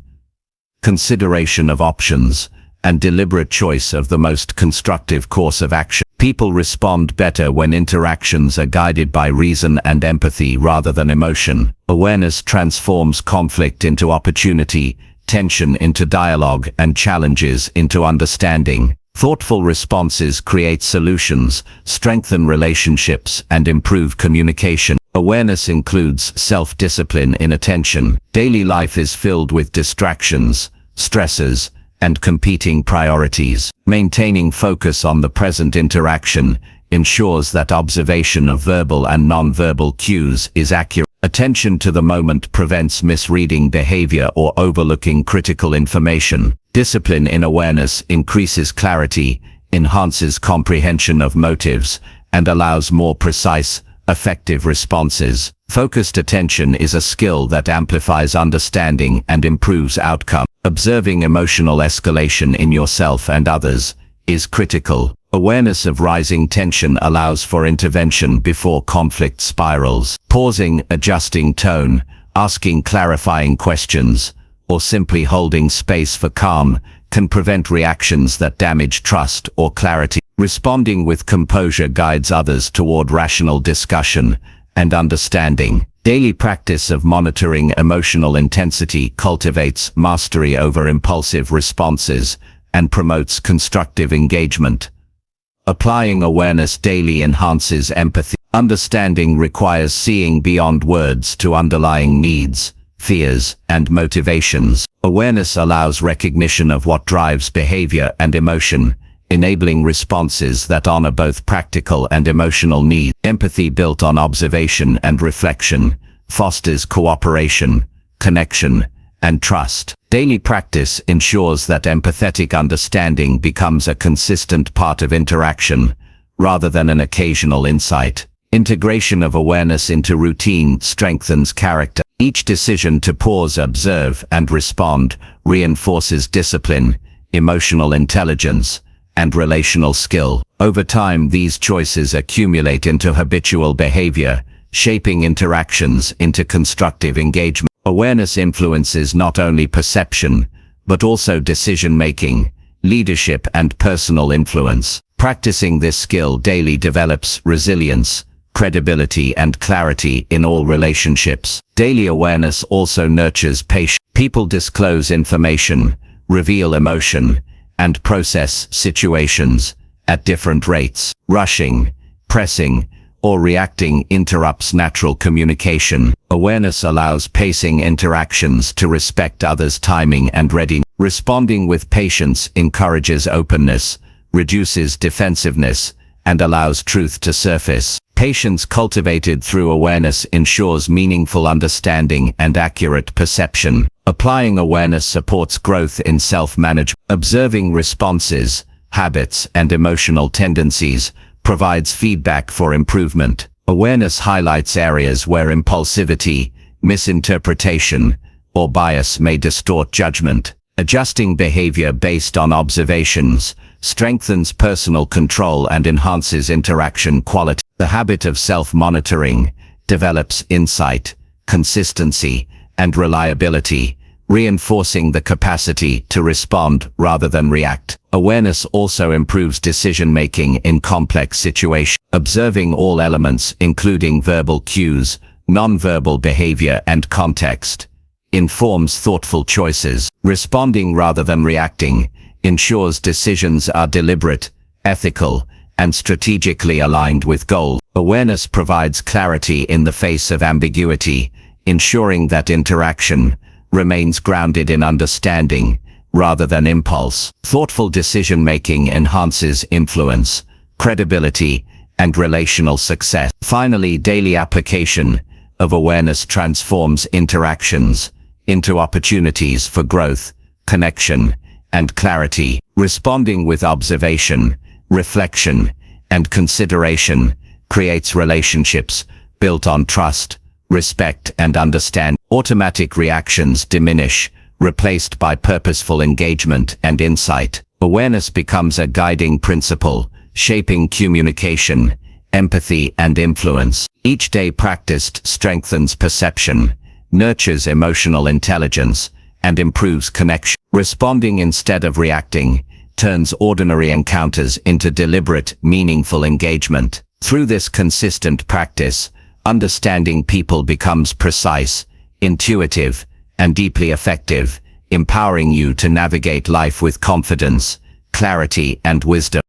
consideration of options, and deliberate choice of the most constructive course of action. People respond better when interactions are guided by reason and empathy rather than emotion. Awareness transforms conflict into opportunity, tension into dialogue, and challenges into understanding. Thoughtful responses create solutions, strengthen relationships, and improve communication. Awareness includes self-discipline in attention. Daily life is filled with distractions, stresses, and competing priorities. Maintaining focus on the present interaction ensures that observation of verbal and non-verbal cues is accurate. Attention to the moment prevents misreading behavior or overlooking critical information. Discipline in awareness increases clarity, enhances comprehension of motives, and allows more precise, effective responses. Focused attention is a skill that amplifies understanding and improves outcome. Observing emotional escalation in yourself and others is critical. Awareness of rising tension allows for intervention before conflict spirals. Pausing, adjusting tone, asking clarifying questions, or simply holding space for calm can prevent reactions that damage trust or clarity. Responding with composure guides others toward rational discussion and understanding. Daily practice of monitoring emotional intensity cultivates mastery over impulsive responses and promotes constructive engagement. Applying awareness daily enhances empathy. Understanding requires seeing beyond words to underlying needs, fears, and motivations. Awareness allows recognition of what drives behavior and emotion, enabling responses that honor both practical and emotional needs. Empathy built on observation and reflection fosters cooperation, connection, and trust. Daily practice ensures that empathetic understanding becomes a consistent part of interaction, rather than an occasional insight. Integration of awareness into routine strengthens character. Each decision to pause, observe, and respond reinforces discipline, emotional intelligence, and relational skill. Over time, these choices accumulate into habitual behavior, shaping interactions into constructive engagement. Awareness influences not only perception, but also decision-making, leadership, and personal influence. Practicing this skill daily develops resilience, credibility, and clarity in all relationships. Daily awareness also nurtures patience. People disclose information, reveal emotion, and process situations at different rates. Rushing, pressing, or reacting interrupts natural communication. Awareness allows pacing interactions to respect others' timing and readiness. Responding with patience encourages openness, reduces defensiveness, and allows truth to surface. Patience cultivated through awareness ensures meaningful understanding and accurate perception. Applying awareness supports growth in self-management. Observing responses, habits, and emotional tendencies provides feedback for improvement. Awareness highlights areas where impulsivity, misinterpretation, or bias may distort judgment. Adjusting behavior based on observations strengthens personal control and enhances interaction quality. The habit of self-monitoring develops insight, consistency, and reliability, reinforcing the capacity to respond rather than react. Awareness also improves decision-making in complex situations. Observing all elements, including verbal cues, non-verbal behavior, and context, informs thoughtful choices. Responding rather than reacting ensures decisions are deliberate, ethical, and strategically aligned with goals. Awareness provides clarity in the face of ambiguity, ensuring that interaction remains grounded in understanding rather than impulse. Thoughtful decision-making enhances influence, credibility, and relational success. Finally, daily application of awareness transforms interactions into opportunities for growth, connection, and clarity. Responding with observation, reflection, and consideration creates relationships built on trust, respect, and understanding. Automatic reactions diminish, replaced by purposeful engagement and insight. Awareness becomes a guiding principle, shaping communication, empathy, and influence. Each day practiced strengthens perception, nurtures emotional intelligence, and improves connection. Responding instead of reacting turns ordinary encounters into deliberate, meaningful engagement. Through this consistent practice, understanding people becomes precise, intuitive, and deeply effective, empowering you to navigate life with confidence, clarity, and wisdom.